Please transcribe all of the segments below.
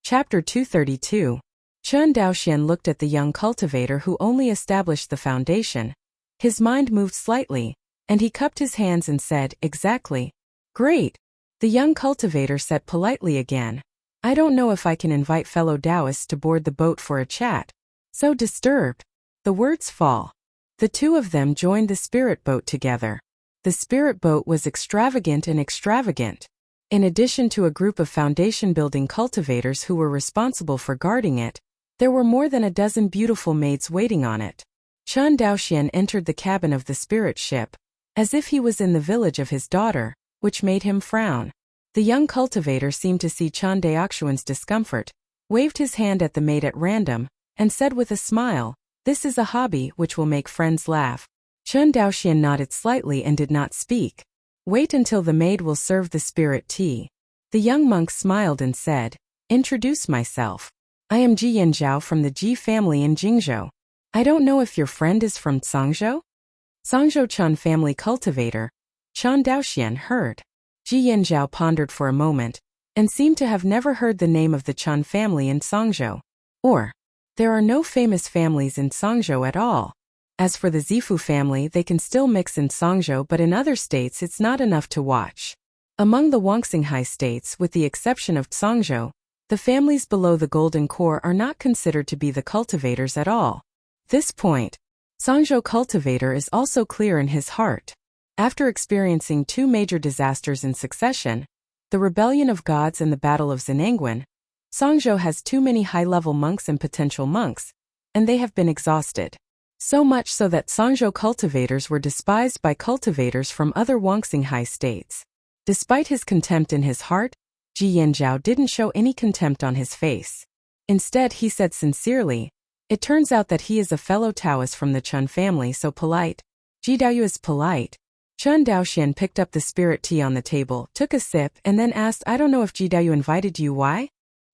Chapter 232. Chen Daoxian looked at the young cultivator who only established the foundation. His mind moved slightly, and he cupped his hands and said, "Exactly. Great." The young cultivator said politely again, "I don't know if I can invite fellow Taoists to board the boat for a chat." So disturbed. The words fall. The two of them joined the spirit boat together. The spirit boat was extravagant and extravagant. In addition to a group of foundation-building cultivators who were responsible for guarding it, there were more than a dozen beautiful maids waiting on it. Chen Daoxian entered the cabin of the spirit ship, as if he was in the village of his daughter, which made him frown. The young cultivator seemed to see Chen Daoxian's discomfort, waved his hand at the maid at random, and said with a smile, "This is a hobby which will make friends laugh." Chen Daoxian nodded slightly and did not speak. "Wait until the maid will serve the spirit tea." The young monk smiled and said, "Introduce myself. I am Ji Yanzhao from the Ji family in Jingzhou. I don't know if your friend is from Cangzhou?" Cangzhou Chen family cultivator. Chen Daoxian heard. Ji Yanzhao pondered for a moment, and seemed to have never heard the name of the Chen family in Cangzhou. Or, there are no famous families in Cangzhou at all. As for the Zifu family, they can still mix in Cangzhou, but in other states it's not enough to watch. Among the Wuxia states, with the exception of Cangzhou, the families below the Golden Core are not considered to be the cultivators at all. This point, Cangzhou cultivator is also clear in his heart. After experiencing two major disasters in succession, the rebellion of gods and the battle of Zenangwan, Cangzhou has too many high-level monks and potential monks, and they have been exhausted. So much so that Cangzhou cultivators were despised by cultivators from other Wuxia states. Despite his contempt in his heart, Ji Yanzhao didn't show any contempt on his face. Instead, he said sincerely, "It turns out that he is a fellow Taoist from the Chen family, so polite." Ji Daoyu is polite. Chen Daoxian picked up the spirit tea on the table, took a sip, and then asked, "I don't know if Ji Daoyu invited you, why?"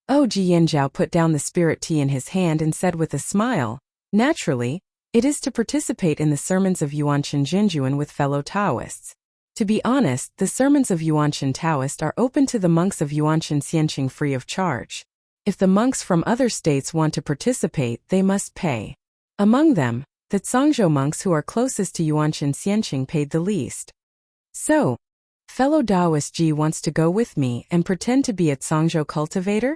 Oh, Ji Yanzhao put down the spirit tea in his hand and said with a smile, "Naturally, it is to participate in the sermons of Yuanshan Jinjuan with fellow Taoists. To be honest, the sermons of Yuanshan Taoist are open to the monks of Yuanshan Xianqing free of charge. If the monks from other states want to participate, they must pay. Among them, the Cangzhou monks who are closest to Yuanshan Xianqing paid the least. So, fellow Taoist Ji wants to go with me and pretend to be a Cangzhou cultivator?"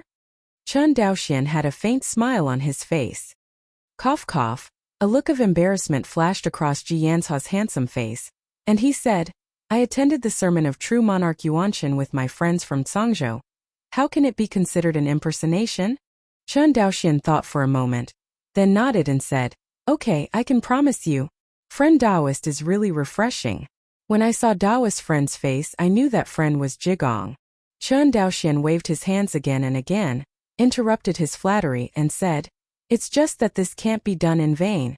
Chen Daoxian had a faint smile on his face. Cough cough, a look of embarrassment flashed across Ji Yanzhao's handsome face, and he said, "I attended the sermon of true monarch Yuanshan with my friends from Cangzhou. How can it be considered an impersonation?" Chen Daoxian thought for a moment, then nodded and said, "Okay, I can promise you. Friend Taoist is really refreshing. When I saw Taoist friend's face, I knew that friend was Jigong." Chen Daoxian waved his hands again and again, interrupted his flattery, and said, "It's just that this can't be done in vain."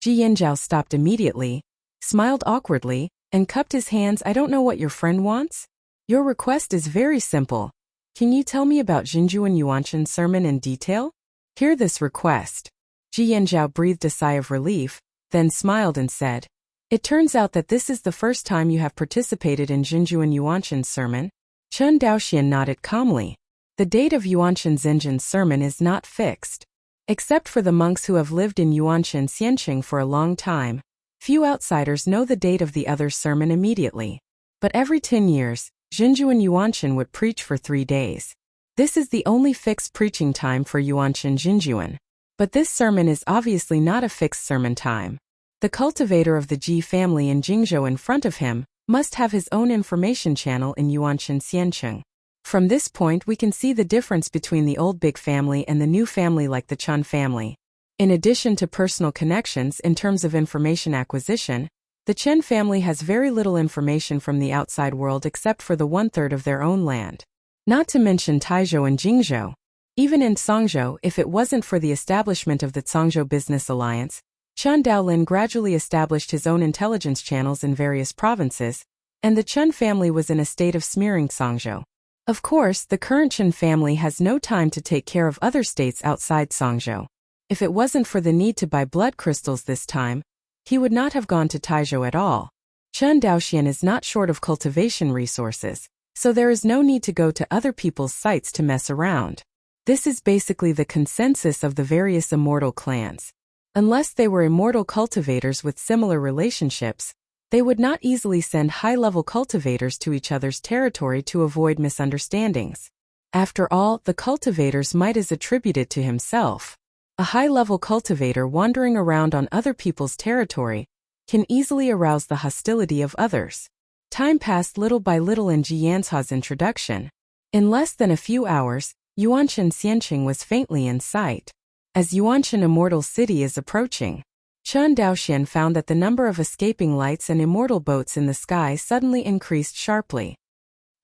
Ji Yanzhao stopped immediately, smiled awkwardly, and cupped his hands. "I don't know what your friend wants. Your request is very simple. Can you tell me about Jinjuan Yuanshan sermon in detail? Hear this request." Ji Yanzhao breathed a sigh of relief, then smiled and said, "It turns out that this is the first time you have participated in Jinjuan Yuanshan's sermon." Chen Daoxian nodded calmly. The date of Yuanshan Zinjin's sermon is not fixed. Except for the monks who have lived in Yuanshan Xianqing for a long time, few outsiders know the date of the other's sermon immediately. But every 10 years, Jinjuan Yuanshan would preach for 3 days. This is the only fixed preaching time for Yuanshan Jinjuan. But this sermon is obviously not a fixed sermon time. The cultivator of the Ji family in Jingzhou in front of him must have his own information channel in Yuanshan Xianqing. From this point we can see the difference between the old big family and the new family like the Chen family. In addition to personal connections in terms of information acquisition, the Chen family has very little information from the outside world except for the 1/3 of their own land. Not to mention Taizhou and Jingzhou. Even in Cangzhou, if it wasn't for the establishment of the Cangzhou Business Alliance, Chen Daolin gradually established his own intelligence channels in various provinces, and the Chen family was in a state of smearing Cangzhou. Of course, the current Chen family has no time to take care of other states outside Cangzhou. If it wasn't for the need to buy blood crystals this time, he would not have gone to Taizhou at all. Chen Daoxian is not short of cultivation resources, so there is no need to go to other people's sites to mess around. This is basically the consensus of the various immortal clans. Unless they were immortal cultivators with similar relationships, they would not easily send high-level cultivators to each other's territory to avoid misunderstandings. After all, the cultivators might is attributed to himself. A high-level cultivator wandering around on other people's territory can easily arouse the hostility of others. Time passed little by little in Ji Yanzha's introduction. In less than a few hours, Yuanshan Xianqing was faintly in sight. As Yuanshan Immortal City is approaching, Chen Daoxian found that the number of escaping lights and immortal boats in the sky suddenly increased sharply.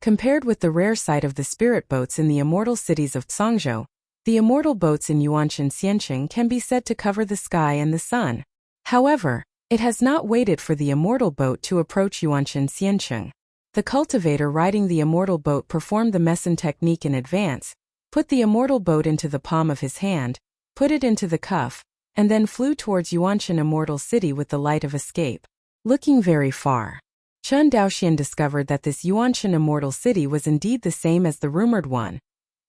Compared with the rare sight of the spirit boats in the immortal cities of Cangzhou, the immortal boats in Yuanshan Xianqing can be said to cover the sky and the sun. However, it has not waited for the immortal boat to approach Yuanshan Xianqing. The cultivator riding the immortal boat performed the Meson technique in advance, put the immortal boat into the palm of his hand, put it into the cuff, and then flew towards Yuanshan Immortal City with the light of escape. Looking very far, Chen Daoxian discovered that this Yuanshan Immortal City was indeed the same as the rumored one,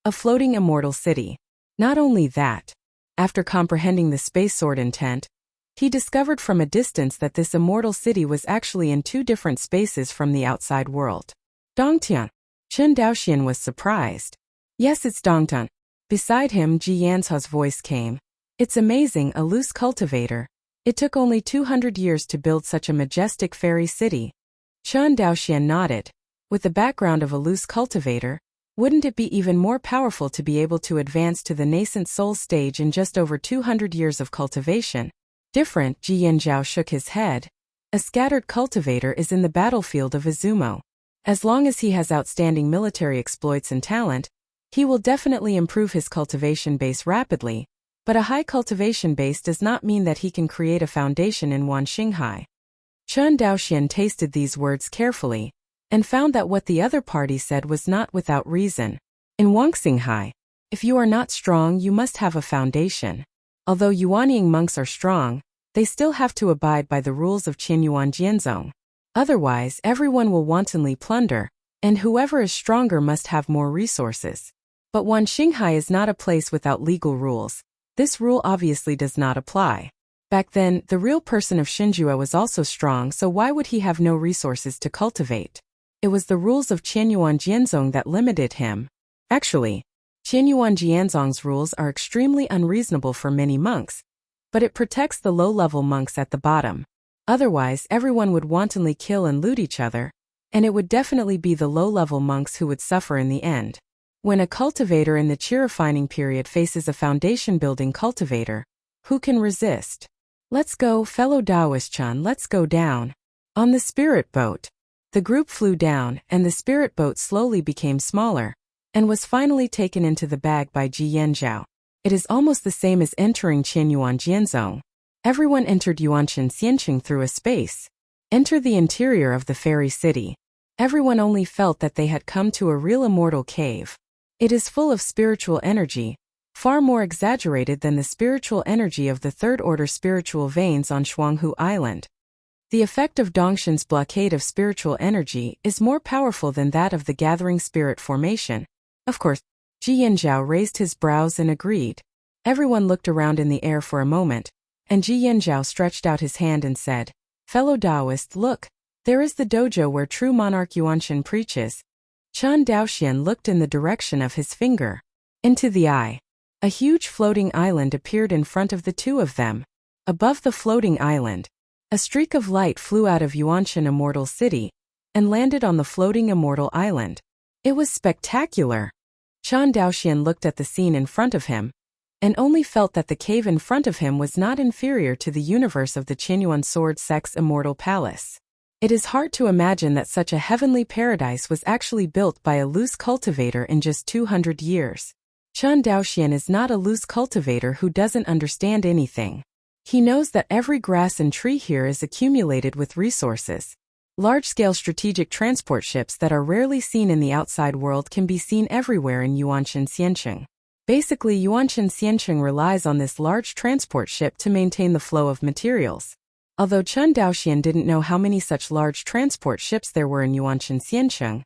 a floating immortal city. Not only that, after comprehending the space sword intent, he discovered from a distance that this immortal city was actually in two different spaces from the outside world. Dongtian. Chen Daoxian was surprised. Yes, it's Dongtian. Beside him, Ji Yanzha's voice came. It's amazing, a loose cultivator. It took only 200 years to build such a majestic fairy city. Chen Daoxian nodded. With the background of a loose cultivator, wouldn't it be even more powerful to be able to advance to the nascent soul stage in just over 200 years of cultivation? Different, Ji Yanzhao shook his head. A scattered cultivator is in the battlefield of Izumo. As long as he has outstanding military exploits and talent, he will definitely improve his cultivation base rapidly. But a high cultivation base does not mean that he can create a foundation in Wanxinghai. Chen Daoxian tasted these words carefully, and found that what the other party said was not without reason. In Wanxinghai, if you are not strong, you must have a foundation. Although Yuanying monks are strong, they still have to abide by the rules of Qianyuan Jianzong. Otherwise, everyone will wantonly plunder, and whoever is stronger must have more resources. But Wanxinghai is not a place without legal rules. This rule obviously does not apply. Back then, the real person of Xinjue was also strong, so why would he have no resources to cultivate? It was the rules of Qianyuan Jianzong that limited him. Actually, Qianyuan Jianzong's rules are extremely unreasonable for many monks, but it protects the low-level monks at the bottom. Otherwise, everyone would wantonly kill and loot each other, and it would definitely be the low-level monks who would suffer in the end. When a cultivator in the qi refining period faces a foundation-building cultivator, who can resist? Let's go, fellow Daoist-chan, let's go down. On the spirit boat. The group flew down, and the spirit boat slowly became smaller, and was finally taken into the bag by Ji Yanzhao. It is almost the same as entering Qianyuan Jianzong. Everyone entered Yuanshan Xianqing through a space. Enter the interior of the fairy city. Everyone only felt that they had come to a real immortal cave. It is full of spiritual energy, far more exaggerated than the spiritual energy of the third-order spiritual veins on Shuanghu Island. The effect of Dongshan's blockade of spiritual energy is more powerful than that of the gathering spirit formation. Of course, Ji Yanzhao raised his brows and agreed. Everyone looked around in the air for a moment, and Ji Yanzhao stretched out his hand and said, "Fellow Taoist, look, there is the dojo where true monarch Yuanshan preaches." Chen Daoxian looked in the direction of his finger. Into the eye. A huge floating island appeared in front of the two of them. Above the floating island, a streak of light flew out of Yuanshan Immortal City and landed on the floating immortal island. It was spectacular. Chen Daoxian looked at the scene in front of him, and only felt that the cave in front of him was not inferior to the universe of the Qianyuan Sword Sect's Immortal Palace. It is hard to imagine that such a heavenly paradise was actually built by a loose cultivator in just 200 years. Chen Daoxian is not a loose cultivator who doesn't understand anything. He knows that every grass and tree here is accumulated with resources. Large-scale strategic transport ships that are rarely seen in the outside world can be seen everywhere in Yuanshan Xianqing. Basically, Yuanshan Xianqing relies on this large transport ship to maintain the flow of materials. Although Chen Daoxian didn't know how many such large transport ships there were in Yuanshan Xianqing,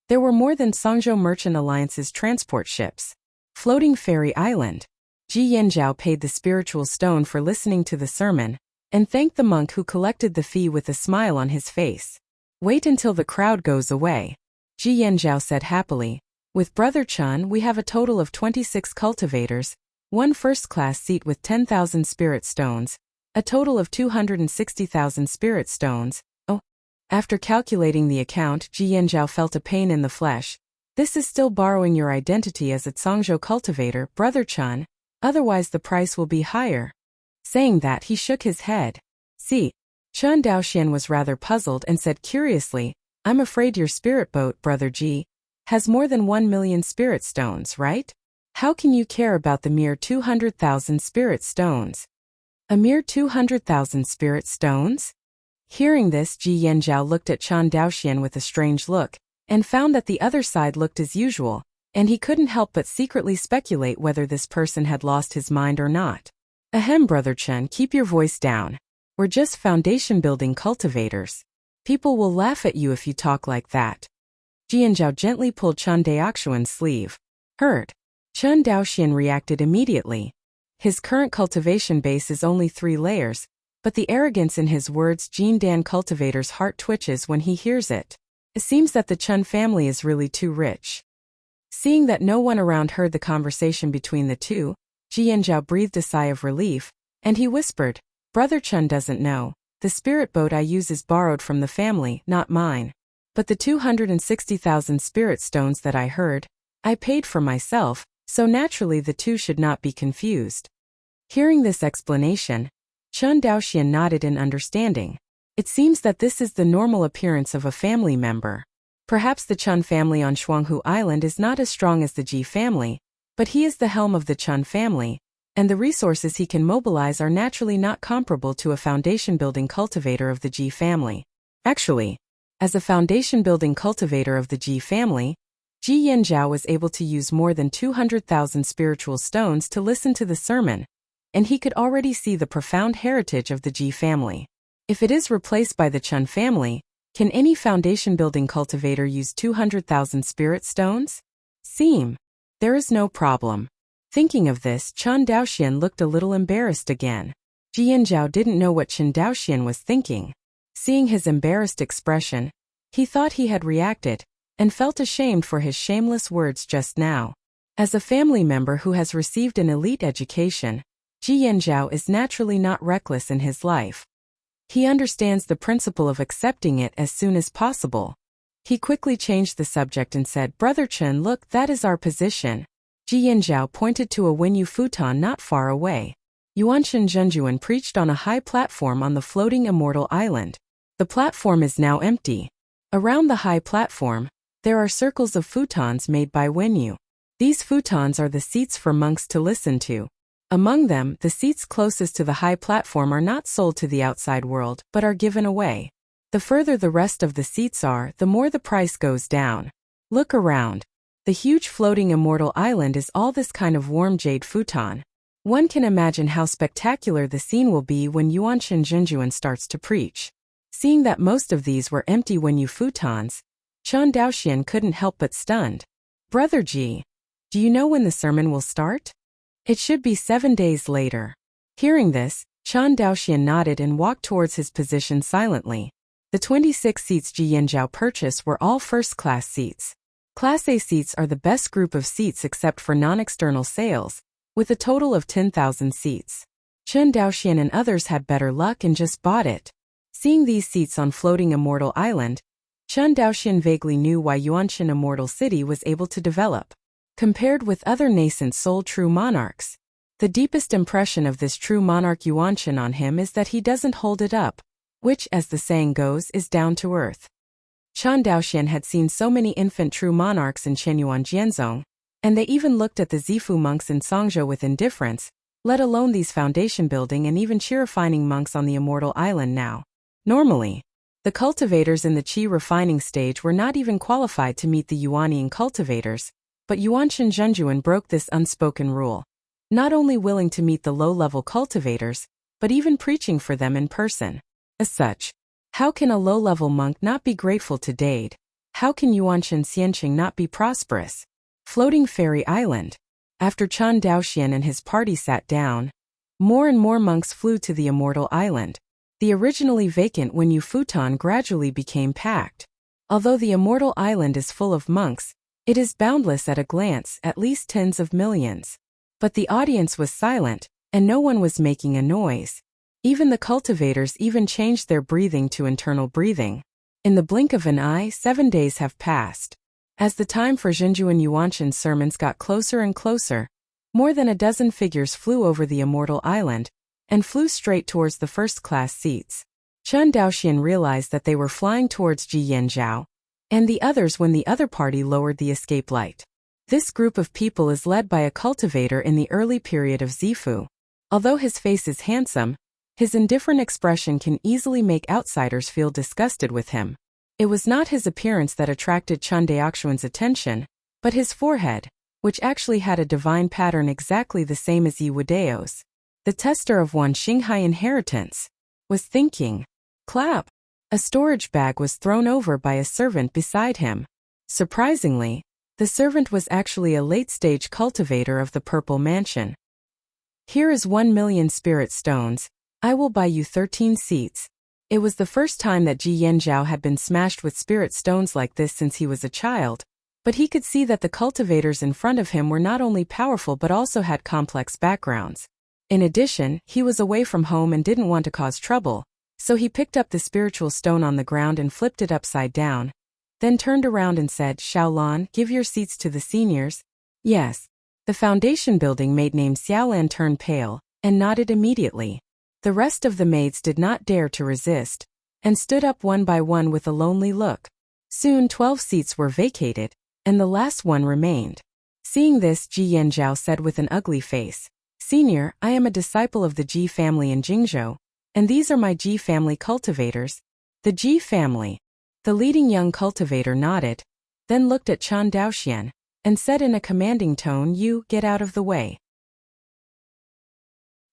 there were more than Songzhou Merchant Alliance's transport ships. Floating Fairy Island. Ji Yanzhao paid the spiritual stone for listening to the sermon, and thanked the monk who collected the fee with a smile on his face. Wait until the crowd goes away, Ji Yanzhao said happily. With Brother Chun we have a total of 26 cultivators, one first-class seat with 10,000 spirit stones, a total of 260,000 spirit stones. Oh. After calculating the account, Ji Yanzhao felt a pain in the flesh. This is still borrowing your identity as a Zhangzhou cultivator, Brother Chun, otherwise the price will be higher. Saying that, he shook his head. See, Chun Daoxian was rather puzzled and said curiously, I'm afraid your spirit boat, Brother Ji, has more than 1 million spirit stones, right? How can you care about the mere 200,000 spirit stones? A mere 200,000 spirit stones? Hearing this, Ji Yanzhao looked at Chun Daoxian with a strange look, and found that the other side looked as usual, and he couldn't help but secretly speculate whether this person had lost his mind or not. Ahem, Brother Chun, keep your voice down. We're just foundation-building cultivators. People will laugh at you if you talk like that. Ji Yanzhao gently pulled Chun Daoxian's sleeve. Heard. Chun Daoxian reacted immediately. His current cultivation base is only 3 layers, but the arrogance in his words, Jin Dan cultivator's heart twitches when he hears it. It seems that the Chun family is really too rich. Seeing that no one around heard the conversation between the two, Ji Yanzhao breathed a sigh of relief, and he whispered, Brother Chun doesn't know, the spirit boat I use is borrowed from the family, not mine. But the 260,000 spirit stones that I heard, I paid for myself, so naturally the two should not be confused. Hearing this explanation, Chun Daoxian nodded in understanding. It seems that this is the normal appearance of a family member. Perhaps the Chun family on Shuanghu Island is not as strong as the Ji family, but he is the helm of the Chun family, and the resources he can mobilize are naturally not comparable to a foundation-building cultivator of the Ji family. Actually, as a foundation-building cultivator of the Ji family, Ji Yanzhao was able to use more than 200,000 spiritual stones to listen to the sermon, and he could already see the profound heritage of the Ji family. If it is replaced by the Chun family, can any foundation-building cultivator use 200,000 spirit stones? There is no problem. Thinking of this, Chun Daoxian looked a little embarrassed again. Ji Yanzhao didn't know what Chun Daoxian was thinking. Seeing his embarrassed expression, he thought he had reacted, and felt ashamed for his shameless words just now. As a family member who has received an elite education, Ji Yanzhao is naturally not reckless in his life. He understands the principle of accepting it as soon as possible. He quickly changed the subject and said, Brother Chun, look, that is our position. Ji Yanzhao pointed to a Wenyu futon not far away. Yuanshan Zhenjuan preached on a high platform on the floating immortal island. The platform is now empty. Around the high platform, there are circles of futons made by Wenyu. These futons are the seats for monks to listen to. Among them, the seats closest to the high platform are not sold to the outside world, but are given away. The further the rest of the seats are, the more the price goes down. Look around. The huge floating immortal island is all this kind of warm jade futon. One can imagine how spectacular the scene will be when Yuanshan Zhenjuan starts to preach. Seeing that most of these were empty Wenyu futons, Chun Daoxian couldn't help but stunned. Brother Ji, do you know when the sermon will start? It should be 7 days later. Hearing this, Chun Daoxian nodded and walked towards his position silently. The 26 seats Ji Yanzhao purchased were all first-class seats. Class A seats are the best group of seats except for non-external sales, with a total of 10,000 seats. Chun Daoxian and others had better luck and just bought it. Seeing these seats on floating immortal island, Chun Daoxian vaguely knew why Yuanshan Immortal City was able to develop. Compared with other nascent soul true monarchs, the deepest impression of this true monarch Yuanshan on him is that he doesn't hold it up, which, as the saying goes, is down to earth. Chun Daoxian had seen so many infant true monarchs in Chenyuan Jianzong, and they even looked at the Zifu monks in Songzhou with indifference, let alone these foundation-building and even chi-refining monks on the immortal island now. Normally, the cultivators in the qi refining stage were not even qualified to meet the Yuanian cultivators, but Yuanshan Zhenjuan broke this unspoken rule. Not only willing to meet the low-level cultivators, but even preaching for them in person. As such, how can a low-level monk not be grateful to Dade? How can Yuanshan Xianqing not be prosperous? Floating Fairy Island. After Chen Daoxian and his party sat down, more and more monks flew to the Immortal Island. The originally vacant Wenyu futon gradually became packed. Although the Immortal Island is full of monks, it is boundless at a glance, at least tens of millions. But the audience was silent, and no one was making a noise. Even the cultivators even changed their breathing to internal breathing. In the blink of an eye, 7 days have passed. As the time for Zhenjuan Yuanshan's sermons got closer and closer, more than a dozen figures flew over the Immortal Island, and flew straight towards the first-class seats. Chen Daoxian realized that they were flying towards Ji Yanzhao, and the others when the other party lowered the escape light. This group of people is led by a cultivator in the early period of Zifu. Although his face is handsome, his indifferent expression can easily make outsiders feel disgusted with him. It was not his appearance that attracted Chen Daoxian's attention, but his forehead, which actually had a divine pattern exactly the same as Yi Wudeo's. The tester of Wan Xinghai inheritance was thinking. Clap! A storage bag was thrown over by a servant beside him. Surprisingly, the servant was actually a late-stage cultivator of the Purple Mansion. Here is 1 million spirit stones. I will buy you 13 seats. It was the first time that Ji Yanzhao had been smashed with spirit stones like this since he was a child, but he could see that the cultivators in front of him were not only powerful but also had complex backgrounds. In addition, he was away from home and didn't want to cause trouble, so he picked up the spiritual stone on the ground and flipped it upside down, then turned around and said, Xiaolan, give your seats to the seniors. Yes. The foundation building maid named Xiaolan turned pale, and nodded immediately. The rest of the maids did not dare to resist, and stood up one by one with a lonely look. Soon 12 seats were vacated, and the last one remained. Seeing this, Ji Yanzhao said with an ugly face, Senior, I am a disciple of the Ji family in Jingzhou, and these are my Ji family cultivators. The Ji family. The leading young cultivator nodded, then looked at Chen Daoxian, and said in a commanding tone, You, get out of the way.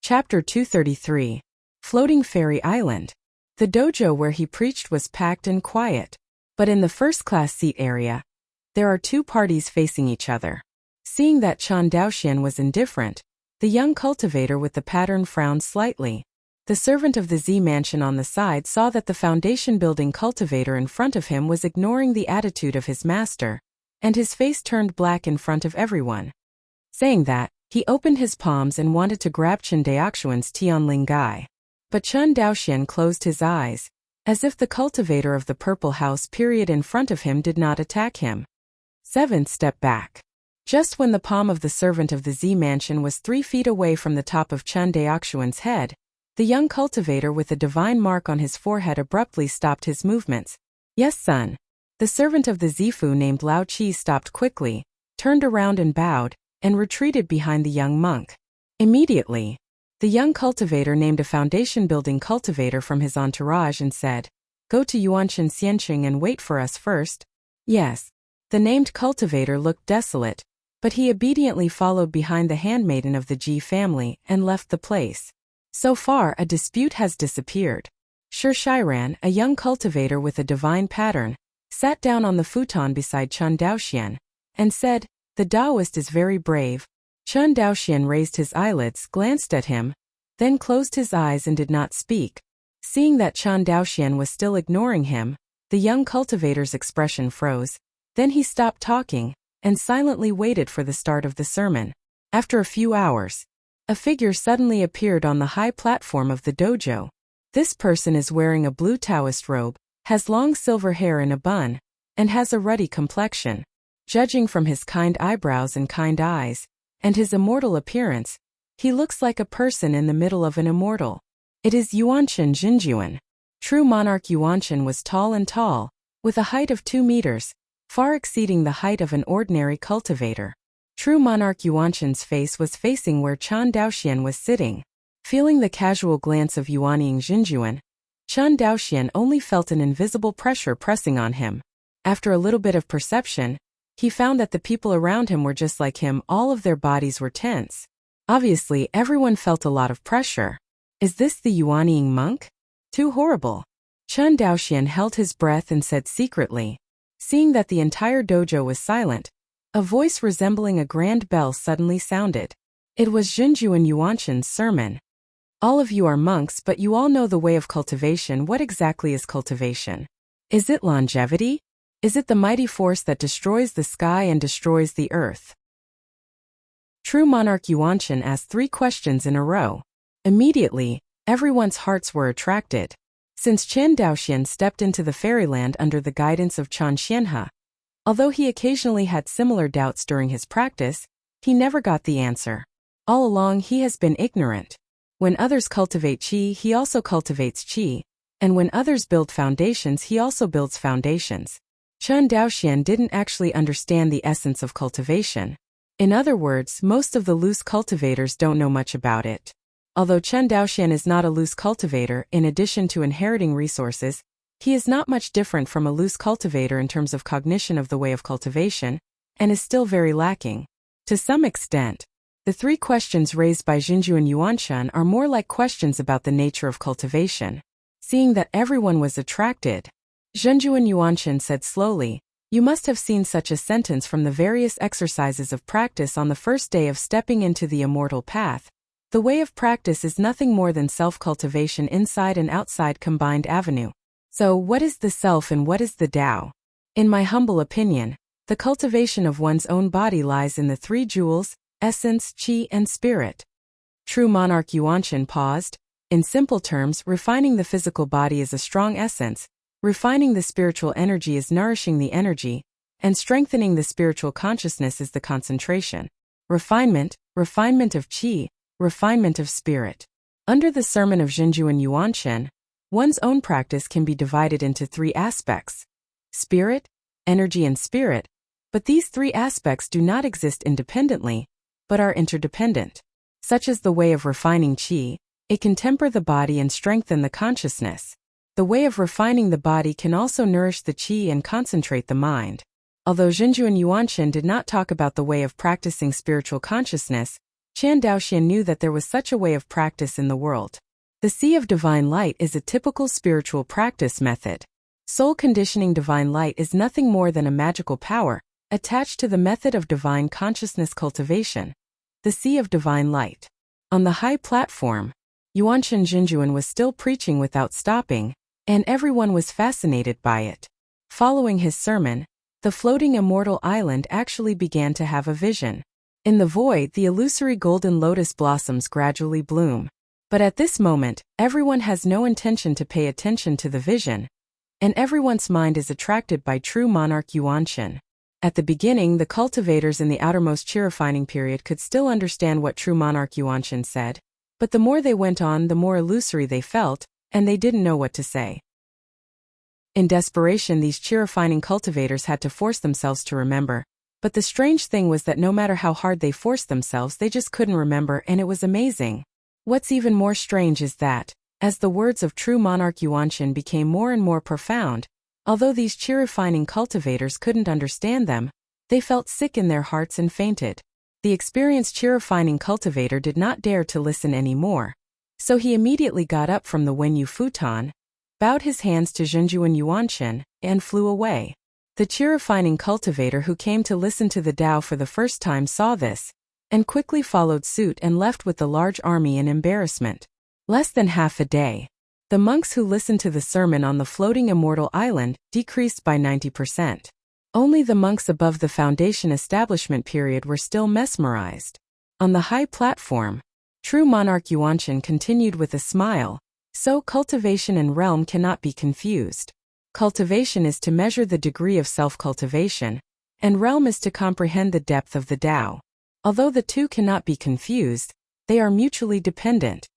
Chapter 233. Floating Fairy Island. The dojo where he preached was packed and quiet, but in the first-class seat area, there are two parties facing each other. Seeing that Chen Daoxian was indifferent, the young cultivator with the pattern frowned slightly. The servant of the Z mansion on the side saw that the foundation building cultivator in front of him was ignoring the attitude of his master, and his face turned black in front of everyone. Saying that, he opened his palms and wanted to grab Chen Daoxian's Tianling Gai. But Chen Daoxian closed his eyes, as if the cultivator of the purple house period in front of him did not attack him. 7 Step back. Just when the palm of the servant of the Z mansion was 3 feet away from the top of Chen Daoxian's head, the young cultivator with a divine mark on his forehead abruptly stopped his movements. Yes, son. The servant of the Zifu named Lao Qi stopped quickly, turned around and bowed, and retreated behind the young monk. Immediately, the young cultivator named a foundation-building cultivator from his entourage and said, Go to Yuanshan Xianqing and wait for us first. Yes. The named cultivator looked desolate, but he obediently followed behind the handmaiden of the Ji family and left the place. So far, a dispute has disappeared. Shi Shiran, a young cultivator with a divine pattern, sat down on the futon beside Chen Daoxian, and said, The Taoist is very brave. Chen Daoxian raised his eyelids, glanced at him, then closed his eyes and did not speak. Seeing that Chen Daoxian was still ignoring him, the young cultivator's expression froze. Then he stopped talking, and silently waited for the start of the sermon. After a few hours, a figure suddenly appeared on the high platform of the dojo. This person is wearing a blue Taoist robe, has long silver hair in a bun, and has a ruddy complexion. Judging from his kind eyebrows and kind eyes, and his immortal appearance, he looks like a person in the middle of an immortal. It is Yuanshan Jinjuan. True monarch Yuanshan was tall and tall, with a height of 2 meters, far exceeding the height of an ordinary cultivator. True monarch Yuanshan's face was facing where Chen Daoxian was sitting. Feeling the casual glance of Yuanying Jinjuan, Chen Daoxian only felt an invisible pressure pressing on him. After a little bit of perception, he found that the people around him were just like him, all of their bodies were tense. Obviously, everyone felt a lot of pressure. Is this the Yuanying monk? Too horrible. Chen Daoxian held his breath and said secretly. Seeing that the entire dojo was silent, A voice resembling a grand bell suddenly sounded. It was Zhenjuan Yuanshan's sermon. All of you are monks, but you all know the way of cultivation. What exactly is cultivation? Is it longevity? Is it the mighty force that destroys the sky and destroys the earth? True monarch Yuanshan asked 3 questions in a row. Immediately, everyone's hearts were attracted. Since Chen Daoxian stepped into the fairyland under the guidance of Chen Xianhe, although he occasionally had similar doubts during his practice, he never got the answer. All along he has been ignorant. When others cultivate qi, he also cultivates qi, and when others build foundations, he also builds foundations. Chen Daoxian didn't actually understand the essence of cultivation. In other words, most of the loose cultivators don't know much about it. Although Chen Daoxian is not a loose cultivator, in addition to inheriting resources, he is not much different from a loose cultivator in terms of cognition of the way of cultivation, and is still very lacking. To some extent, the 3 questions raised by Zhenjuan Yuanshan are more like questions about the nature of cultivation. Seeing that everyone was attracted, Zhenjuan Yuanshan said slowly, "You must have seen such a sentence from the various exercises of practice on the first day of stepping into the immortal path. The way of practice is nothing more than self-cultivation inside and outside combined avenue. So, what is the self and what is the Tao? In my humble opinion, the cultivation of one's own body lies in the 3 jewels, essence, qi, and spirit." True monarch Yuanshan paused. In simple terms, refining the physical body is a strong essence, refining the spiritual energy is nourishing the energy, and strengthening the spiritual consciousness is the concentration. Refinement of qi, refinement of spirit. Under the sermon of Zhenjuan Yuanshan, one's own practice can be divided into 3 aspects: spirit, energy, and spirit, but these 3 aspects do not exist independently, but are interdependent. Such as the way of refining qi, it can temper the body and strengthen the consciousness. The way of refining the body can also nourish the qi and concentrate the mind. Although Zhenjuan Yuanshan did not talk about the way of practicing spiritual consciousness, Chen Daoxian knew that there was such a way of practice in the world. The Sea of Divine Light is a typical spiritual practice method. Soul conditioning divine light is nothing more than a magical power, attached to the method of divine consciousness cultivation. The Sea of Divine Light. On the high platform, Yuanshan Zhenjuan was still preaching without stopping, and everyone was fascinated by it. Following his sermon, the floating immortal island actually began to have a vision. In the void, the illusory golden lotus blossoms gradually bloom. But at this moment, everyone has no intention to pay attention to the vision, and everyone's mind is attracted by true monarch Yuanshan. At the beginning, the cultivators in the outermost qi refining period could still understand what true monarch Yuanshan said, but the more they went on, the more illusory they felt, and they didn't know what to say. In desperation, these qi refining cultivators had to force themselves to remember, but the strange thing was that no matter how hard they forced themselves, they just couldn't remember, and it was amazing. What's even more strange is that, as the words of true monarch Yuanshan became more and more profound, although these qi refining cultivators couldn't understand them, they felt sick in their hearts and fainted. The experienced qi refining cultivator did not dare to listen anymore, so he immediately got up from the Wenyu futon, bowed his hands to Zhenjuan Yuanshan, and flew away. The qi refining cultivator who came to listen to the Tao for the first time saw this, and quickly followed suit and left with the large army in embarrassment. Less than half a day, the monks who listened to the sermon on the floating immortal island decreased by 90%. Only the monks above the foundation establishment period were still mesmerized. On the high platform, true monarch Yuanshan continued with a smile, "So cultivation and realm cannot be confused. Cultivation is to measure the degree of self-cultivation, and realm is to comprehend the depth of the Tao. Although the two cannot be confused, they are mutually dependent."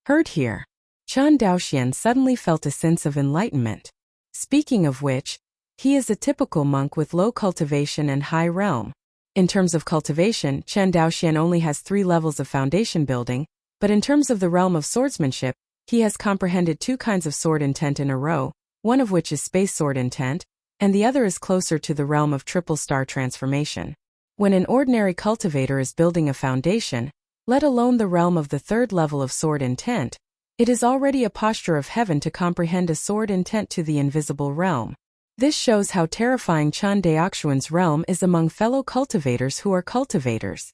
Heard here, Chen Daoxian suddenly felt a sense of enlightenment. Speaking of which, he is a typical monk with low cultivation and high realm. In terms of cultivation, Chen Daoxian only has 3 levels of foundation building, but in terms of the realm of swordsmanship, he has comprehended 2 kinds of sword intent in a row, one of which is space sword intent, and the other is closer to the realm of triple star transformation. When an ordinary cultivator is building a foundation, let alone the realm of the 3rd level of sword intent, it is already a posture of heaven to comprehend a sword intent to the invisible realm. This shows how terrifying Chen Daoxuan's realm is among fellow cultivators who are cultivators.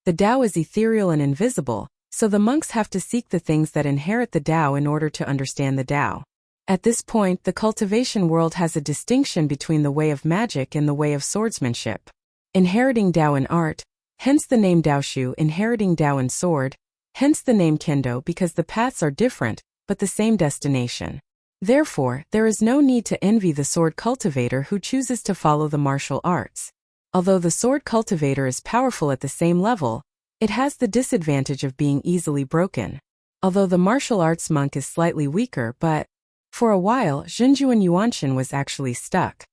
The Tao is ethereal and invisible, so the monks have to seek the things that inherit the Tao in order to understand the Tao. At this point, the cultivation world has a distinction between the way of magic and the way of swordsmanship. Inheriting Tao in art, hence the name Daoshu, inheriting Tao in sword, hence the name Kendo, because the paths are different, but the same destination. Therefore, there is no need to envy the sword cultivator who chooses to follow the martial arts. Although the sword cultivator is powerful at the same level, it has the disadvantage of being easily broken. Although the martial arts monk is slightly weaker, but for a while, Zhenjuan Yuanshan was actually stuck.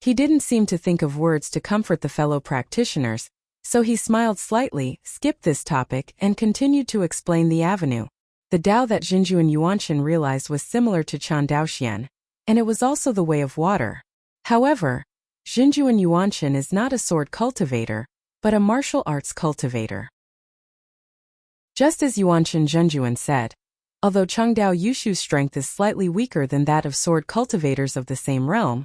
He didn't seem to think of words to comfort the fellow practitioners, so he smiled slightly, skipped this topic, and continued to explain the avenue. The Tao that Zhenjuan Yuanshan realized was similar to Chan Daoxian, and it was also the way of water. However, Zhenjuan Yuanshan is not a sword cultivator, but a martial arts cultivator. Just as Yuanshan Zhenjuan said, although Chengdao Yushu's strength is slightly weaker than that of sword cultivators of the same realm,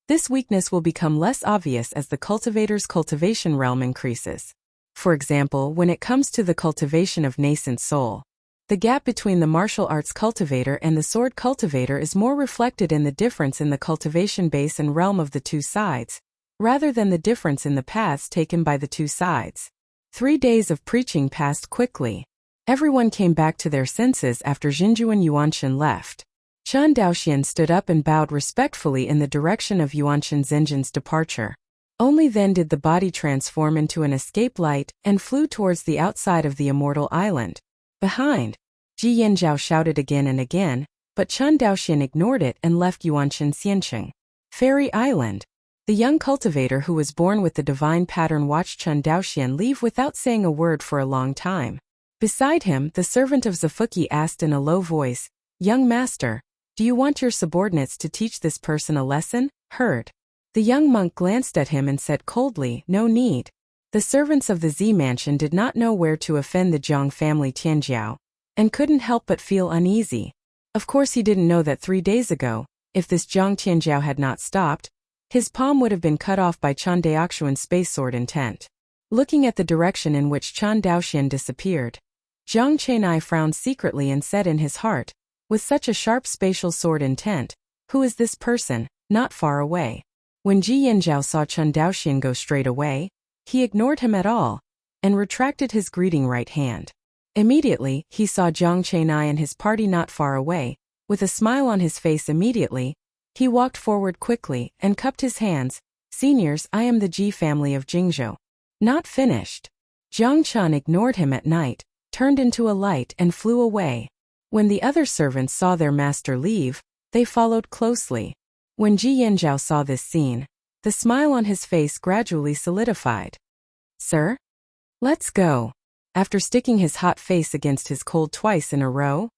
this weakness will become less obvious as the cultivator's cultivation realm increases. For example, when it comes to the cultivation of nascent soul, the gap between the martial arts cultivator and the sword cultivator is more reflected in the difference in the cultivation base and realm of the two sides, rather than the difference in the paths taken by the two sides. 3 days of preaching passed quickly. Everyone came back to their senses after Zhenjuan Yuanshan left. Chen Daoxian stood up and bowed respectfully in the direction of Yuanshan Zhenjin's departure. Only then did the body transform into an escape light and flew towards the outside of the immortal island. Behind, Ji Yanzhao shouted again and again, but Chen Daoxian ignored it and left Yuanshan Xiancheng. Fairy Island. The young cultivator who was born with the divine pattern watched Chen Daoxian leave without saying a word for a long time. Beside him, the servant of Zafuki asked in a low voice, "Young master, do you want your subordinates to teach this person a lesson?" Heard. The young monk glanced at him and said coldly, "No need." The servants of the Z mansion did not know where to offend the Jiang family Tianjiao, and couldn't help but feel uneasy. Of course he didn't know that 3 days ago, if this Jiang Tianjiao had not stopped, his palm would have been cut off by Chan Daoxuan's space sword intent. Looking at the direction in which Chan Daoxian disappeared, Jiang Chenai frowned secretly and said in his heart, with such a sharp spatial sword intent, who is this person, not far away? When Ji Yanzhao saw Chen Daoxian go straight away, he ignored him at all, and retracted his greeting right hand. Immediately, he saw Jiang Chenai and his party not far away. With a smile on his face immediately, he walked forward quickly and cupped his hands. "Seniors, I am the Ji family of Jingzhou." Not finished. Jiang Chen ignored him at night, turned into a light and flew away. When the other servants saw their master leave, they followed closely. When Ji Yanzhao saw this scene, the smile on his face gradually solidified. "Sir? Let's go." After sticking his hot face against his cold twice in a row,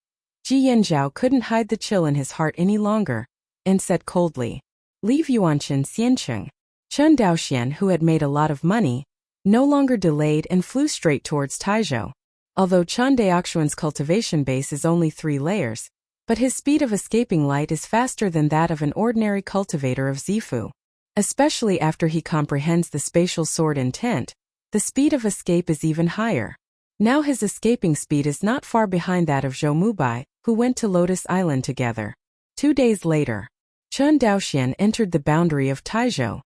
Ji Yanzhao couldn't hide the chill in his heart any longer, and said coldly, "Leave Yuanshan Xiancheng." Chen Daoxian, who had made a lot of money, no longer delayed and flew straight towards Taizhou. Although Chan Daoxuan's cultivation base is only 3 layers, but his speed of escaping light is faster than that of an ordinary cultivator of Zifu. Especially after he comprehends the spatial sword intent, the speed of escape is even higher. Now his escaping speed is not far behind that of Zhou Mubai, who went to Lotus Island together. 2 days later, Chen Daoxian entered the boundary of Taizhou.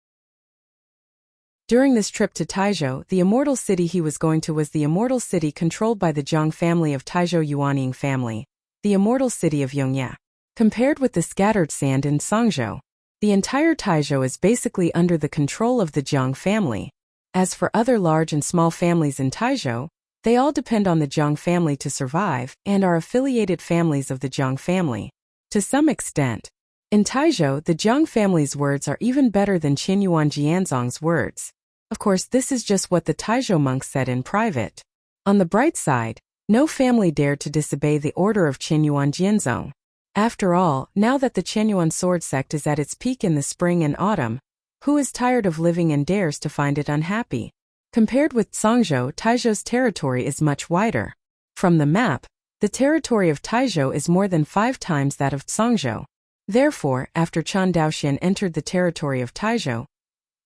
During this trip to Taizhou, the immortal city he was going to was the immortal city controlled by the Jiang family of Taizhou Yuanying family, the immortal city of Yongya. Compared with the scattered sand in Songzhou, the entire Taizhou is basically under the control of the Jiang family. As for other large and small families in Taizhou, they all depend on the Jiang family to survive and are affiliated families of the Jiang family. To some extent, in Taizhou, the Jiang family's words are even better than Qinyuan Jianzong's words. Of course, this is just what the Taizhou monks said in private. On the bright side, no family dared to disobey the order of Qinyuan Jianzong. After all, now that the Qinyuan sword sect is at its peak in the spring and autumn, who is tired of living and dares to find it unhappy? Compared with Songzhou, Taizhou's territory is much wider. From the map, the territory of Taizhou is more than 5 times that of Songzhou. Therefore, after Chen Daoxian entered the territory of Taizhou,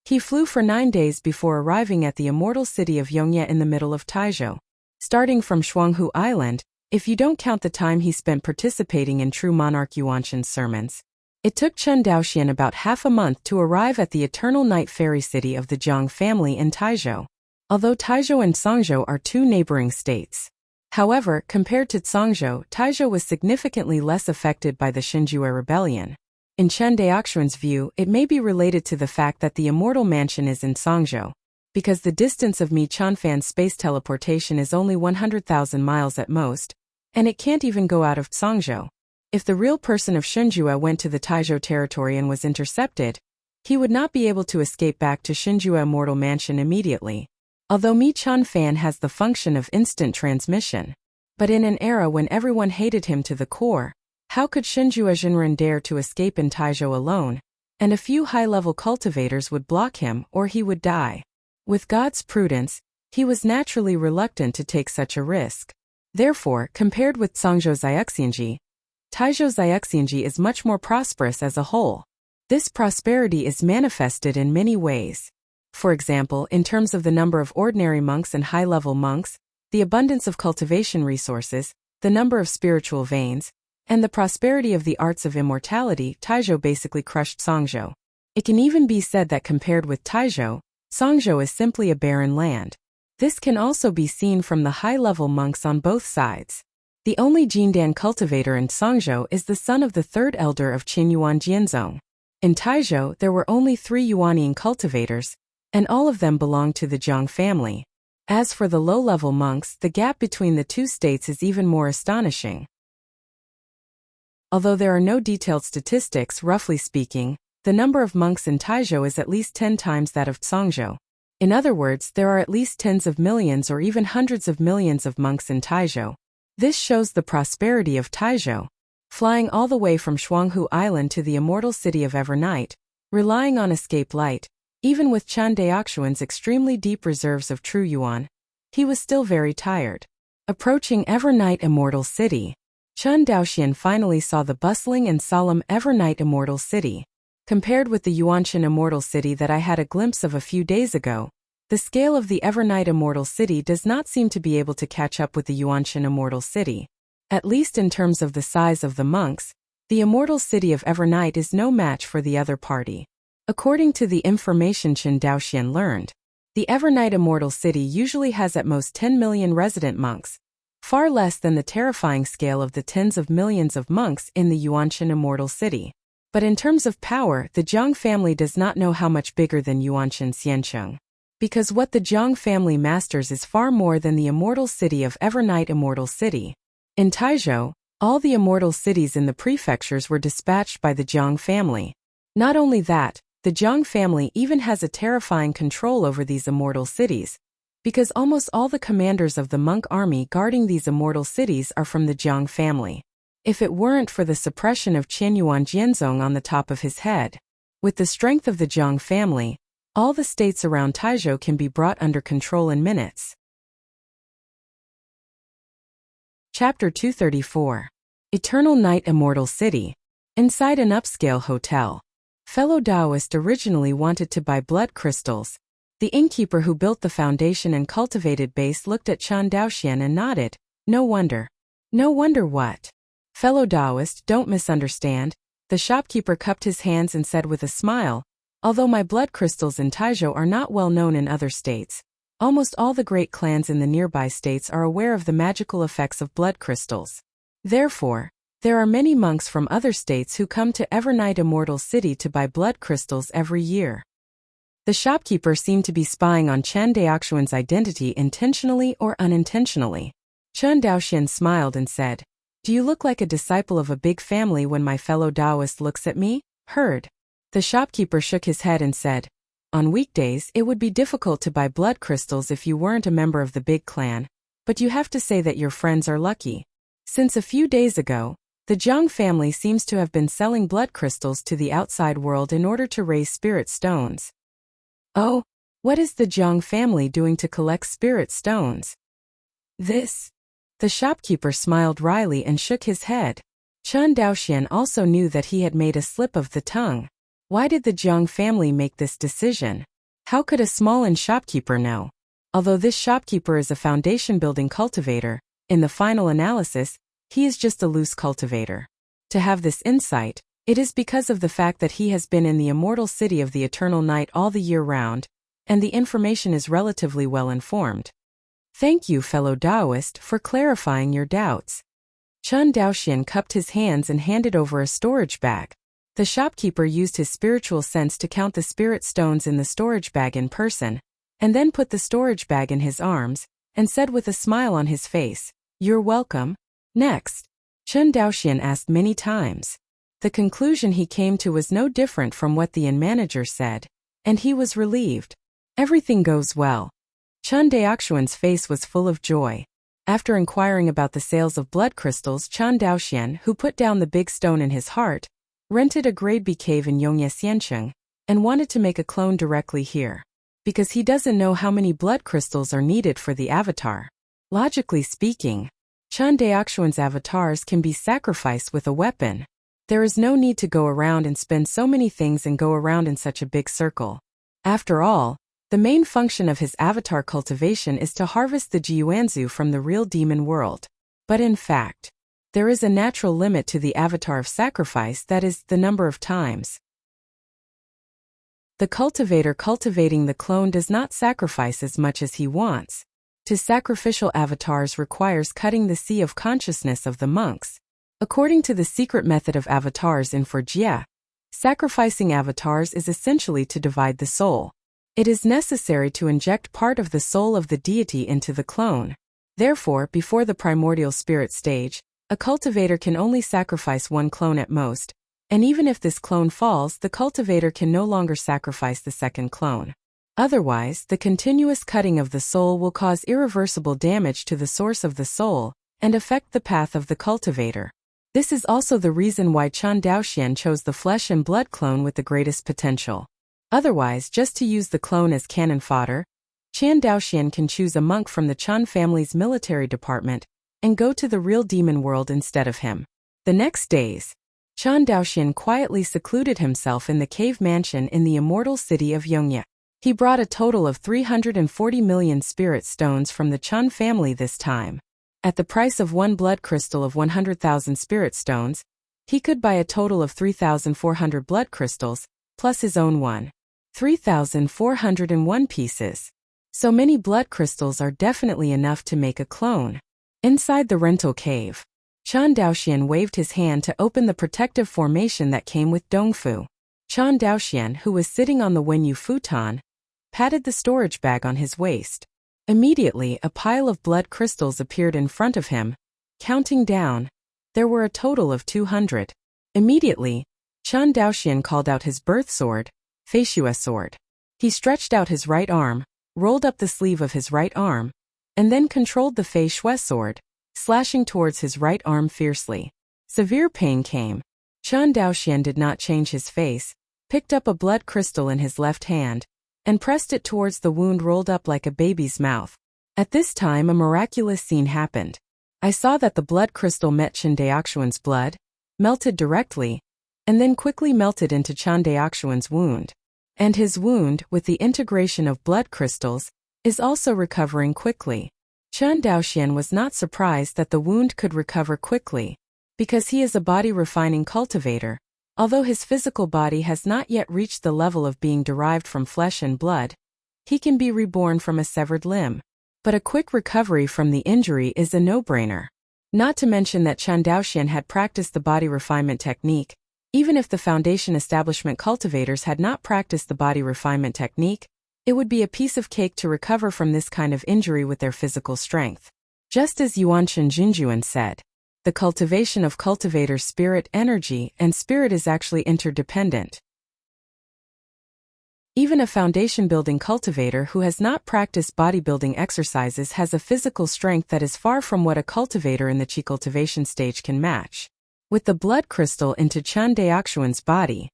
he flew for 9 days before arriving at the immortal city of Yongye in the middle of Taizhou. Starting from Shuanghu Island, if you don't count the time he spent participating in true monarch Yuanshan's sermons, it took Chen Daoxian about half a month to arrive at the eternal night fairy city of the Jiang family in Taizhou. Although Taizhou and Songzhou are two neighboring states. However, compared to Songzhou, Taizhou was significantly less affected by the Xinjue rebellion. In Chen Daoxian's view, it may be related to the fact that the immortal mansion is in Songzhou, because the distance of Mi Chanfan's space teleportation is only 100,000 miles at most, and it can't even go out of Songzhou. If the real person of Xinjue went to the Taizhou territory and was intercepted, he would not be able to escape back to Xinjue Immortal Mansion immediately. Although Mi Chanfan has the function of instant transmission. But in an era when everyone hated him to the core, how could Xinjue Jinren dare to escape in Taizhou alone? And a few high-level cultivators would block him or he would die. With God's prudence, he was naturally reluctant to take such a risk. Therefore, compared with Songzhou Xiuxianji, Taizhou Xiuxianji is much more prosperous as a whole. This prosperity is manifested in many ways. For example, in terms of the number of ordinary monks and high-level monks, the abundance of cultivation resources, the number of spiritual veins, and the prosperity of the arts of immortality, Taizhou basically crushed Songzhou. It can even be said that compared with Taizhou, Songzhou is simply a barren land. This can also be seen from the high-level monks on both sides. The only Jindan cultivator in Songzhou is the son of the third elder of Qin Yuan Jianzong. In Taizhou, there were only 3 Yuanian cultivators, and all of them belonged to the Jiang family. As for the low-level monks, the gap between the two states is even more astonishing. Although there are no detailed statistics, roughly speaking, the number of monks in Taizhou is at least 10 times that of Songzhou. In other words, there are at least tens of millions or even hundreds of millions of monks in Taizhou. This shows the prosperity of Taizhou. Flying all the way from Shuanghu Island to the immortal city of Evernight, relying on escape light, even with Chen Daoxian's extremely deep reserves of true yuan, he was still very tired. Approaching Evernight Immortal City, Chen Daoxian finally saw the bustling and solemn Evernight Immortal City. Compared with the Yuanshan Immortal City that I had a glimpse of a few days ago, the scale of the Evernight Immortal City does not seem to be able to catch up with the Yuanshan Immortal City. At least in terms of the size of the monks, the Immortal City of Evernight is no match for the other party. According to the information Chen Daoxian learned, the Evernight Immortal City usually has at most 10 million resident monks, far less than the terrifying scale of the tens of millions of monks in the Yuanshan Immortal City. But in terms of power, the Jiang family does not know how much bigger than Yuanshan Xiancheng. Because what the Jiang family masters is far more than the Immortal City of Evernight Immortal City. In Taizhou, all the immortal cities in the prefectures were dispatched by the Jiang family. Not only that, the Jiang family even has a terrifying control over these immortal cities, because almost all the commanders of the monk army guarding these immortal cities are from the Jiang family. If it weren't for the suppression of Qin Yuan Jianzong on the top of his head, with the strength of the Jiang family, all the states around Taizhou can be brought under control in minutes. Chapter 234. Eternal Night Immortal City. Inside an upscale hotel. Fellow Taoist originally wanted to buy blood crystals. The innkeeper who built the foundation and cultivated base looked at Chen Daoxian and nodded. No wonder. No wonder what? Fellow Taoist, don't misunderstand. The shopkeeper cupped his hands and said with a smile, although my blood crystals in Taizhou are not well known in other states, almost all the great clans in the nearby states are aware of the magical effects of blood crystals. Therefore, there are many monks from other states who come to Evernight Immortal City to buy blood crystals every year. The shopkeeper seemed to be spying on Chen Daoxian's identity intentionally or unintentionally. Chen Daoxian smiled and said, "Do you look like a disciple of a big family when my fellow Taoist looks at me?" Heard. The shopkeeper shook his head and said, "On weekdays it would be difficult to buy blood crystals if you weren't a member of the big clan, but you have to say that your friends are lucky. Since a few days ago, the Jiang family seems to have been selling blood crystals to the outside world in order to raise spirit stones." Oh, what is the Jiang family doing to collect spirit stones? This. The shopkeeper smiled wryly and shook his head. Chen Daoxian also knew that he had made a slip of the tongue. Why did the Jiang family make this decision? How could a small-in shopkeeper know? Although this shopkeeper is a foundation-building cultivator, in the final analysis, he is just a loose cultivator. To have this insight, it is because of the fact that he has been in the immortal city of the eternal night all the year round, and the information is relatively well informed. Thank you, fellow Taoist, for clarifying your doubts. Chen Daoxian cupped his hands and handed over a storage bag. The shopkeeper used his spiritual sense to count the spirit stones in the storage bag in person, and then put the storage bag in his arms, and said with a smile on his face, "You're welcome." Next, Chen Daoxian asked many times. The conclusion he came to was no different from what the inn manager said, and he was relieved. Everything goes well. Chen Daoxian's face was full of joy. After inquiring about the sales of blood crystals, Chen Daoxian, who put down the big stone in his heart, rented a grade B cave in Yongye Xiancheng, and wanted to make a clone directly here. Because he doesn't know how many blood crystals are needed for the avatar. Logically speaking, Chen Daoxian's avatars can be sacrificed with a weapon. There is no need to go around and spend so many things and go around in such a big circle. After all, the main function of his avatar cultivation is to harvest the Jiuanzu from the real demon world. But in fact, there is a natural limit to the avatar of sacrifice, that is, the number of times. The cultivator cultivating the clone does not sacrifice as much as he wants. To sacrificial avatars requires cutting the sea of consciousness of the monks. According to the secret method of avatars in Wuxia, sacrificing avatars is essentially to divide the soul. It is necessary to inject part of the soul of the deity into the clone. Therefore, before the primordial spirit stage, a cultivator can only sacrifice one clone at most, and even if this clone falls, the cultivator can no longer sacrifice the second clone. Otherwise, the continuous cutting of the soul will cause irreversible damage to the source of the soul and affect the path of the cultivator. This is also the reason why Chen Daoxian chose the flesh and blood clone with the greatest potential. Otherwise, just to use the clone as cannon fodder, Chen Daoxian can choose a monk from the Chen family's military department and go to the real demon world instead of him. The next days, Chen Daoxian quietly secluded himself in the cave mansion in the immortal city of Yongye. He brought a total of 340 million spirit stones from the Chen family this time. At the price of one blood crystal of 100,000 spirit stones, he could buy a total of 3,400 blood crystals, plus his own 3,401 pieces. So many blood crystals are definitely enough to make a clone. Inside the rental cave, Chen Daoxian waved his hand to open the protective formation that came with Dongfu. Chen Daoxian, who was sitting on the Wenyu futon, patted the storage bag on his waist. Immediately, a pile of blood crystals appeared in front of him. Counting down, there were a total of 200. Immediately, Chen Daoxian called out his birth sword, Feishue sword. He stretched out his right arm, rolled up the sleeve of his right arm, and then controlled the Feishue sword, slashing towards his right arm fiercely. Severe pain came. Chen Daoxian did not change his face, picked up a blood crystal in his left hand, and pressed it towards the wound rolled up like a baby's mouth. At this time a miraculous scene happened. I saw that the blood crystal met Chen Daoxian's blood, melted directly, and then quickly melted into Chen Daoxian's wound. And his wound, with the integration of blood crystals, is also recovering quickly. Chen Daoxian was not surprised that the wound could recover quickly, because he is a body-refining cultivator. Although his physical body has not yet reached the level of being derived from flesh and blood, he can be reborn from a severed limb. But a quick recovery from the injury is a no-brainer. Not to mention that Chen Daoxian had practiced the body refinement technique. Even if the foundation establishment cultivators had not practiced the body refinement technique, it would be a piece of cake to recover from this kind of injury with their physical strength. Just as Yuanchen Jinjuan said, the cultivation of cultivator's spirit energy and spirit is actually interdependent. Even a foundation-building cultivator who has not practiced bodybuilding exercises has a physical strength that is far from what a cultivator in the Qi cultivation stage can match. With the blood crystal into Chen Daoxian's body,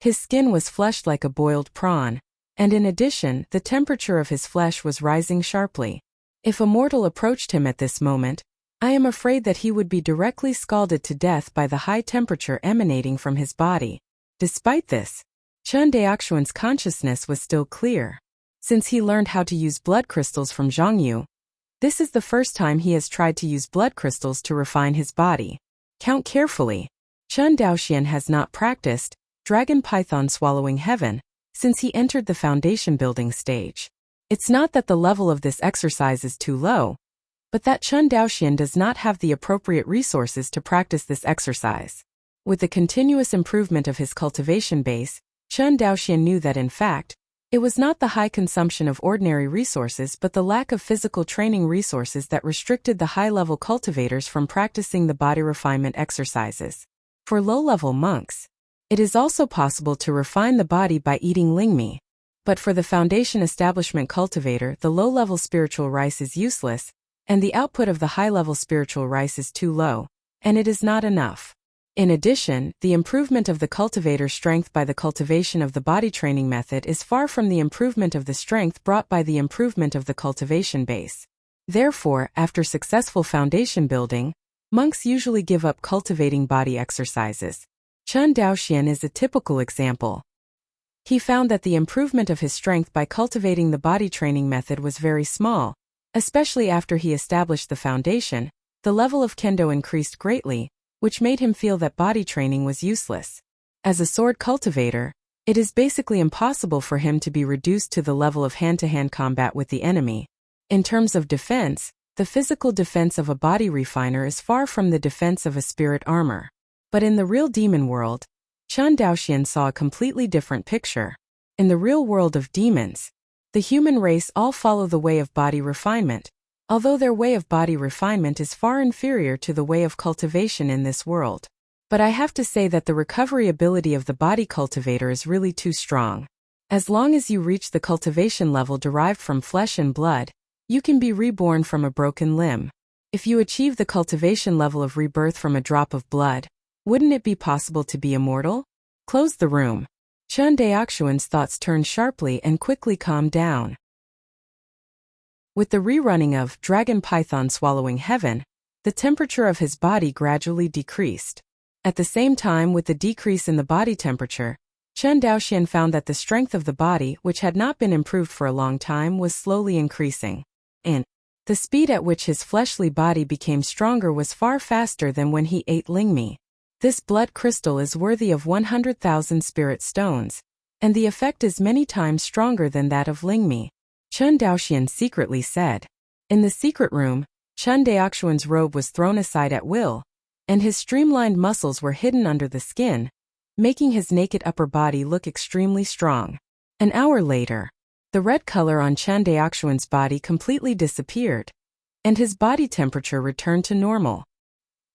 his skin was fleshed like a boiled prawn, and in addition, the temperature of his flesh was rising sharply. If a mortal approached him at this moment, I am afraid that he would be directly scalded to death by the high temperature emanating from his body. Despite this, Chen Daoxuan's consciousness was still clear. Since he learned how to use blood crystals from Zhongyu, this is the first time he has tried to use blood crystals to refine his body. Count carefully. Chen Daoxian has not practiced dragon python swallowing heaven since he entered the foundation building stage. It's not that the level of this exercise is too low, but that Chen Daoxian does not have the appropriate resources to practice this exercise. With the continuous improvement of his cultivation base, Chen Daoxian knew that in fact, it was not the high consumption of ordinary resources but the lack of physical training resources that restricted the high-level cultivators from practicing the body refinement exercises. For low-level monks, it is also possible to refine the body by eating lingmi. But for the foundation establishment cultivator, the low-level spiritual rice is useless, and the output of the high-level spiritual rice is too low, and it is not enough. In addition, the improvement of the cultivator's strength by the cultivation of the body training method is far from the improvement of the strength brought by the improvement of the cultivation base. Therefore, after successful foundation building, monks usually give up cultivating body exercises. Chen Daoxian is a typical example. He found that the improvement of his strength by cultivating the body training method was very small, especially after he established the foundation. The level of kendo increased greatly, which made him feel that body training was useless. As a sword cultivator, it is basically impossible for him to be reduced to the level of hand-to-hand combat with the enemy. In terms of defense, the physical defense of a body refiner is far from the defense of a spirit armor. But in the real demon world, Chen Daoxian saw a completely different picture. In the real world of demons, the human race all follow the way of body refinement, although their way of body refinement is far inferior to the way of cultivation in this world. But I have to say that the recovery ability of the body cultivator is really too strong. As long as you reach the cultivation level derived from flesh and blood, you can be reborn from a broken limb. If you achieve the cultivation level of rebirth from a drop of blood, wouldn't it be possible to be immortal? Close the room. Chen Daoxuan's thoughts turned sharply and quickly calmed down. With the rerunning of Dragon Python Swallowing Heaven, the temperature of his body gradually decreased. At the same time, with the decrease in the body temperature, Chen Daoxian found that the strength of the body, which had not been improved for a long time, was slowly increasing. And the speed at which his fleshly body became stronger was far faster than when he ate lingmi. This blood crystal is worthy of 100,000 spirit stones, and the effect is many times stronger than that of lingmi, Chen Daoxian secretly said. In the secret room, Chen Daoxuan's robe was thrown aside at will, and his streamlined muscles were hidden under the skin, making his naked upper body look extremely strong. An hour later, the red color on Chen Daoxuan's body completely disappeared, and his body temperature returned to normal.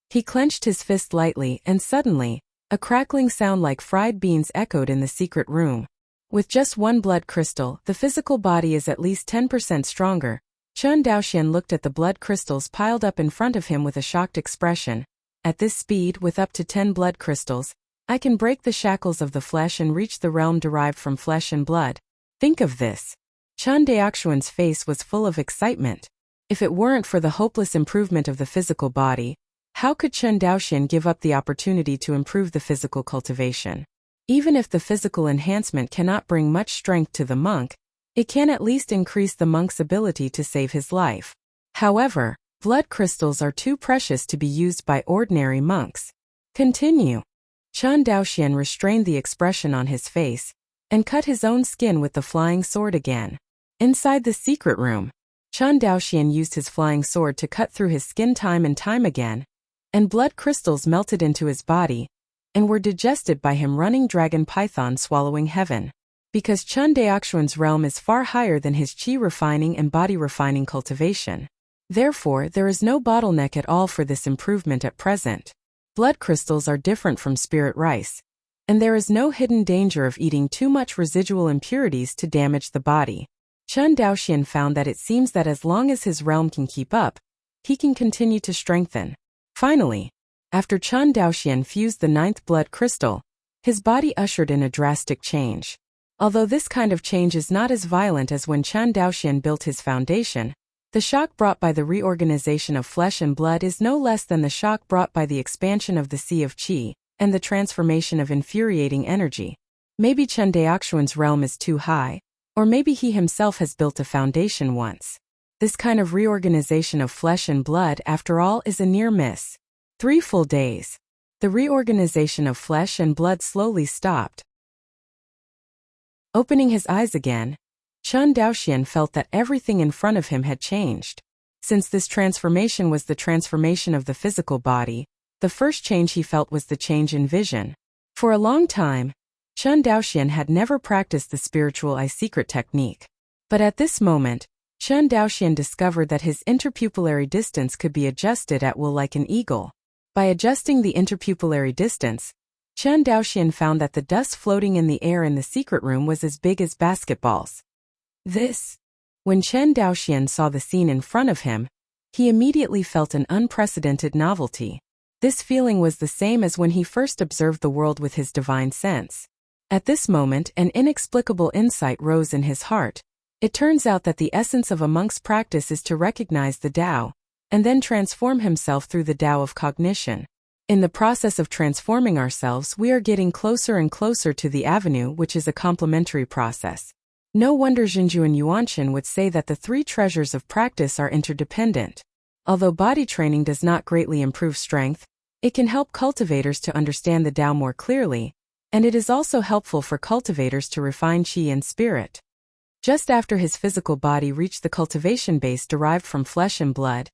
He clenched his fist lightly, and suddenly, a crackling sound like fried beans echoed in the secret room. With just one blood crystal, the physical body is at least 10% stronger. Chen Daoxian looked at the blood crystals piled up in front of him with a shocked expression. At this speed, with up to 10 blood crystals, I can break the shackles of the flesh and reach the realm derived from flesh and blood. Think of this. Chen Daoxuan's face was full of excitement. If it weren't for the hopeless improvement of the physical body, how could Chen Daoxian give up the opportunity to improve the physical cultivation? Even if the physical enhancement cannot bring much strength to the monk, it can at least increase the monk's ability to save his life. However, blood crystals are too precious to be used by ordinary monks. Continue. Chen Daoxian restrained the expression on his face, and cut his own skin with the flying sword again. Inside the secret room, Chen Daoxian used his flying sword to cut through his skin time and time again, and blood crystals melted into his body, and were digested by him running Dragon Python Swallowing Heaven. Because Chen Daoxuan's realm is far higher than his qi refining and body refining cultivation. Therefore, there is no bottleneck at all for this improvement at present. Blood crystals are different from spirit rice, and there is no hidden danger of eating too much residual impurities to damage the body. Chen Daoxian found that it seems that as long as his realm can keep up, he can continue to strengthen. Finally, after Chen Daoxian fused the 9th blood crystal, his body ushered in a drastic change. Although this kind of change is not as violent as when Chen Daoxian built his foundation, The shock brought by the reorganization of flesh and blood is no less than the shock brought by the expansion of the sea of qi and the transformation of infuriating energy. Maybe Chen Daoxuan's realm is too high, or maybe he himself has built a foundation once. This kind of reorganization of flesh and blood, after all, is a near miss. 3 full days. The reorganization of flesh and blood slowly stopped. Opening his eyes again, Chen Daoxian felt that everything in front of him had changed. Since this transformation was the transformation of the physical body, the first change he felt was the change in vision. For a long time, Chen Daoxian had never practiced the spiritual eye secret technique. But at this moment, Chen Daoxian discovered that his interpupillary distance could be adjusted at will like an eagle. By adjusting the interpupillary distance, Chen Daoxian found that the dust floating in the air in the secret room was as big as basketballs. When Chen Daoxian saw the scene in front of him, he immediately felt an unprecedented novelty. This feeling was the same as when he first observed the world with his divine sense. At this moment, an inexplicable insight rose in his heart. It turns out that the essence of a monk's practice is to recognize the Tao, and then transform himself through the Tao of cognition. In the process of transforming ourselves, we are getting closer and closer to the avenue, which is a complementary process. No wonder Xinjuan Yuanchen would say that the 3 treasures of practice are interdependent. Although body training does not greatly improve strength, it can help cultivators to understand the Tao more clearly, and it is also helpful for cultivators to refine qi and spirit. Just after his physical body reached the cultivation base derived from flesh and blood,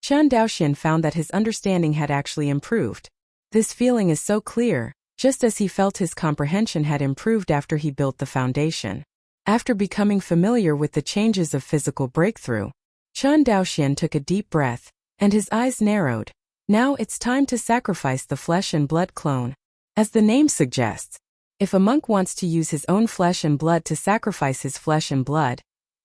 Chen Daoxian found that his understanding had actually improved. This feeling is so clear, just as he felt his comprehension had improved after he built the foundation. After becoming familiar with the changes of physical breakthrough, Chen Daoxian took a deep breath, and his eyes narrowed. Now it's time to sacrifice the flesh and blood clone. As the name suggests, if a monk wants to use his own flesh and blood to sacrifice his flesh and blood,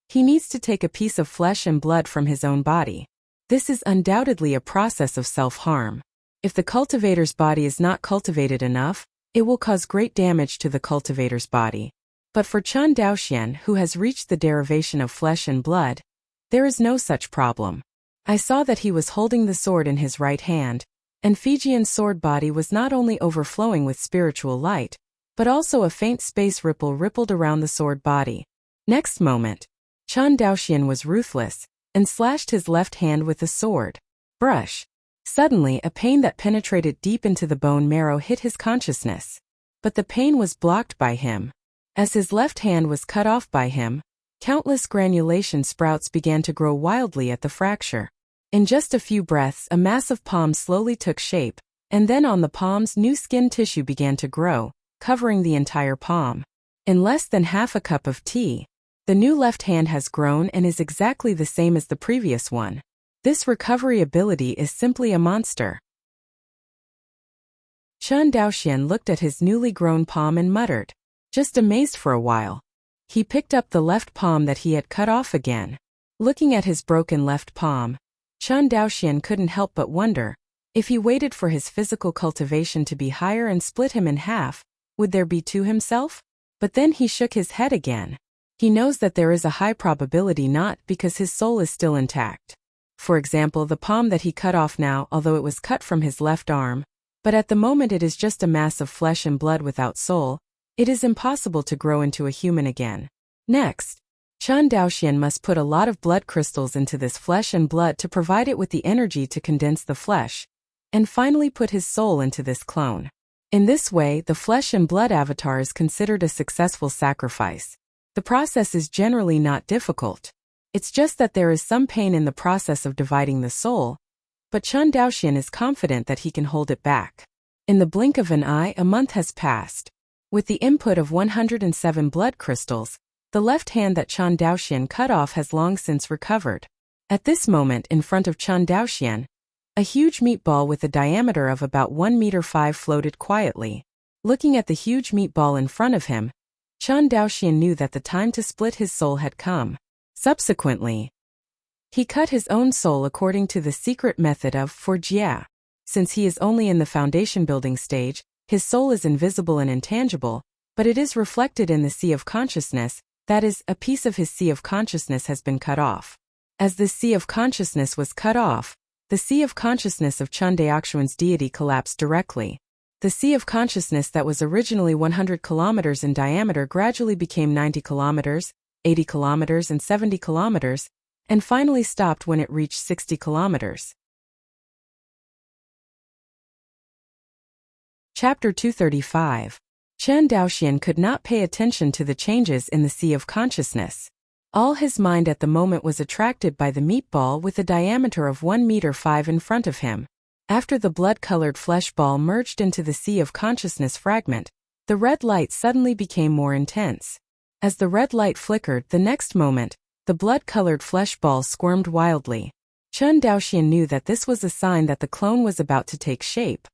he needs to take a piece of flesh and blood from his own body. This is undoubtedly a process of self-harm. If the cultivator's body is not cultivated enough, it will cause great damage to the cultivator's body. But for Chen Daoxian, who has reached the derivation of flesh and blood, there is no such problem. I saw that he was holding the sword in his right hand, and Fijian's sword body was not only overflowing with spiritual light, but also a faint space ripple rippled around the sword body. Next moment, Chen Daoxian was ruthless, and slashed his left hand with the sword. Brush. Suddenly, a pain that penetrated deep into the bone marrow hit his consciousness. But the pain was blocked by him. As his left hand was cut off by him, countless granulation sprouts began to grow wildly at the fracture. In just a few breaths, a massive palm slowly took shape, and then on the palm's new skin tissue began to grow, covering the entire palm. In less than half a cup of tea, the new left hand has grown and is exactly the same as the previous one. This recovery ability is simply a monster. Chen Daoxian looked at his newly grown palm and muttered, just amazed for a while. He picked up the left palm that he had cut off again. Looking at his broken left palm, Chen Daoxian couldn't help but wonder, if he waited for his physical cultivation to be higher and split him in half, would there be 2 himself? But then he shook his head again. He knows that there is a high probability not, because his soul is still intact. For example, the palm that he cut off now, although it was cut from his left arm, but at the moment it is just a mass of flesh and blood without soul, it is impossible to grow into a human again. Next, Chen Daoxian must put a lot of blood crystals into this flesh and blood to provide it with the energy to condense the flesh, and finally put his soul into this clone. In this way, the flesh and blood avatar is considered a successful sacrifice. The process is generally not difficult. It's just that there is some pain in the process of dividing the soul, but Chen Daoxian is confident that he can hold it back. In the blink of an eye, a month has passed. With the input of 107 blood crystals, the left hand that Chen Daoxian cut off has long since recovered. At this moment, in front of Chen Daoxian, a huge meatball with a diameter of about 1.5 meters floated quietly. Looking at the huge meatball in front of him, Chen Daoxian knew that the time to split his soul had come. Subsequently, he cut his own soul according to the secret method of Wuxia. Since he is only in the foundation building stage, his soul is invisible and intangible, but it is reflected in the sea of consciousness, that is, a piece of his sea of consciousness has been cut off. As this sea of consciousness was cut off, the sea of consciousness of Chun Daoxuan's deity collapsed directly. The sea of consciousness that was originally 100 kilometers in diameter gradually became 90 kilometers, 80 kilometers and 70 kilometers, and finally stopped when it reached 60 kilometers. Chapter 235. Chun Daoxian could not pay attention to the changes in the sea of consciousness. All his mind at the moment was attracted by the meatball with a diameter of 1 meter 5 in front of him. After the blood-colored flesh ball merged into the sea of consciousness fragment, the red light suddenly became more intense. As the red light flickered the next moment, the blood-colored flesh ball squirmed wildly. Chun Daoxian knew that this was a sign that the clone was about to take shape.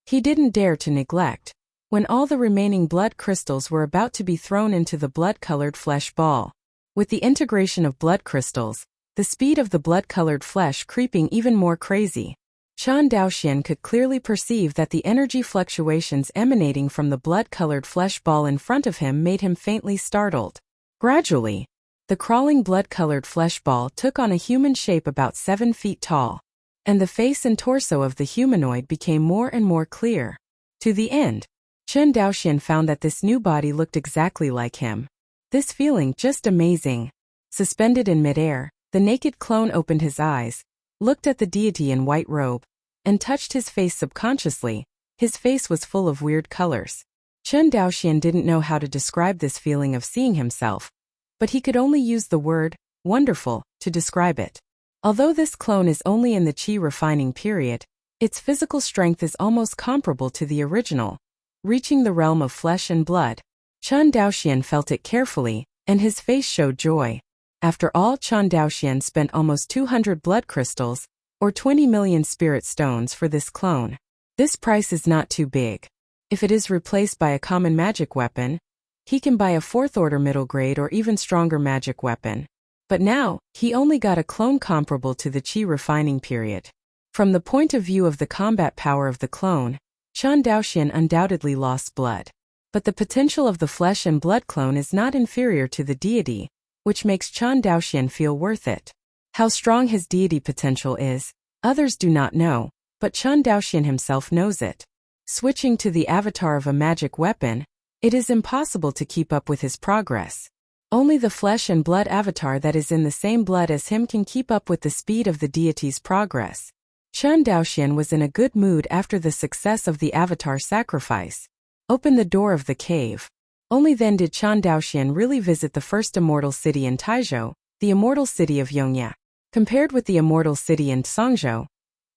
He didn't dare to neglect. When all the remaining blood crystals were about to be thrown into the blood-colored flesh ball. With the integration of blood crystals, the speed of the blood-colored flesh creeping even more crazy, Chun Daoxian could clearly perceive that the energy fluctuations emanating from the blood-colored flesh ball in front of him made him faintly startled. Gradually, the crawling blood-colored flesh ball took on a human shape about 7 feet tall, and the face and torso of the humanoid became more and more clear. To the end, Chun Daoxian found that this new body looked exactly like him. This feeling just amazing. Suspended in midair, the naked clone opened his eyes, looked at the deity in white robe, and touched his face subconsciously. His face was full of weird colors. Chun Daoxian didn't know how to describe this feeling of seeing himself, but he could only use the word, wonderful, to describe it. Although this clone is only in the qi refining period, its physical strength is almost comparable to the original. Reaching the realm of flesh and blood, Chun Daoxian felt it carefully, and his face showed joy. After all, Chun Daoxian spent almost 200 blood crystals, or 20 million spirit stones for this clone. This price is not too big. If it is replaced by a common magic weapon, he can buy a 4th order middle grade or even stronger magic weapon. But now, he only got a clone comparable to the qi refining period. From the point of view of the combat power of the clone, Chun Daoxian undoubtedly lost blood. But the potential of the flesh and blood clone is not inferior to the deity, which makes Chun Daoxian feel worth it. How strong his deity potential is, others do not know, but Chun Daoxian himself knows it. Switching to the avatar of a magic weapon, it is impossible to keep up with his progress. Only the flesh and blood avatar that is in the same blood as him can keep up with the speed of the deity's progress. Chun Daoxian was in a good mood after the success of the avatar sacrifice. Open the door of the cave. Only then did Chun Daoxian really visit the first immortal city in Taizhou, the immortal city of Yongye. Compared with the immortal city in Songzhou,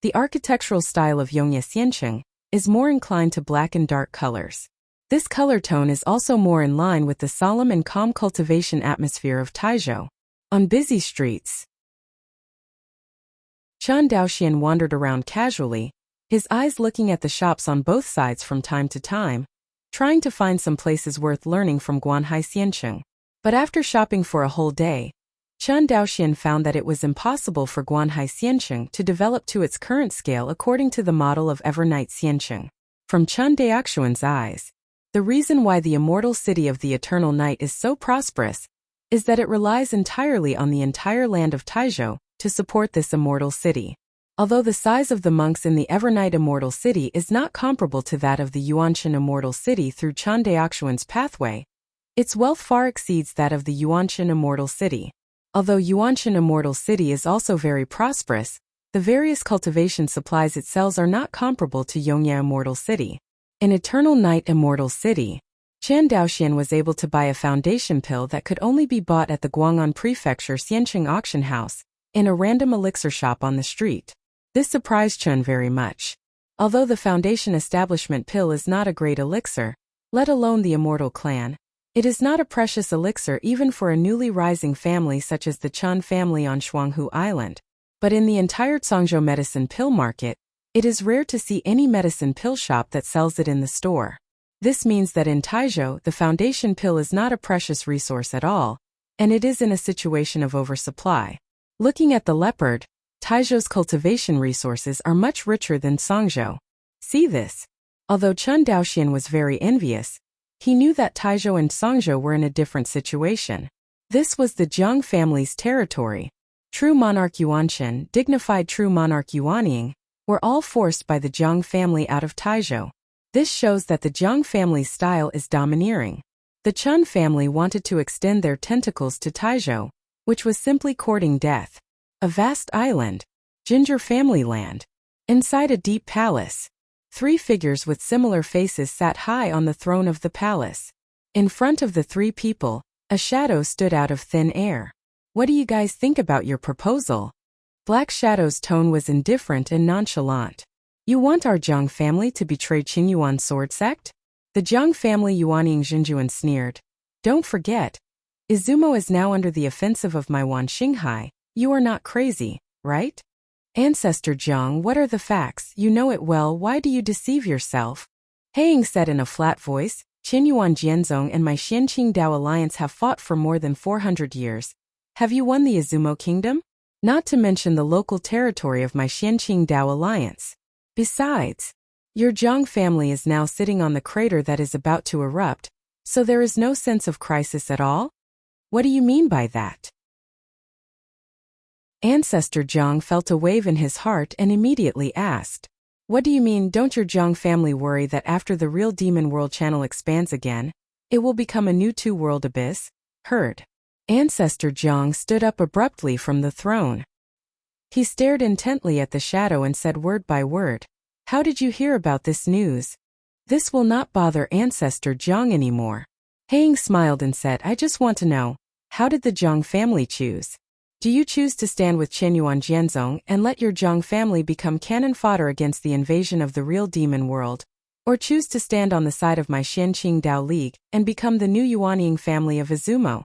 the architectural style of Yongye Xiancheng is more inclined to black and dark colors. This color tone is also more in line with the solemn and calm cultivation atmosphere of Taizhou. On busy streets, Chun Daoxian wandered around casually, his eyes looking at the shops on both sides from time to time, trying to find some places worth learning from Guanhai Xiancheng. But after shopping for a whole day, Chun Daoxian found that it was impossible for Guanhai Xiancheng to develop to its current scale according to the model of Evernight Xiancheng. From Chun Daoxian's eyes, the reason why the immortal city of the eternal night is so prosperous is that it relies entirely on the entire land of Taizhou to support this immortal city. Although the size of the monks in the Evernight immortal city is not comparable to that of the Yuanshan immortal city through Chun Daoxuan's pathway, its wealth far exceeds that of the Yuanshan immortal city. Although Yuanshan immortal city is also very prosperous, the various cultivation supplies it sells are not comparable to Yongye immortal city. In Eternal Night immortal city, Chun Daoxian was able to buy a foundation pill that could only be bought at the Guang'an Prefecture Xiancheng auction house, in a random elixir shop on the street. This surprised Chun very much. Although the foundation establishment pill is not a great elixir, let alone the immortal clan, it is not a precious elixir even for a newly rising family such as the Chun family on Shuanghu Island. But in the entire Songzhou medicine pill market, it is rare to see any medicine pill shop that sells it in the store. This means that in Taizhou the foundation pill is not a precious resource at all, and it is in a situation of oversupply. Looking at the leopard, Taizhou's cultivation resources are much richer than Songzhou. See this? Although Chun Daoxian was very envious, he knew that Taizhou and Songzhou were in a different situation. This was the Jiang family's territory. True monarch Yuanshan, dignified true monarch Yuanying, were all forced by the Jiang family out of Taizhou. This shows that the Jiang family's style is domineering. The Chun family wanted to extend their tentacles to Taizhou, which was simply courting death. A vast island, Ginger family land. Inside a deep palace, 3 figures with similar faces sat high on the throne of the palace. In front of the 3 people, a shadow stood out of thin air. What do you guys think about your proposal? Black Shadow's tone was indifferent and nonchalant. You want our Jiang family to betray Qinyuan sword sect? The Jiang family Yuanying Jinjuan sneered. Don't forget, Izumo is now under the offensive of my Wan Xinghai. You are not crazy, right? Ancestor Jiang, what are the facts? You know it well, why do you deceive yourself? Heiying said in a flat voice, Qinyuan Jianzong and my Xianqing Dao alliance have fought for more than 400 years. Have you won the Izumo kingdom? Not to mention the local territory of my Xianqing Dao alliance. Besides, your Jiang family is now sitting on the crater that is about to erupt, so there is no sense of crisis at all? What do you mean by that? Ancestor Jiang felt a wave in his heart and immediately asked, what do you mean? Don't your Jiang family worry that after the real demon world channel expands again, it will become a new 2-world abyss? Heard. Ancestor Jiang stood up abruptly from the throne. He stared intently at the shadow and said word by word, how did you hear about this news? This will not bother Ancestor Jiang anymore. Heiying smiled and said, I just want to know, how did the Jiang family choose? Do you choose to stand with Qinyuan Jianzong and let your Jiang family become cannon fodder against the invasion of the real demon world? Or choose to stand on the side of my Xianqing Dao League and become the new Yuanying family of Izumo?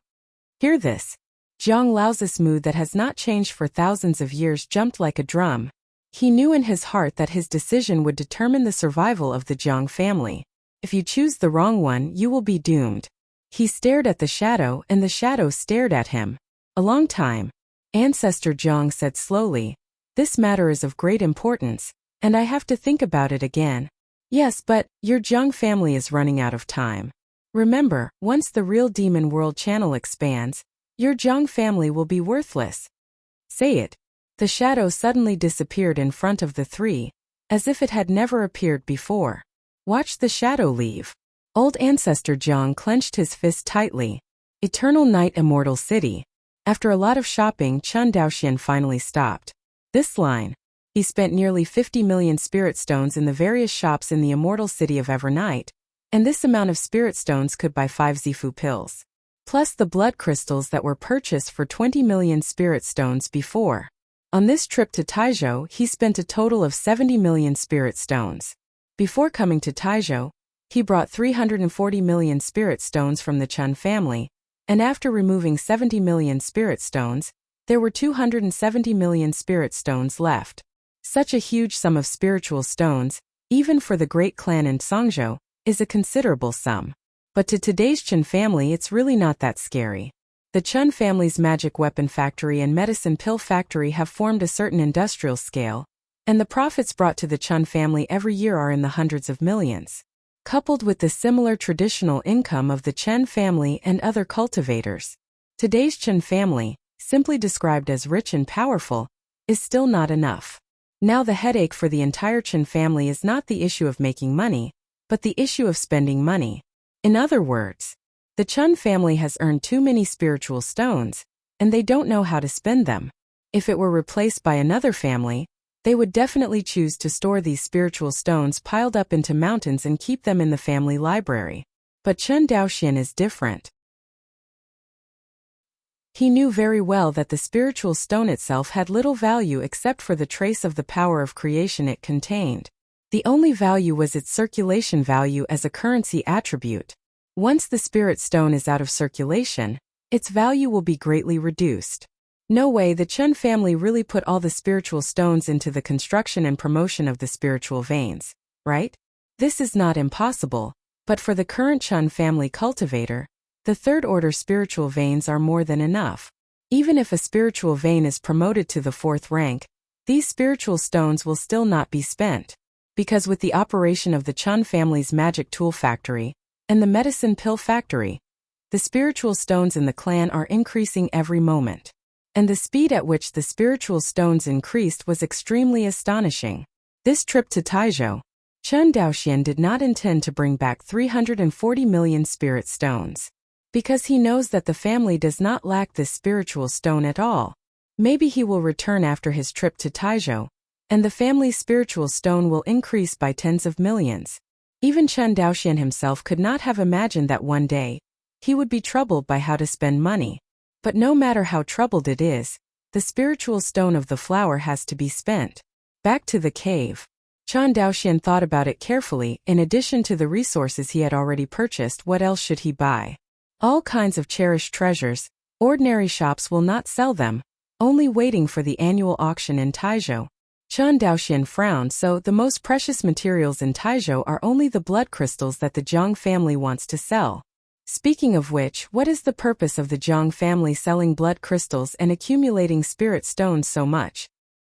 Hear this. Jiang Lao's mood that has not changed for thousands of years jumped like a drum. He knew in his heart that his decision would determine the survival of the Jiang family. If you choose the wrong one, you will be doomed. He stared at the shadow and the shadow stared at him. A long time. Ancestor Jiang said slowly, this matter is of great importance, and I have to think about it again. Yes, but your Jiang family is running out of time. Remember, once the real demon world channel expands, your Jiang family will be worthless. Say it. The shadow suddenly disappeared in front of the 3, as if it had never appeared before. Watch the shadow leave. Old Ancestor Jiang clenched his fist tightly. Eternal Night Immortal City. After a lot of shopping, Chun Daoxian finally stopped. This line. He spent nearly 50 million spirit stones in the various shops in the immortal city of Evernight, and this amount of spirit stones could buy 5 Zifu pills. Plus the blood crystals that were purchased for 20 million spirit stones before. On this trip to Taizhou, he spent a total of 70 million spirit stones. Before coming to Taizhou, he brought 340 million spirit stones from the Chun family, and after removing 70 million spirit stones, there were 270 million spirit stones left. Such a huge sum of spiritual stones, even for the great clan in Songzhou, is a considerable sum. But to today's Chun family it's really not that scary. The Chun family's magic weapon factory and medicine pill factory have formed a certain industrial scale, and the profits brought to the Chun family every year are in the hundreds of millions. Coupled with the similar traditional income of the Chen family and other cultivators, today's Chen family, simply described as rich and powerful, is still not enough. Now the headache for the entire Chen family is not the issue of making money, but the issue of spending money. In other words, the Chun family has earned too many spiritual stones, and they don't know how to spend them. If it were replaced by another family, they would definitely choose to store these spiritual stones piled up into mountains and keep them in the family library. But Chun Daoxian is different. He knew very well that the spiritual stone itself had little value except for the trace of the power of creation it contained. The only value was its circulation value as a currency attribute. Once the spirit stone is out of circulation, its value will be greatly reduced. No way, the Chun family really put all the spiritual stones into the construction and promotion of the spiritual veins, right? This is not impossible, but for the current Chun family cultivator, the third-order spiritual veins are more than enough. Even if a spiritual vein is promoted to the 4th rank, these spiritual stones will still not be spent. Because with the operation of the Chun family's magic tool factory and the medicine pill factory, the spiritual stones in the clan are increasing every moment. and the speed at which the spiritual stones increased was extremely astonishing. This trip to Taizhou, Chen Daoxian did not intend to bring back 340 million spirit stones. Because he knows that the family does not lack this spiritual stone at all. Maybe he will return after his trip to Taizhou, and the family's spiritual stone will increase by tens of millions. Even Chen Daoxian himself could not have imagined that one day, he would be troubled by how to spend money. But no matter how troubled it is, the spiritual stone of the flower has to be spent. Back to the cave. Chen Daoxian thought about it carefully. In addition to the resources he had already purchased, what else should he buy? All kinds of cherished treasures. Ordinary shops will not sell them, only waiting for the annual auction in Taizhou. Chen Daoxian frowned. So the most precious materials in Taizhou are only the blood crystals that the Jiang family wants to sell. Speaking of which, what is the purpose of the Jiang family selling blood crystals and accumulating spirit stones so much?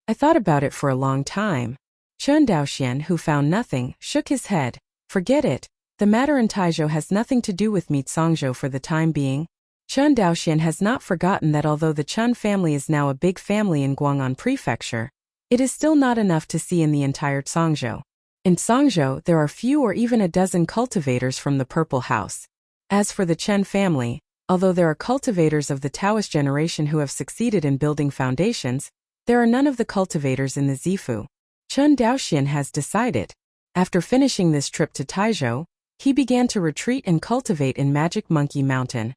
I thought about it for a long time. Chen Daoxian, who found nothing, shook his head. Forget it. The matter in Taizhou has nothing to do with Mizhangzhou for the time being. Chen Daoxian has not forgotten that although the Chen family is now a big family in Guang'an Prefecture, it is still not enough to see in the entire Zhangzhou. In Zhangzhou, there are few or even a dozen cultivators from the Purple House. As for the Chen family, although there are cultivators of the Taoist generation who have succeeded in building foundations, there are none of the cultivators in the Zifu. Chen Daoxian has decided. After finishing this trip to Taizhou, he began to retreat and cultivate in Magic Monkey Mountain,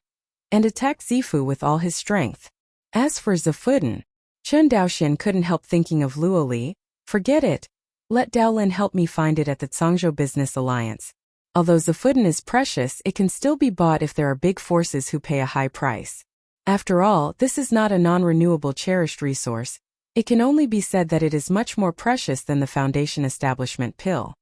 and attack Zifu with all his strength. As for Zifuden, Chen Daoxian couldn't help thinking of Luoli. Forget it. Let Daolin help me find it at the Zhangzhou Business Alliance. Although Zifuden is precious, it can still be bought if there are big forces who pay a high price. After all, this is not a non-renewable cherished resource. It can only be said that it is much more precious than the Foundation Establishment pill.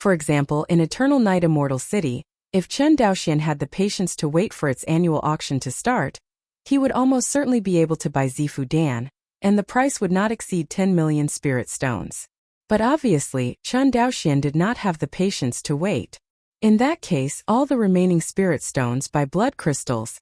For example, in Eternal Night Immortal City, if Chen Daoxian had the patience to wait for its annual auction to start, he would almost certainly be able to buy Zifu Dan, and the price would not exceed 10 million spirit stones. But obviously, Chen Daoxian did not have the patience to wait. In that case, all the remaining spirit stones by blood crystals.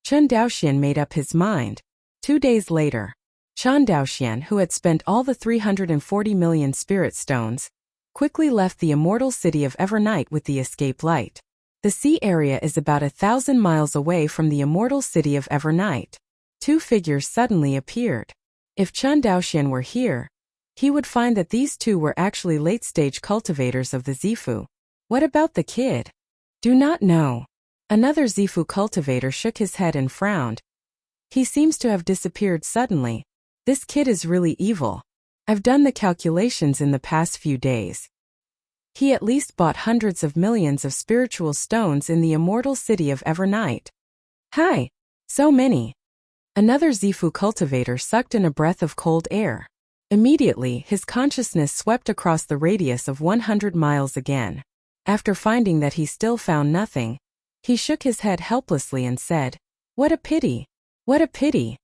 Chen Daoxian made up his mind. 2 days later, Chen Daoxian, who had spent all the 340 million spirit stones, quickly left the immortal city of Evernight with the escape light. The sea area is about 1,000 miles away from the immortal city of Evernight. 2 figures suddenly appeared. If Chen Daoxian were here, he would find that these 2 were actually late-stage cultivators of the Zifu. What about the kid? Do not know. Another Zifu cultivator shook his head and frowned. He seems to have disappeared suddenly. This kid is really evil. I've done the calculations in the past few days. He at least bought hundreds of millions of spiritual stones in the immortal city of Evernight. Hi! So many! Another Zifu cultivator sucked in a breath of cold air. Immediately, his consciousness swept across the radius of 100 miles again. After finding that he still found nothing, he shook his head helplessly and said, "What a pity! What a pity!"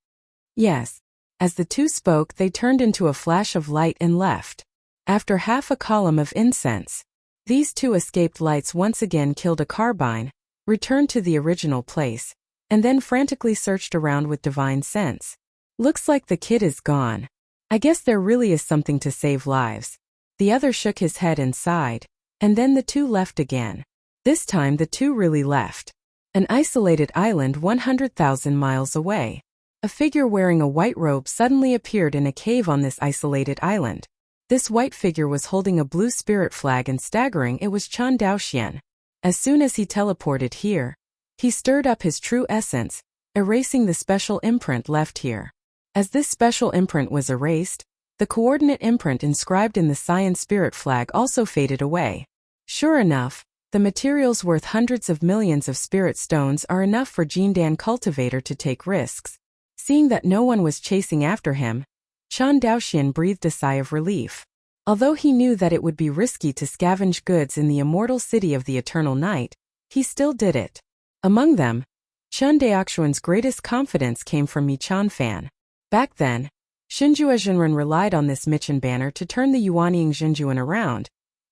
Yes. As the 2 spoke, they turned into a flash of light and left. After half a column of incense, these 2 escaped lights once again killed a carbine, returned to the original place, and then frantically searched around with divine sense. Looks like the kid is gone. I guess there really is something to save lives. The other shook his head and sighed, and then the 2 left again. This time the 2 really left. An isolated island 100,000 miles away. A figure wearing a white robe suddenly appeared in a cave on this isolated island. This white figure was holding a blue spirit flag and staggering. It was Chen Daoxian. As soon as he teleported here, he stirred up his true essence, erasing the special imprint left here. As this special imprint was erased, the coordinate imprint inscribed in the Cyan spirit flag also faded away. Sure enough, the materials worth hundreds of millions of spirit stones are enough for Jindan cultivator to take risks. Seeing that no one was chasing after him, Chen Daoxian breathed a sigh of relief. Although he knew that it would be risky to scavenge goods in the immortal city of the eternal night, he still did it. Among them, Chen Daoxian's greatest confidence came from Michan Fan. Back then, Xinjue Zhenren relied on this Michan banner to turn the Yuanying Xinjuan around,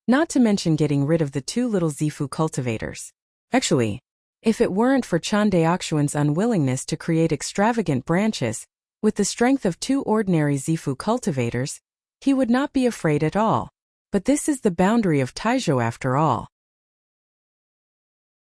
not to mention getting rid of the 2 little Zifu cultivators. Actually, If it weren't for Chan Daoxuan's unwillingness to create extravagant branches, with the strength of 2 ordinary Zifu cultivators, he would not be afraid at all. But this is the boundary of Taizhou after all.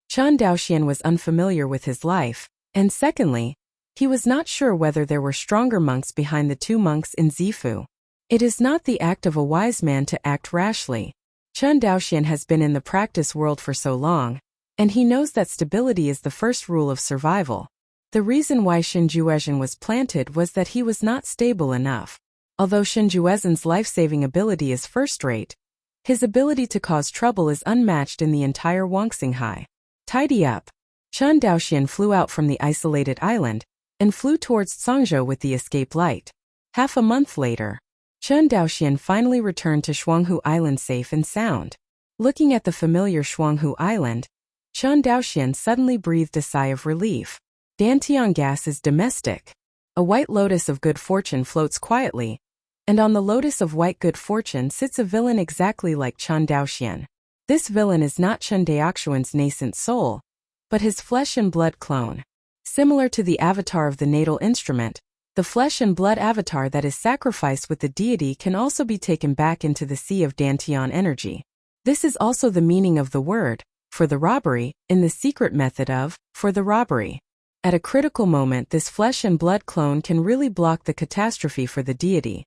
Chan Daoxian was unfamiliar with his life, and secondly, he was not sure whether there were stronger monks behind the 2 monks in Zifu. It is not the act of a wise man to act rashly. Chan Daoxian has been in the practice world for so long, and he knows that stability is the first rule of survival. The reason why Shinjuezhen was planted was that he was not stable enough. Although Shinjuezhen's life-saving ability is first-rate, his ability to cause trouble is unmatched in the entire Wangxinghai. Tidy up. Chan Daoxian flew out from the isolated island and flew towards Zhangzhou with the escape light. Half a month later, Chan Daoxian finally returned to Shuanghu Island safe and sound. Looking at the familiar Shuanghu Island, Chan Daoxian suddenly breathed a sigh of relief. Dantian gas is domestic. A white lotus of good fortune floats quietly, and on the lotus of white good fortune sits a villain exactly like Chan Daoxian. This villain is not Chan Daoxuan's nascent soul, but his flesh and blood clone. Similar to the avatar of the natal instrument, the flesh and blood avatar that is sacrificed with the deity can also be taken back into the sea of Dantian energy. This is also the meaning of the word, for the robbery, in the secret method of, for the robbery. At a critical moment, this flesh and blood clone can really block the catastrophe for the deity.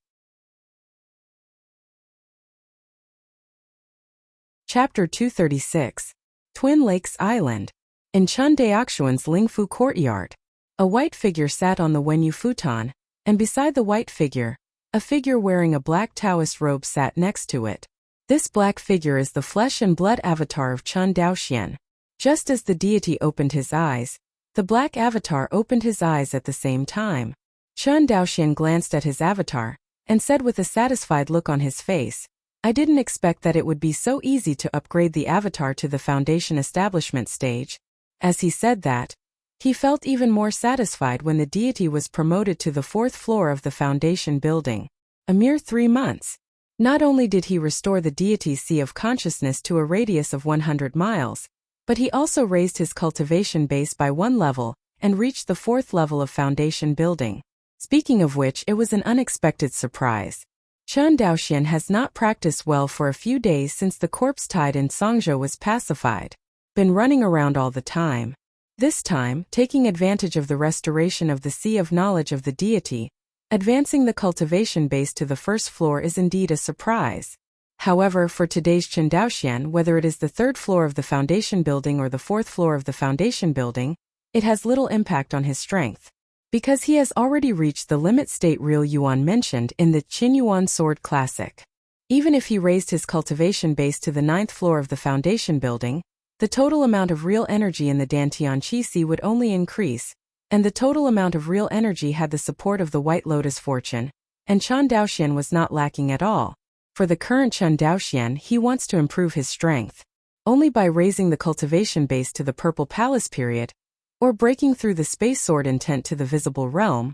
Chapter 236. Twin Lakes Island. In Chan Daoxuan's Lingfu courtyard, a white figure sat on the Wenyu futon, and beside the white figure, a figure wearing a black Taoist robe sat next to it. This black figure is the flesh and blood avatar of Chan Daoxian. Just as the deity opened his eyes, the black avatar opened his eyes at the same time. Chan Daoxian glanced at his avatar, and said with a satisfied look on his face, "I didn't expect that it would be so easy to upgrade the avatar to the foundation establishment stage." As he said that, he felt even more satisfied when the deity was promoted to the 4th floor of the foundation building. A mere 3 months. Not only did he restore the deity's sea of consciousness to a radius of 100 miles, but he also raised his cultivation base by 1 level and reached the 4th level of foundation building. Speaking of which, it was an unexpected surprise. Chan Daoxian has not practiced well for a few days since the corpse tide in Zhangzhou was pacified. Been running around all the time. This time, taking advantage of the restoration of the sea of knowledge of the deity, advancing the cultivation base to the 1st floor is indeed a surprise. However, for today's Chan Daoxian, whether it is the 3rd floor of the foundation building or the 4th floor of the foundation building, it has little impact on his strength, because he has already reached the limit state real yuan mentioned in the Qin Yuan Sword Classic. Even if he raised his cultivation base to the 9th floor of the foundation building, the total amount of real energy in the Dantian Qi Si would only increase, and the total amount of real energy had the support of the White Lotus fortune, and Chan Daoxian was not lacking at all. For the current Chan Daoxian, he wants to improve his strength only by raising the cultivation base to the Purple Palace period, or breaking through the space sword intent to the visible realm,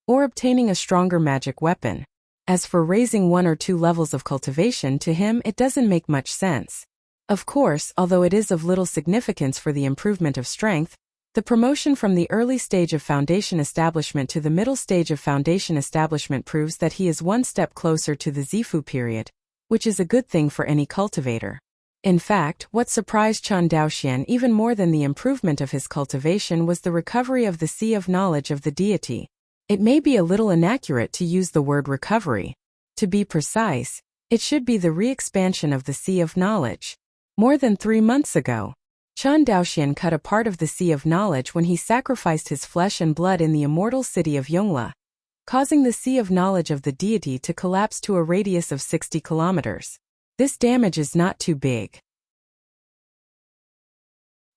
or obtaining a stronger magic weapon. As for raising 1 or 2 levels of cultivation, to him it doesn't make much sense. Of course, although it is of little significance for the improvement of strength, the promotion from the early stage of foundation establishment to the middle stage of foundation establishment proves that he is 1 step closer to the Zifu period, which is a good thing for any cultivator. In fact, what surprised Chan Daoxian even more than the improvement of his cultivation was the recovery of the sea of knowledge of the deity. It may be a little inaccurate to use the word recovery. To be precise, it should be the re-expansion of the sea of knowledge. More than 3 months ago, Chan Daoxian cut a part of the sea of knowledge when he sacrificed his flesh and blood in the immortal city of Yongla, causing the sea of knowledge of the deity to collapse to a radius of 60 kilometers. This damage is not too big.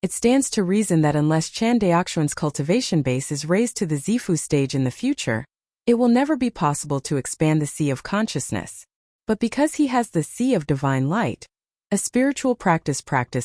It stands to reason that unless Chan Daoxuan's cultivation base is raised to the Zifu stage in the future, it will never be possible to expand the sea of consciousness. But because he has the sea of divine light, a spiritual practice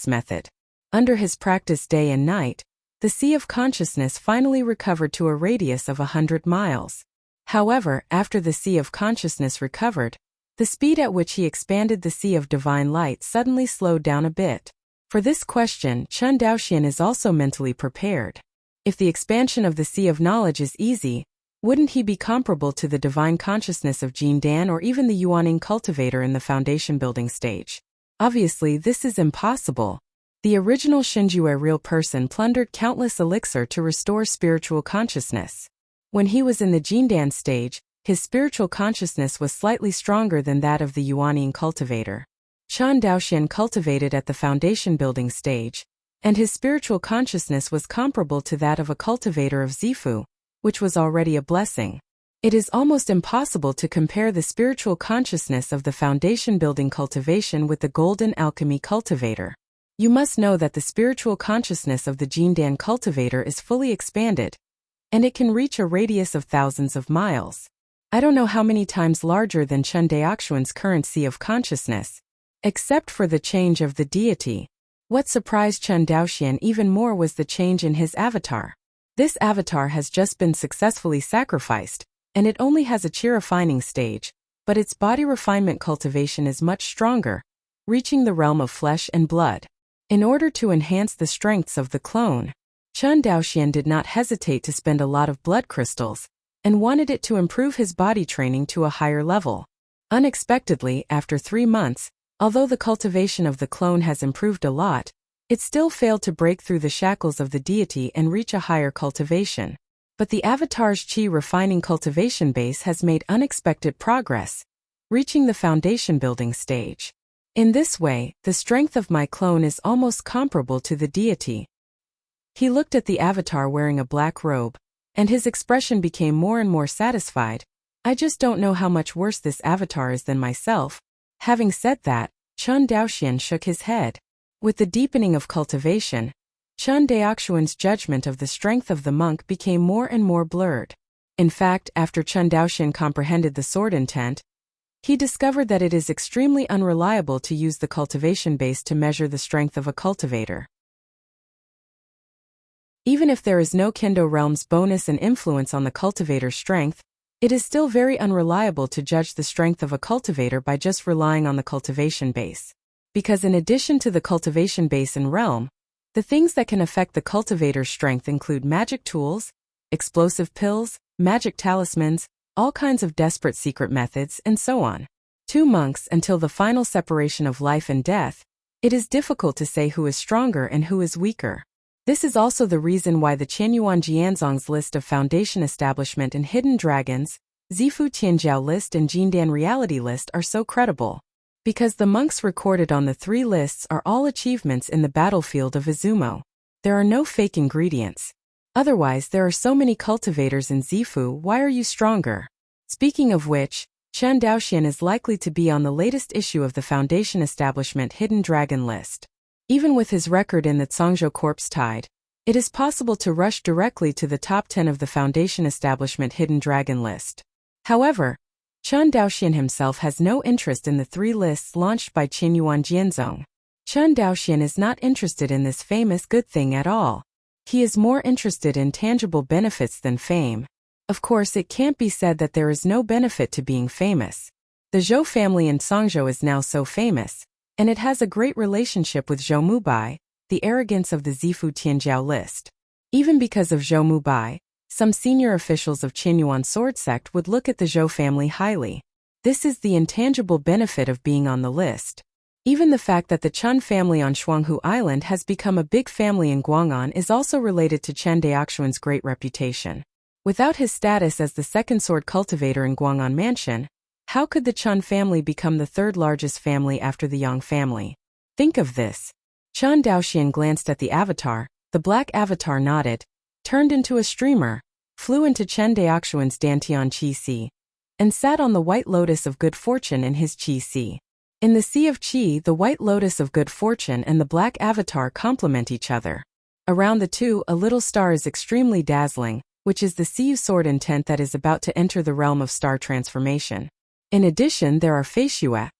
method, under his practice day and night, the sea of consciousness finally recovered to a radius of 100 miles. However, after the sea of consciousness recovered, the speed at which he expanded the sea of divine light suddenly slowed down a bit. For this question, Chen Daoxian is also mentally prepared. If the expansion of the Sea of Knowledge is easy, wouldn't he be comparable to the divine consciousness of Jin Dan or even the Yuaning cultivator in the foundation building stage? Obviously, this is impossible. The original Shinjue real person plundered countless elixir to restore spiritual consciousness. When he was in the Jindan stage, his spiritual consciousness was slightly stronger than that of the Yuaning cultivator. Chen Daoxian cultivated at the foundation building stage, and his spiritual consciousness was comparable to that of a cultivator of Zifu, which was already a blessing. It is almost impossible to compare the spiritual consciousness of the foundation building cultivation with the golden alchemy cultivator. You must know that the spiritual consciousness of the Jindan cultivator is fully expanded, and it can reach a radius of thousands of miles. I don't know how many times larger than Chen Daoxuan's current sea of consciousness, except for the change of the deity. What surprised Chen Daoxian even more was the change in his avatar. This avatar has just been successfully sacrificed, and it only has a chi refining stage, but its body refinement cultivation is much stronger, reaching the realm of flesh and blood. In order to enhance the strengths of the clone, Chen Daoxian did not hesitate to spend a lot of blood crystals, and wanted it to improve his body training to a higher level. Unexpectedly, after 3 months, although the cultivation of the clone has improved a lot, it still failed to break through the shackles of the deity and reach a higher cultivation. But the avatar's chi refining cultivation base has made unexpected progress, reaching the foundation building stage. In this way, the strength of my clone is almost comparable to the deity. He looked at the avatar wearing a black robe, and his expression became more and more satisfied. I just don't know how much worse this avatar is than myself. Having said that, Chen Daoxian shook his head. With the deepening of cultivation, Chen Daoxuan's judgment of the strength of the monk became more and more blurred. In fact, after Chen Daoxian comprehended the sword intent, he discovered that it is extremely unreliable to use the cultivation base to measure the strength of a cultivator. Even if there is no Kendo realm's bonus and influence on the cultivator's strength, it is still very unreliable to judge the strength of a cultivator by just relying on the cultivation base. Because in addition to the cultivation base and realm, the things that can affect the cultivator's strength include magic tools, explosive pills, magic talismans, all kinds of desperate secret methods, and so on. 2 monks until the final separation of life and death, it is difficult to say who is stronger and who is weaker. This is also the reason why the Qianyuan Jianzong's list of Foundation Establishment and Hidden Dragons, Zifu Tianjiao list and Jindan Reality list are so credible. Because the monks recorded on the 3 lists are all achievements in the battlefield of Izumo. There are no fake ingredients. Otherwise, there are so many cultivators in Zifu, why are you stronger? Speaking of which, Chen Daoxian is likely to be on the latest issue of the Foundation Establishment Hidden Dragon list. Even with his record in the Zhangzhou Corpse Tide, it is possible to rush directly to the top 10 of the Foundation Establishment Hidden Dragon list. However, Chen Daoxian himself has no interest in the 3 lists launched by Qianyuan Jianzong. Chen Daoxian is not interested in this famous good thing at all. He is more interested in tangible benefits than fame. Of course, it can't be said that there is no benefit to being famous. The Zhou family in Zhangzhou is now so famous, and it has a great relationship with Zhou Mubai, the arrogance of the Zifu Tianjiao list. Even because of Zhou Mubai, some senior officials of Qianyuan sword sect would look at the Zhou family highly. This is the intangible benefit of being on the list. Even the fact that the Chen family on Shuanghu Island has become a big family in Guang'an is also related to Chen Daoxuan's great reputation. Without his status as the second sword cultivator in Guang'an Mansion, how could the Chen family become the 3rd largest family after the Yang family? Think of this. Chen Daoxian glanced at the avatar, the black avatar nodded, turned into a streamer, flew into Chen Daoxuan's Dantian Qi Sea, and sat on the white lotus of good fortune in his Qi Sea. In the Sea of Qi, the white lotus of good fortune and the black avatar complement each other. Around the two, a little star is extremely dazzling, which is the Siyu sword intent that is about to enter the realm of star transformation. In addition, there are Feishue,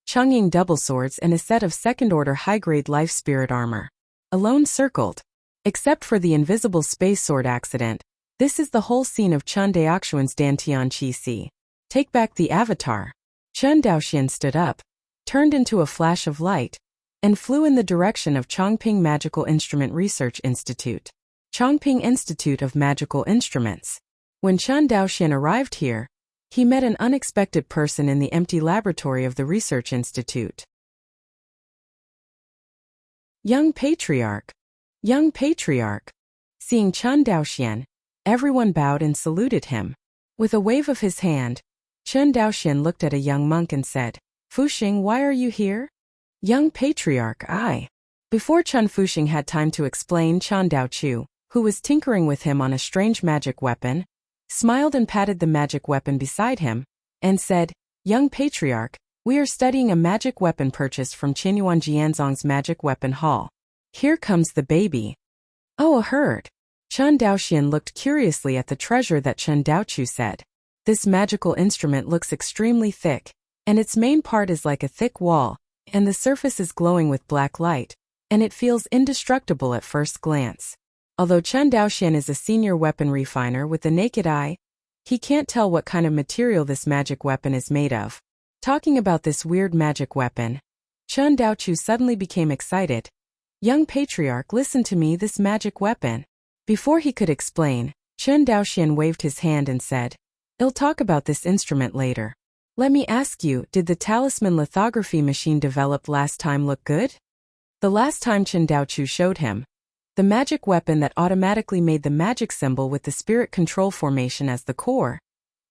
Chongying double swords and a set of second-order high-grade life spirit armor. Alone circled. Except for the invisible space sword accident, this is the whole scene of Chen Daoxuan's Dantian Qi Sea. Take back the avatar. Chen Daoxian stood up, turned into a flash of light, and flew in the direction of Chongping Magical Instrument Research Institute. Chongping Institute of Magical Instruments. When Chen Daoxian arrived here, he met an unexpected person in the empty laboratory of the research institute. Young Patriarch. Young Patriarch. Seeing Chen Daoxian, everyone bowed and saluted him. With a wave of his hand, Chen Daoxian looked at a young monk and said, Fuxing, why are you here? Young Patriarch, I. Before Chen Fuxing had time to explain, Chen Daochu, who was tinkering with him on a strange magic weapon, smiled and patted the magic weapon beside him, and said, Young Patriarch, we are studying a magic weapon purchased from Qinyuan Jianzong's magic weapon hall. Here comes the baby. Oh, a herd. Chen Daoxian looked curiously at the treasure that Chen Daochu said. This magical instrument looks extremely thick, and its main part is like a thick wall, and the surface is glowing with black light, and it feels indestructible at first glance. Although Chen Daoxian is a senior weapon refiner with the naked eye, he can't tell what kind of material this magic weapon is made of. Talking about this weird magic weapon, Chen Daochu suddenly became excited. Young Patriarch, listen to me, this magic weapon. Before he could explain, Chen Daoxian waved his hand and said, I'll talk about this instrument later. Let me ask you, did the talisman lithography machine developed last time look good? The last time Chen Daochu showed him the magic weapon that automatically made the magic symbol with the spirit control formation as the core,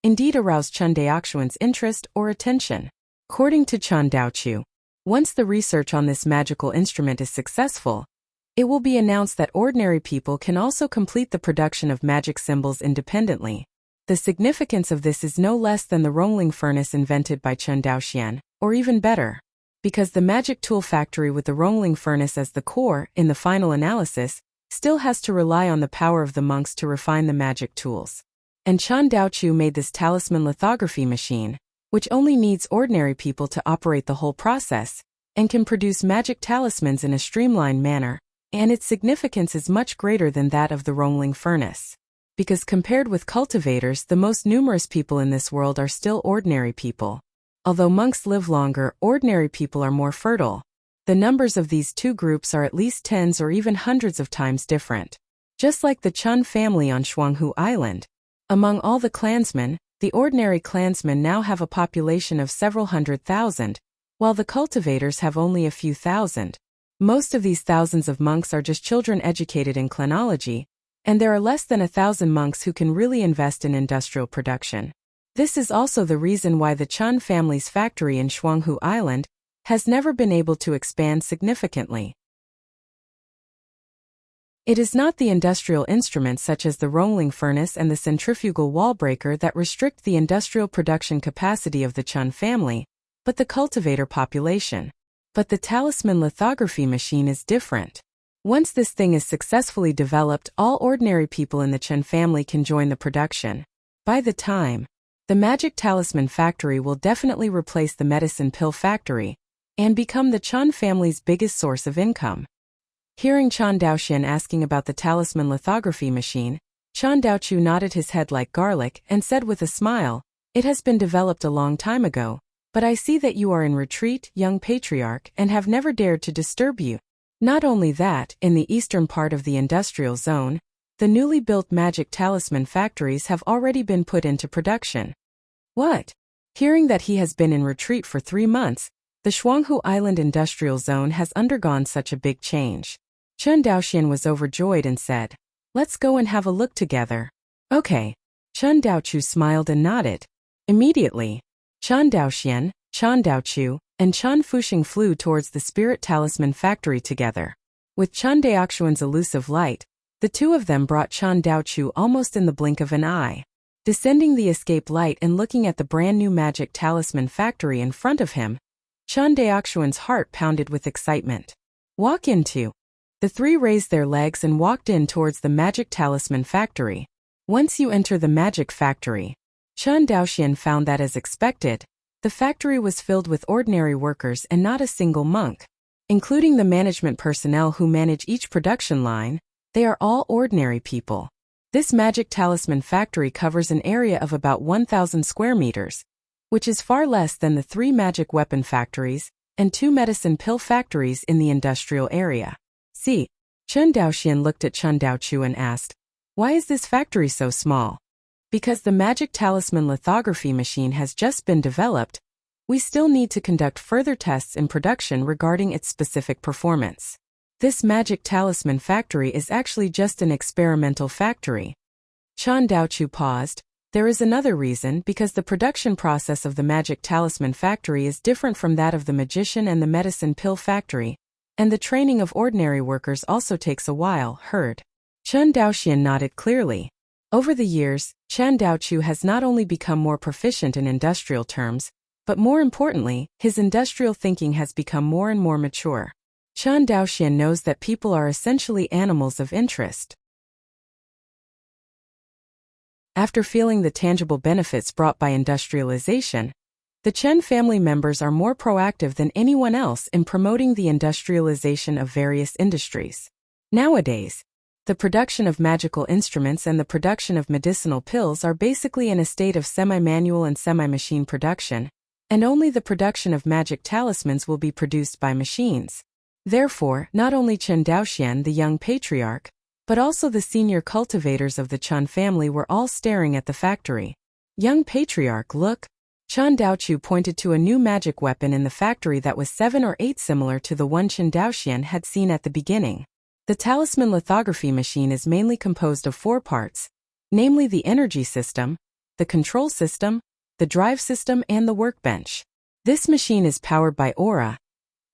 indeed aroused Chen Daoxuan's interest or attention. According to Chen Daochu, once the research on this magical instrument is successful, it will be announced that ordinary people can also complete the production of magic symbols independently. The significance of this is no less than the Rongling furnace invented by Chen Daoxian, or even better. Because the magic tool factory with the Rongling furnace as the core, in the final analysis, still has to rely on the power of the monks to refine the magic tools. And Chen Daochu made this talisman lithography machine, which only needs ordinary people to operate the whole process, and can produce magic talismans in a streamlined manner, and its significance is much greater than that of the Rongling furnace. Because compared with cultivators, the most numerous people in this world are still ordinary people. Although monks live longer, ordinary people are more fertile. The numbers of these two groups are at least tens or even hundreds of times different. Just like the Chun family on Shuanghu Island. Among all the clansmen, the ordinary clansmen now have a population of several 100,000, while the cultivators have only a few thousand. Most of these thousands of monks are just children educated in clanology, and there are less than 1,000 monks who can really invest in industrial production. This is also the reason why the Chun family's factory in Shuanghu Island has never been able to expand significantly. It is not the industrial instruments such as the Rongling furnace and the centrifugal wall breaker that restrict the industrial production capacity of the Chun family, but the cultivator population. But the talisman lithography machine is different. Once this thing is successfully developed, all ordinary people in the Chun family can join the production. By the time, the magic talisman factory will definitely replace the medicine pill factory and become the Chun family's biggest source of income. Hearing Chen Daoxian asking about the talisman lithography machine, Chen Daochu nodded his head like garlic and said with a smile, It has been developed a long time ago, but I see that you are in retreat, young patriarch, and have never dared to disturb you. Not only that, in the eastern part of the industrial zone, the newly built magic talisman factories have already been put into production. What? Hearing that he has been in retreat for 3 months, the Shuanghu Island industrial zone has undergone such a big change. Chen Daoxian was overjoyed and said, Let's go and have a look together. Okay. Chen Daochu smiled and nodded. Immediately, Chen Daoxian, Chen Daochu, and Chen Fuxing flew towards the spirit talisman factory together. With Chen Daoxuan's elusive light, the two of them brought Chen Daochu almost in the blink of an eye. Descending the escape light and looking at the brand new magic talisman factory in front of him, Chen Daoxuan's heart pounded with excitement. Walk into. The three raised their legs and walked in towards the magic talisman factory. Once you enter the magic factory, Chen Daoxian found that as expected, the factory was filled with ordinary workers and not a single monk. Including the management personnel who manage each production line, they are all ordinary people. This magic talisman factory covers an area of about 1,000 square meters, which is far less than the 3 magic weapon factories and 2 medicine pill factories in the industrial area. See, Chen Daoxian looked at Chen Daochu and asked, "Why is this factory so small?" "Because the magic talisman lithography machine has just been developed. We still need to conduct further tests in production regarding its specific performance. This magic talisman factory is actually just an experimental factory." Chen Daochu paused. "There is another reason, because the production process of the magic talisman factory is different from that of the magician and the medicine pill factory, and the training of ordinary workers also takes a while." Heard. Chen Daoxian nodded clearly. Over the years, Chen Daochu has not only become more proficient in industrial terms, but more importantly, his industrial thinking has become more and more mature. Chen Daoxian knows that people are essentially animals of interest. After feeling the tangible benefits brought by industrialization, the Chen family members are more proactive than anyone else in promoting the industrialization of various industries. Nowadays, the production of magical instruments and the production of medicinal pills are basically in a state of semi-manual and semi-machine production, and only the production of magic talismans will be produced by machines. Therefore, not only Chen Daoxian, the young patriarch, but also the senior cultivators of the Chen family were all staring at the factory. "Young patriarch, look." Chen Daochu pointed to a new magic weapon in the factory that was 7 or 8 similar to the one Chen Daoxian had seen at the beginning. The talisman lithography machine is mainly composed of 4 parts, namely the energy system, the control system, the drive system, and the workbench. This machine is powered by aura,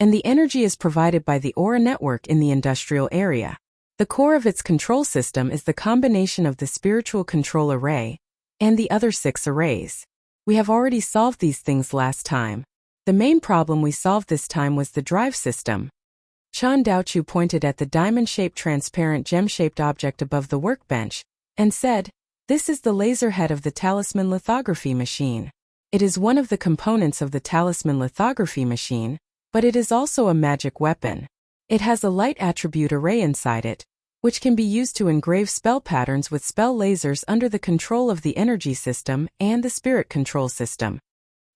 and the energy is provided by the aura network in the industrial area. The core of its control system is the combination of the spiritual control array and the other 6 arrays. We have already solved these things last time. The main problem we solved this time was the drive system. Chen Daochu pointed at the diamond-shaped transparent gem-shaped object above the workbench and said, "This is the laser head of the talisman lithography machine. It is one of the components of the talisman lithography machine, but it is also a magic weapon. It has a light attribute array inside it, which can be used to engrave spell patterns with spell lasers under the control of the energy system and the spirit control system."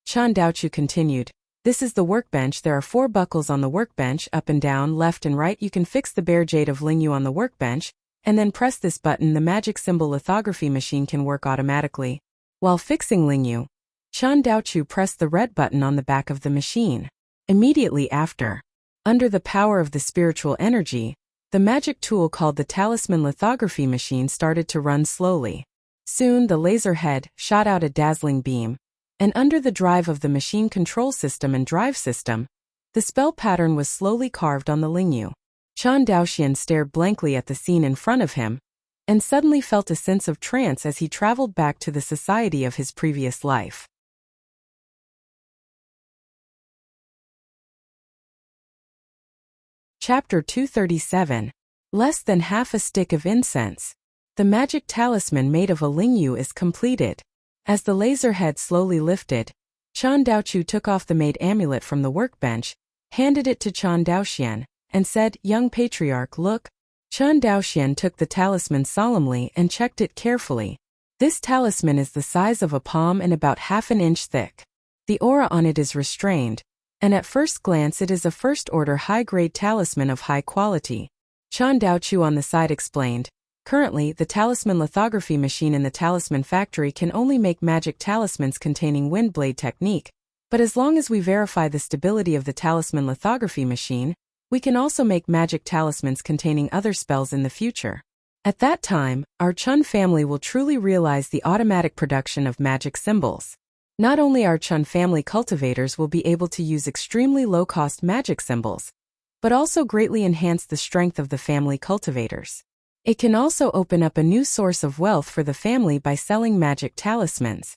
Chen Daochu continued, "This is the workbench. There are 4 buckles on the workbench, up and down, left and right. You can fix the bare jade of Lingyu on the workbench, and then press this button. The magic symbol lithography machine can work automatically." While fixing Lingyu, Chen Daochu pressed the red button on the back of the machine. Immediately after, under the power of the spiritual energy, the magic tool called the talisman lithography machine started to run slowly. Soon the laser head shot out a dazzling beam, and under the drive of the machine control system and drive system, the spell pattern was slowly carved on the Lingyu. Chen Daoxian stared blankly at the scene in front of him, and suddenly felt a sense of trance as he traveled back to the society of his previous life. Chapter 237. Less than half a stick of incense. The magic talisman made of a Lingyu is completed. As the laser head slowly lifted, Chen Daochu took off the made amulet from the workbench, handed it to Chen Daoxian, and said, "Young patriarch, look." Chen Daoxian took the talisman solemnly and checked it carefully. This talisman is the size of a palm and about half an inch thick. The aura on it is restrained, and at first glance it is a first-order high-grade talisman of high quality. Chen Daochu on the side explained, "Currently, the talisman lithography machine in the talisman factory can only make magic talismans containing wind blade technique, but as long as we verify the stability of the talisman lithography machine, we can also make magic talismans containing other spells in the future. At that time, our Chen family will truly realize the automatic production of magic symbols. Not only our Chen family cultivators will be able to use extremely low-cost magic symbols, but also greatly enhance the strength of the family cultivators. It can also open up a new source of wealth for the family by selling magic talismans."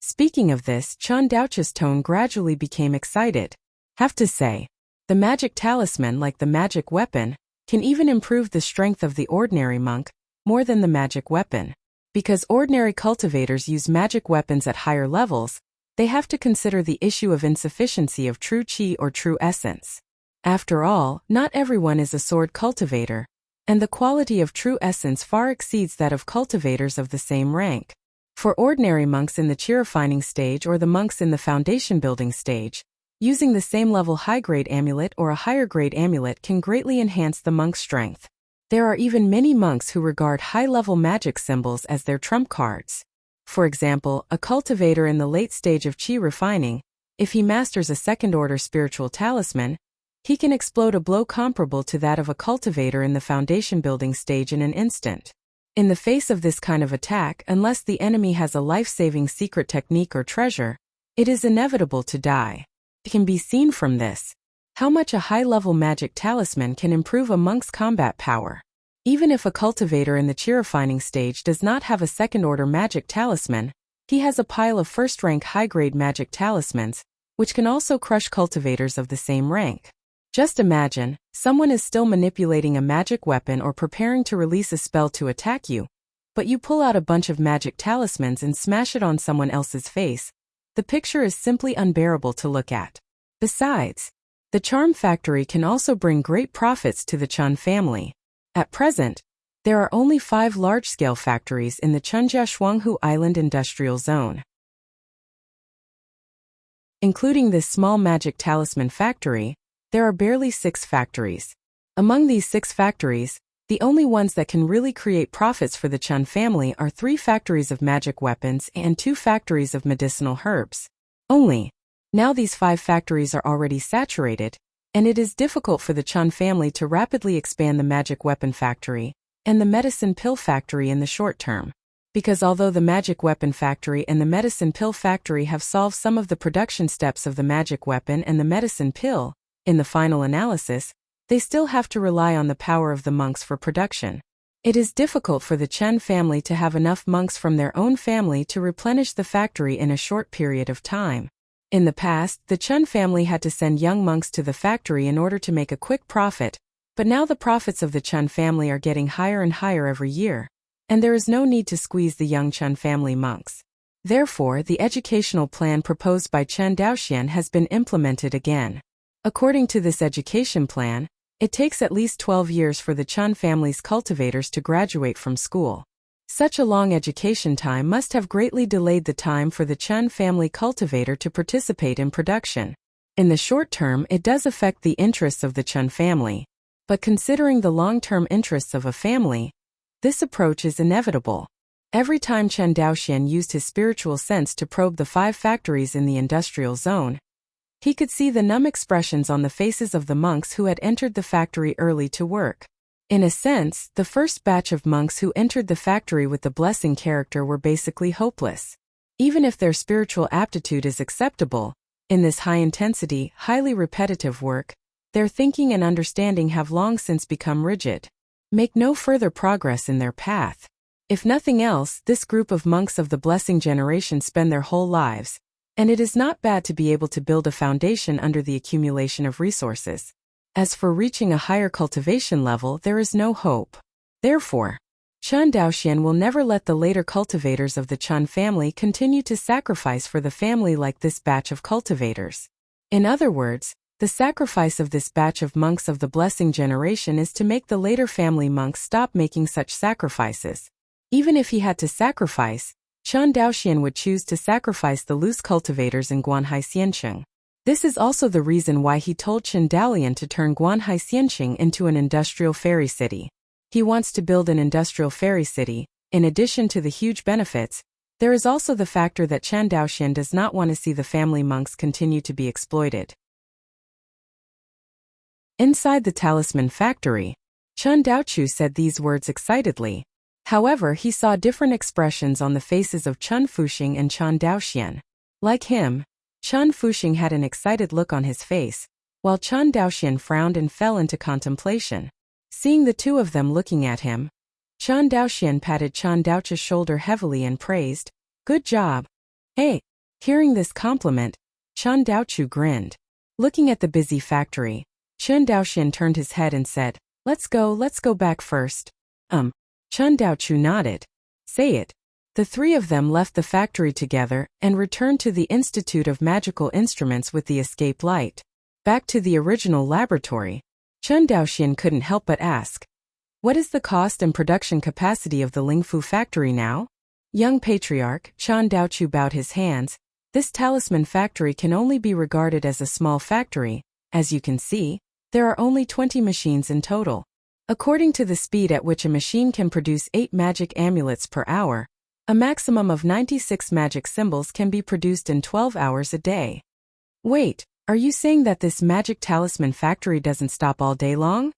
Speaking of this, Chen Daochu's tone gradually became excited. "Have to say, the magic talisman, like the magic weapon, can even improve the strength of the ordinary monk, more than the magic weapon. Because ordinary cultivators use magic weapons at higher levels, they have to consider the issue of insufficiency of true qi or true essence. After all, not everyone is a sword cultivator, and the quality of true essence far exceeds that of cultivators of the same rank. For ordinary monks in the qi refining stage or the monks in the foundation building stage, Using the same level high-grade amulet or a higher-grade amulet can greatly enhance the monk's strength. There are even many monks who regard high-level magic symbols as their trump cards. For example, a cultivator in the late stage of chi refining, if he masters a second-order spiritual talisman, he can explode a blow comparable to that of a cultivator in the foundation building stage in an instant. In the face of this kind of attack, unless the enemy has a life-saving secret technique or treasure, it is inevitable to die. It can be seen from this how much a high-level magic talisman can improve a monk's combat power. Even if a cultivator in the chi refining stage does not have a second-order magic talisman, he has a pile of first-rank high-grade magic talismans, which can also crush cultivators of the same rank. Just imagine, someone is still manipulating a magic weapon or preparing to release a spell to attack you, but you pull out a bunch of magic talismans and smash it on someone else's face. The picture is simply unbearable to look at. Besides, the charm factory can also bring great profits to the Chun family. At present, there are only 5 large-scale factories in the Chunjia Shuanghu Island Industrial Zone. Including this small magic talisman factory, there are barely 6 factories. Among these 6 factories, the only ones that can really create profits for the Chun family are 3 factories of magic weapons and 2 factories of medicinal herbs. Only, now these 5 factories are already saturated, and it is difficult for the Chun family to rapidly expand the magic weapon factory and the medicine pill factory in the short term. Because although the magic weapon factory and the medicine pill factory have solved some of the production steps of the magic weapon and the medicine pill, in the final analysis, they still have to rely on the power of the monks for production. It is difficult for the Chen family to have enough monks from their own family to replenish the factory in a short period of time. In the past, the Chun family had to send young monks to the factory in order to make a quick profit, but now the profits of the Chun family are getting higher and higher every year, and there is no need to squeeze the young Chun family monks. Therefore, the educational plan proposed by Chen Daoxian has been implemented again. According to this education plan, it takes at least 12 years for the Chun family's cultivators to graduate from school. Such a long education time must have greatly delayed the time for the Chun family cultivator to participate in production. In the short term, it does affect the interests of the Chun family, but considering the long-term interests of a family, this approach is inevitable. Every time Chen Daoxian used his spiritual sense to probe the 5 factories in the industrial zone, he could see the numb expressions on the faces of the monks who had entered the factory early to work. In a sense, the first batch of monks who entered the factory with the blessing character were basically hopeless. Even if their spiritual aptitude is acceptable, in this high-intensity, highly repetitive work, their thinking and understanding have long since become rigid, make no further progress in their path. If nothing else, this group of monks of the blessing generation spend their whole lives, and it is not bad to be able to build a foundation under the accumulation of resources. As for reaching a higher cultivation level, there is no hope. Therefore, Chen Daoxian will never let the later cultivators of the Chun family continue to sacrifice for the family like this batch of cultivators. In other words, the sacrifice of this batch of monks of the blessing generation is to make the later family monks stop making such sacrifices. Even if he had to sacrifice, Chen Daoxian would choose to sacrifice the loose cultivators in Guanhai Xianqing. This is also the reason why he told Chen Dalian to turn Guanhai Xianqing into an industrial fairy city. He wants to build an industrial fairy city. In addition to the huge benefits, there is also the factor that Chen Daoxian does not want to see the family monks continue to be exploited. Inside the talisman factory, Chen Daochu said these words excitedly. However, he saw different expressions on the faces of Chen Fuxing and Chen Daoxian. Like him, Chen Fuxing had an excited look on his face, while Chen Daoxian frowned and fell into contemplation. Seeing the two of them looking at him, Chen Daoxian patted Chen Daochu's shoulder heavily and praised, "Good job." Hey! Hearing this compliment, Chen Daochu grinned. Looking at the busy factory, Chen Daoxian turned his head and said, let's go back first." Chen Daochu nodded. "Say it." The 3 of them left the factory together and returned to the Institute of Magical Instruments with the escape light. Back to the original laboratory, Chen Daoxian couldn't help but ask, "What is the cost and production capacity of the Lingfu factory now?" Young patriarch, Chen Daochu bowed his hands. This talisman factory can only be regarded as a small factory. As you can see, there are only 20 machines in total. According to the speed at which a machine can produce 8 magic amulets per hour, a maximum of 96 magic symbols can be produced in 12 hours a day. Wait, are you saying that this magic talisman factory doesn't stop all day long?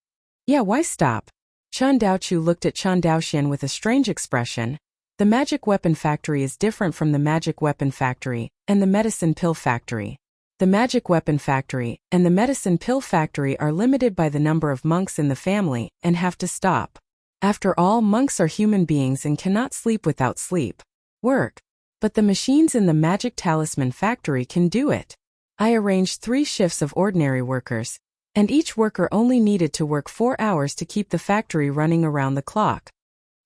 Yeah, why stop? Chen Daochu looked at Chen Daoxian with a strange expression. The magic weapon factory is different from the magic weapon factory and the medicine pill factory. The magic weapon factory and the medicine pill factory are limited by the number of monks in the family and have to stop. After all, monks are human beings and cannot sleep without work. But the machines in the magic talisman factory can do it. I arranged 3 shifts of ordinary workers, and each worker only needed to work 4 hours to keep the factory running around the clock.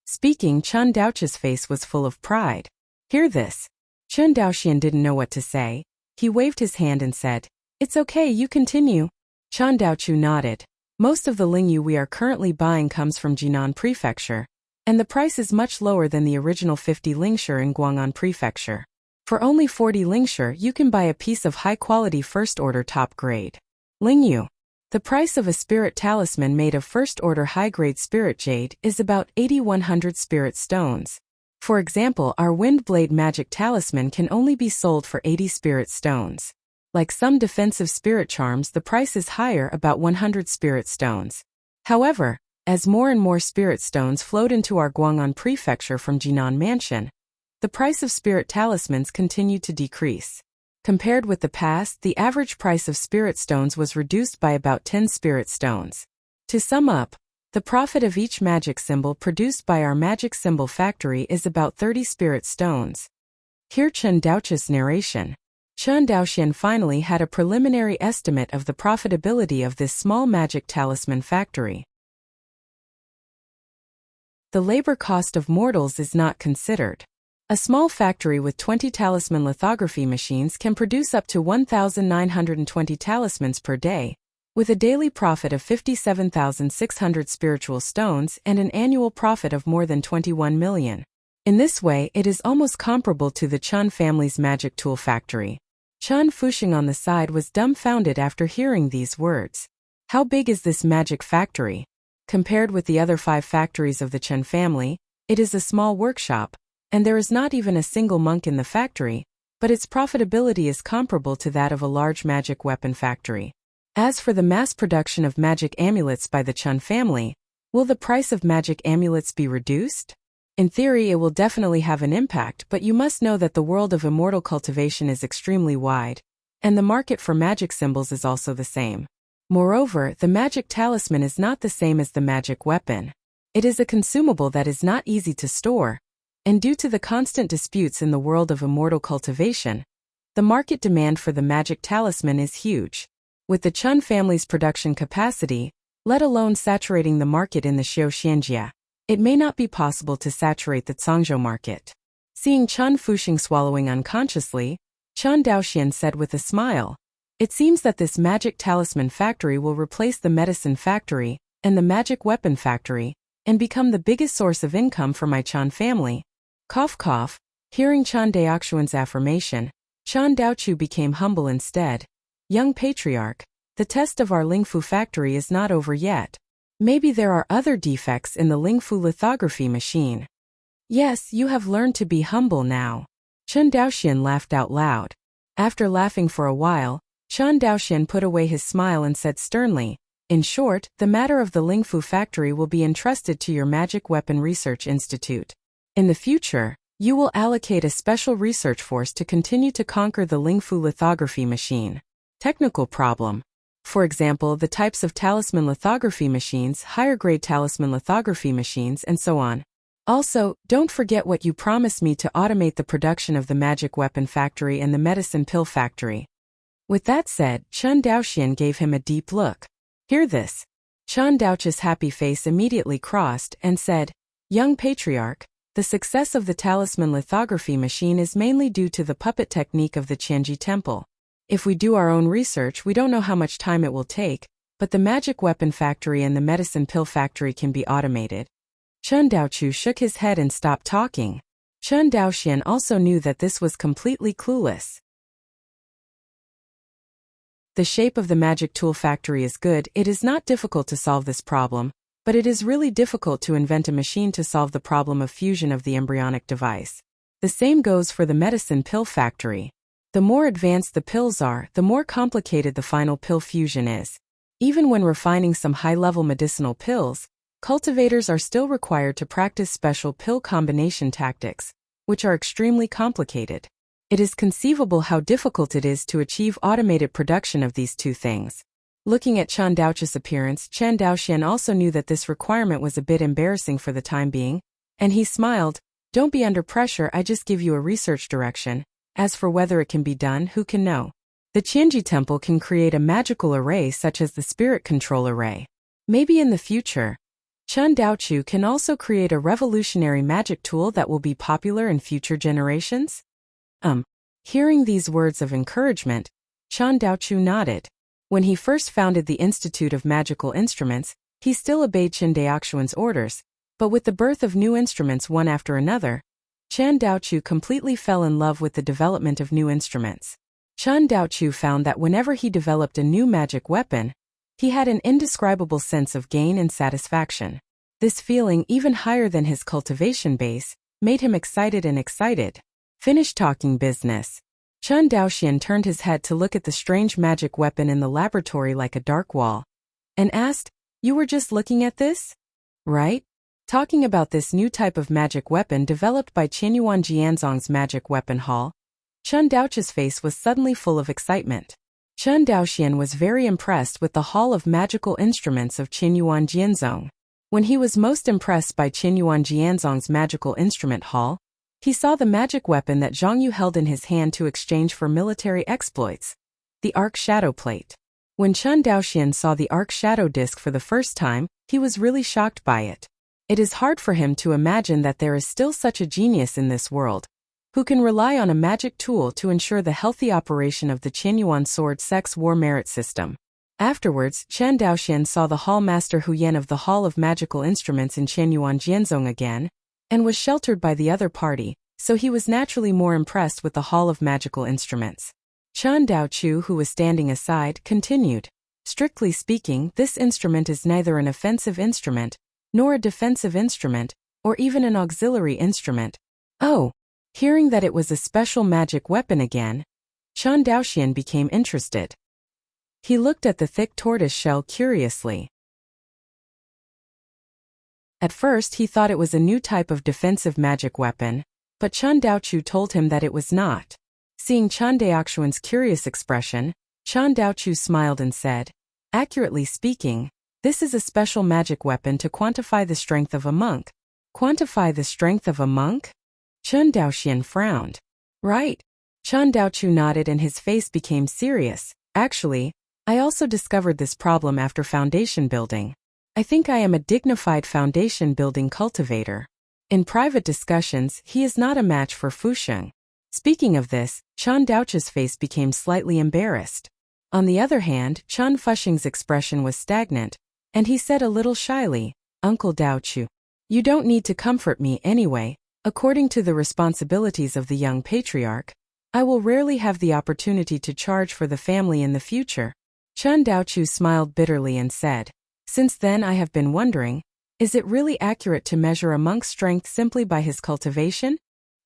Speaking, Chen Daochu's face was full of pride. Hear this. Chen Daoxian didn't know what to say. He waved his hand and said, "It's okay, you continue." Chen Daochu nodded. Most of the lingyu we are currently buying comes from Jinan Prefecture, and the price is much lower than the original 50 lingshi in Guang'an Prefecture. For only 40 lingshi you can buy a piece of high-quality first-order top-grade lingyu. The price of a spirit talisman made of first-order high-grade spirit jade is about 8,100 spirit stones. For example, our wind blade magic talisman can only be sold for 80 spirit stones. Like some defensive spirit charms, the price is higher, about 100 spirit stones. However, as more and more spirit stones flowed into our Guang'an Prefecture from Jinan Mansion, the price of spirit talismans continued to decrease. Compared with the past, the average price of spirit stones was reduced by about 10 spirit stones. To sum up, the profit of each magic symbol produced by our magic symbol factory is about 30 spirit stones. Hear Chen Daochu's narration. Chen Daoxian finally had a preliminary estimate of the profitability of this small magic talisman factory. The labor cost of mortals is not considered. A small factory with 20 talisman lithography machines can produce up to 1,920 talismans per day, with a daily profit of 57,600 spiritual stones and an annual profit of more than 21 million. In this way, it is almost comparable to the Chen family's magic tool factory. Chen Fuxing on the side was dumbfounded after hearing these words. How big is this magic factory? Compared with the other 5 factories of the Chen family, it is a small workshop, and there is not even a single monk in the factory, but its profitability is comparable to that of a large magic weapon factory. As for the mass production of magic amulets by the Chen family, will the price of magic amulets be reduced? In theory, it will definitely have an impact, but you must know that the world of immortal cultivation is extremely wide, and the market for magic symbols is also the same. Moreover, the magic talisman is not the same as the magic weapon. It is a consumable that is not easy to store, and due to the constant disputes in the world of immortal cultivation, the market demand for the magic talisman is huge. With the Chen family's production capacity, let alone saturating the market in the Xianjia, it may not be possible to saturate the Cangzhou market. Seeing Chen Fuxing swallowing unconsciously, Chen Daoxian said with a smile, "It seems that this magic talisman factory will replace the medicine factory and the magic weapon factory, and become the biggest source of income for my Chen family." Cough cough. Hearing Chen Daoxuan's affirmation, Chen Daochu became humble instead. "Young patriarch, the test of our Lingfu factory is not over yet. Maybe there are other defects in the Lingfu lithography machine." "Yes, you have learned to be humble now." Chen Daoxian laughed out loud. After laughing for a while, Chen Daoxian put away his smile and said sternly, "In short, the matter of the Lingfu factory will be entrusted to your Magic Weapon Research Institute. In the future, you will allocate a special research force to continue to conquer the Lingfu lithography machine. Technical problem. For example, the types of talisman lithography machines, higher grade talisman lithography machines, and so on. Also, don't forget what you promised me to automate the production of the magic weapon factory and the medicine pill factory." With that said, Chen Daoxian gave him a deep look. Hear this. Chen Daochu's happy face immediately crossed and said, "Young patriarch, the success of the talisman lithography machine is mainly due to the puppet technique of the Qianji Temple. If we do our own research, we don't know how much time it will take, but the magic weapon factory and the medicine pill factory can be automated." Chen Daochu shook his head and stopped talking. Chen Daoxian also knew that this was completely clueless. The shape of the magic tool factory is good. It is not difficult to solve this problem, but it is really difficult to invent a machine to solve the problem of fusion of the embryonic device. The same goes for the medicine pill factory. The more advanced the pills are, the more complicated the final pill fusion is. Even when refining some high-level medicinal pills, cultivators are still required to practice special pill combination tactics, which are extremely complicated. It is conceivable how difficult it is to achieve automated production of these two things. Looking at Chen Daochu's appearance, Chen Daoxian also knew that this requirement was a bit embarrassing for the time being, and he smiled. Don't be under pressure, I just give you a research direction. As for whether it can be done, who can know? The Qianji Temple can create a magical array such as the Spirit Control Array. Maybe in the future, Chen Daochu can also create a revolutionary magic tool that will be popular in future generations? Hearing these words of encouragement, Chen Daochu nodded. When he first founded the Institute of Magical Instruments, he still obeyed Chen Daoxuan's orders, but with the birth of new instruments one after another, Chen Daochu completely fell in love with the development of new instruments. Chen Daochu found that whenever he developed a new magic weapon, he had an indescribable sense of gain and satisfaction. This feeling, even higher than his cultivation base, made him excited and excited. Finish talking business. Chen Daoxian turned his head to look at the strange magic weapon in the laboratory like a dark wall, and asked, "You were just looking at this? Right? Talking about this new type of magic weapon developed by Qianyuan Jianzong's Magic Weapon Hall?" Chen Daochu's face was suddenly full of excitement. Chen Daoxian was very impressed with the Hall of Magical Instruments of Qianyuan Jianzong. When he was most impressed by Qianyuan Jianzong's Magical Instrument Hall, he saw the magic weapon that Zhang Yu held in his hand to exchange for military exploits, the Arc Shadow Plate. When Chen Daoxian saw the Arc Shadow Disc for the first time, he was really shocked by it. It is hard for him to imagine that there is still such a genius in this world, who can rely on a magic tool to ensure the healthy operation of the Qianyuan Sword Sex War Merit System. Afterwards, Chen Daoxian saw the Hall Master Hu Yan of the Hall of Magical Instruments in Qianyuan Jianzong again, and was sheltered by the other party, so he was naturally more impressed with the Hall of Magical Instruments. Chen Daochu, who was standing aside, continued, "Strictly speaking, this instrument is neither an offensive instrument, nor a defensive instrument, or even an auxiliary instrument." Oh! Hearing that it was a special magic weapon again, Chen Daoxian became interested. He looked at the thick tortoise shell curiously. At first he thought it was a new type of defensive magic weapon, but Chen Daochu told him that it was not. Seeing Chen Daoxuan's curious expression, Chen Daochu smiled and said, "Accurately speaking, this is a special magic weapon to quantify the strength of a monk." Quantify the strength of a monk? Chen Daoxian frowned. Right. Chen Daochu nodded and his face became serious. "Actually, I also discovered this problem after foundation building. I think I am a dignified foundation building cultivator." In private discussions, he is not a match for Fusheng. Speaking of this, Chen Daochu's face became slightly embarrassed. On the other hand, Chen Fusheng's expression was stagnant, and he said a little shyly, "Uncle Daochu, you don't need to comfort me anyway. According to the responsibilities of the young patriarch, I will rarely have the opportunity to charge for the family in the future." Chen Daochu smiled bitterly and said, "Since then I have been wondering, is it really accurate to measure a monk's strength simply by his cultivation?"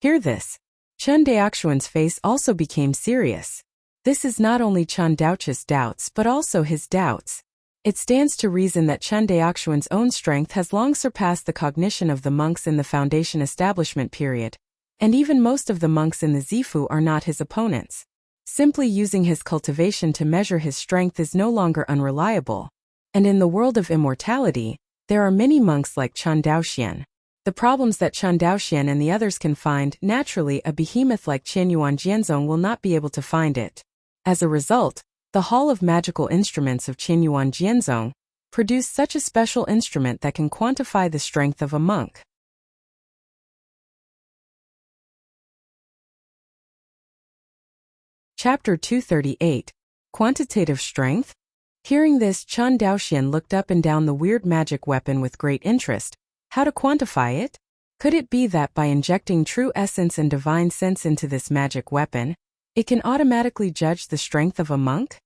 Hear this. Chen Daoxuan's face also became serious. This is not only Chen Daochu's doubts but also his doubts. It stands to reason that Chen Daoxuan's own strength has long surpassed the cognition of the monks in the foundation establishment period, and even most of the monks in the Zifu are not his opponents. Simply using his cultivation to measure his strength is no longer unreliable. And in the world of immortality, there are many monks like Chen Daoxian. The problems that Chen Daoxian and the others can find, naturally a behemoth like Qianyuan Jianzong will not be able to find it. As a result, the Hall of Magical Instruments of Qianyuan Jianzong produced such a special instrument that can quantify the strength of a monk. Chapter 238. Quantitative Strength? Hearing this, Chen Daoxian looked up and down the weird magic weapon with great interest. How to quantify it? Could it be that by injecting true essence and divine sense into this magic weapon, it can automatically judge the strength of a monk?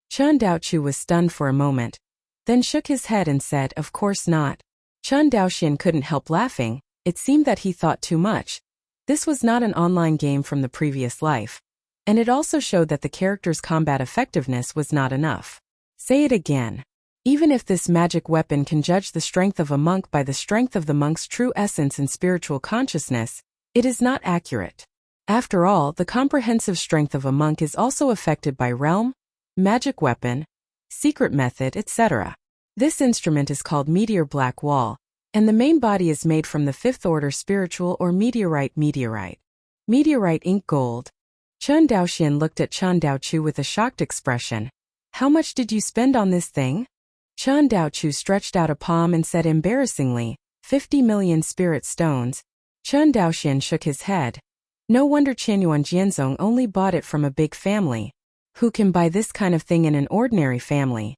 Chen Daochu was stunned for a moment, then shook his head and said, of course not. Chen Daoxian couldn't help laughing. It seemed that he thought too much. This was not an online game from the previous life. And it also showed that the character's combat effectiveness was not enough. Say it again. Even if this magic weapon can judge the strength of a monk by the strength of the monk's true essence and spiritual consciousness, it is not accurate. After all, the comprehensive strength of a monk is also affected by realm, magic weapon, secret method, etc. This instrument is called Meteor Black Wall, and the main body is made from the fifth order spiritual or meteorite. Meteorite ink gold. Chen Daoxian looked at Chen Daochu with a shocked expression. How much did you spend on this thing? Chen Daochu stretched out a palm and said embarrassingly, 50 million spirit stones. Chen Daoxian shook his head. No wonder Qianyuan Jianzong only bought it from a big family. Who can buy this kind of thing in an ordinary family?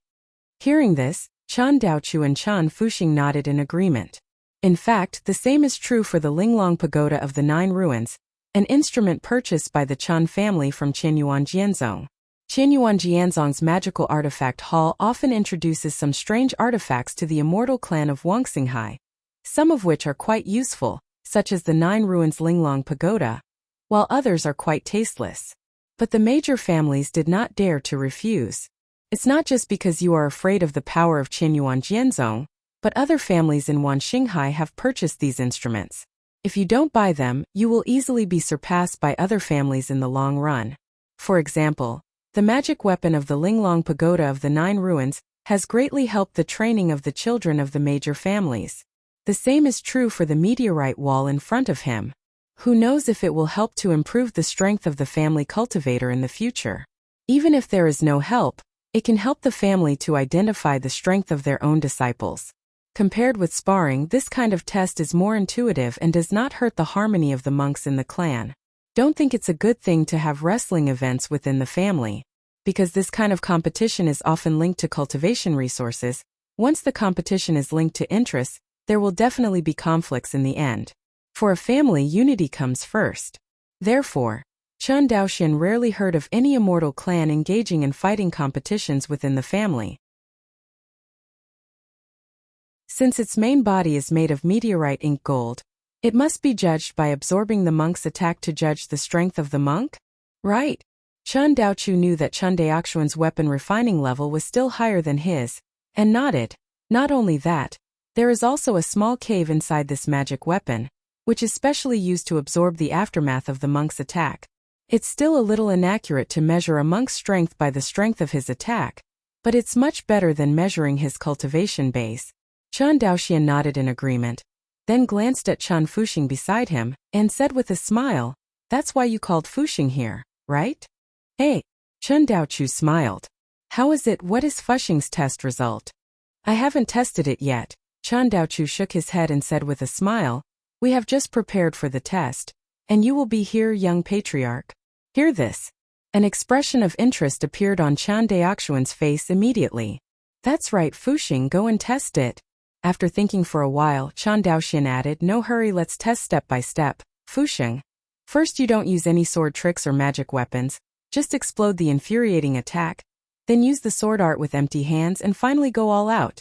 Hearing this, Chen Daochu and Chen Fuxing nodded in agreement. In fact, the same is true for the Linglong Pagoda of the Nine Ruins, an instrument purchased by the Chen family from Qianyuan Jianzong. Qianyuan Jianzong's magical artifact hall often introduces some strange artifacts to the immortal clan of Wangxinghai, some of which are quite useful, such as the Nine Ruins Linglong Pagoda, while others are quite tasteless. But the major families did not dare to refuse. It's not just because you are afraid of the power of Qianyuan Jianzong, but other families in Wanxinghai have purchased these instruments. If you don't buy them, you will easily be surpassed by other families in the long run. For example, the magic weapon of the Linglong Pagoda of the Nine Ruins has greatly helped the training of the children of the major families. The same is true for the meteorite wall in front of him. Who knows if it will help to improve the strength of the family cultivator in the future. Even if there is no help, it can help the family to identify the strength of their own disciples. Compared with sparring, this kind of test is more intuitive and does not hurt the harmony of the monks in the clan. Don't think it's a good thing to have wrestling events within the family, because this kind of competition is often linked to cultivation resources. Once the competition is linked to interests, there will definitely be conflicts in the end. For a family, unity comes first. Therefore, Chen Daoxian rarely heard of any immortal clan engaging in fighting competitions within the family. Since its main body is made of meteorite ink gold, it must be judged by absorbing the monk's attack to judge the strength of the monk? Right. Chen Daochu knew that Chen Daoxuan's weapon refining level was still higher than his, and nodded. Not only that, there is also a small cave inside this magic weapon, which is specially used to absorb the aftermath of the monk's attack. It's still a little inaccurate to measure a monk's strength by the strength of his attack, but it's much better than measuring his cultivation base. Chen Daoxian nodded in agreement, then glanced at Chen Fuxing beside him, and said with a smile, that's why you called Fuxing here, right? Hey, Chen Daochu smiled. How is it? What is Fuxing's test result? I haven't tested it yet. Chen Daochu shook his head and said with a smile, we have just prepared for the test, and you will be here, young patriarch. Hear this. An expression of interest appeared on Chen Daoxuan's face immediately. That's right, Fuxing, go and test it. After thinking for a while, Chen Daoxian added, no hurry, let's test step by step. Fuxing. First, you don't use any sword tricks or magic weapons, just explode the infuriating attack, then use the sword art with empty hands and finally go all out.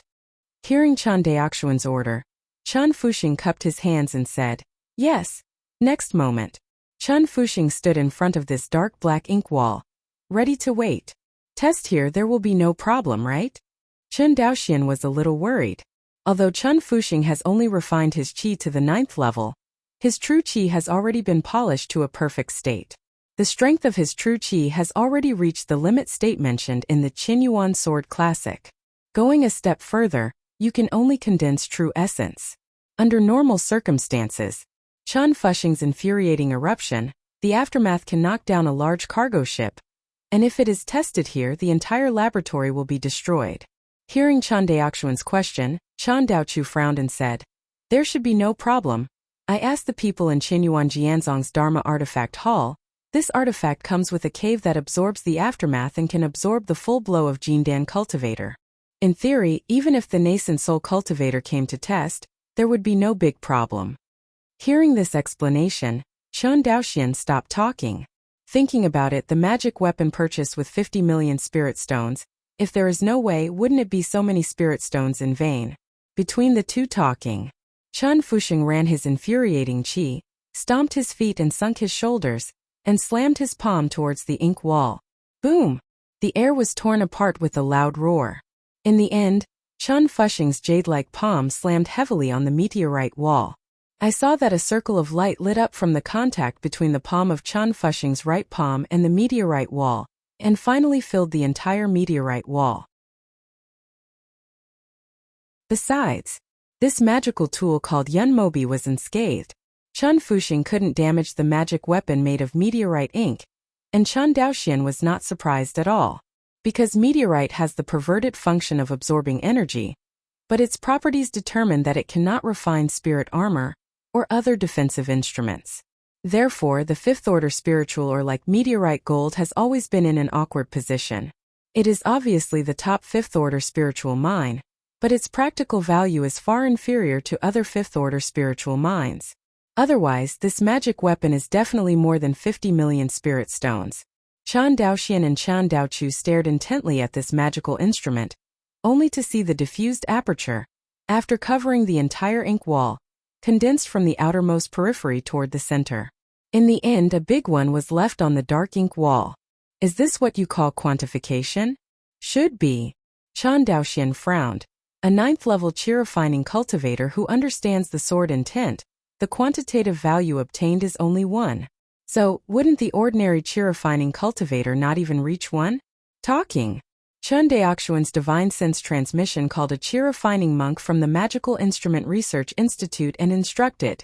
Hearing Chen Daoxuan's order, Chen Fuxing cupped his hands and said, yes. Next moment, Chen Fuxing stood in front of this dark black ink wall, ready to wait. Test here, there will be no problem, right? Chen Daoxian was a little worried. Although Chen Fuxing has only refined his qi to the 9th level, his true qi has already been polished to a perfect state. The strength of his true qi has already reached the limit state mentioned in the Qianyuan Sword Classic. Going a step further, you can only condense true essence. Under normal circumstances, Chen Fuxing's infuriating eruption, the aftermath can knock down a large cargo ship, and if it is tested here, the entire laboratory will be destroyed. Hearing Chen Daoxuan's question, Chen Daochu frowned and said, there should be no problem. I asked the people in Qianyuan Jianzong's Dharma Artifact Hall. This artifact comes with a cave that absorbs the aftermath and can absorb the full blow of Jindan Cultivator. In theory, even if the nascent soul cultivator came to test, there would be no big problem. Hearing this explanation, Chen Daoxian stopped talking. Thinking about it, the magic weapon purchased with 50 million spirit stones, if there is no way, wouldn't it be so many spirit stones in vain? Between the two talking, Chun Fusheng ran his infuriating chi, stomped his feet and sunk his shoulders, and slammed his palm towards the ink wall. Boom! The air was torn apart with a loud roar. In the end, Chun Fusheng's jade-like palm slammed heavily on the meteorite wall. I saw that a circle of light lit up from the contact between the palm of Chun Fusheng's right palm and the meteorite wall, and finally filled the entire meteorite wall. Besides, this magical tool called Yunmobi was unscathed. Chun Fusheng couldn't damage the magic weapon made of meteorite ink, and Chun Daoxian was not surprised at all. Because meteorite has the perverted function of absorbing energy, but its properties determine that it cannot refine spirit armor or other defensive instruments. Therefore, the fifth-order spiritual or like meteorite gold has always been in an awkward position. It is obviously the top fifth-order spiritual mine, but its practical value is far inferior to other fifth-order spiritual mines. Otherwise, this magic weapon is definitely more than 50 million spirit stones. Chun Daoxian and Chun Daochu stared intently at this magical instrument, only to see the diffused aperture, after covering the entire ink wall, condensed from the outermost periphery toward the center. In the end, a big one was left on the dark ink wall. Is this what you call quantification? Should be. Chun Daoxian frowned. A 9th-level chi refining cultivator who understands the sword intent, the quantitative value obtained is only 1. So, wouldn't the ordinary chi refining cultivator not even reach 1? Talking. Chun Daoxuan's divine sense transmission called a chi refining monk from the Magical Instrument Research Institute and instructed,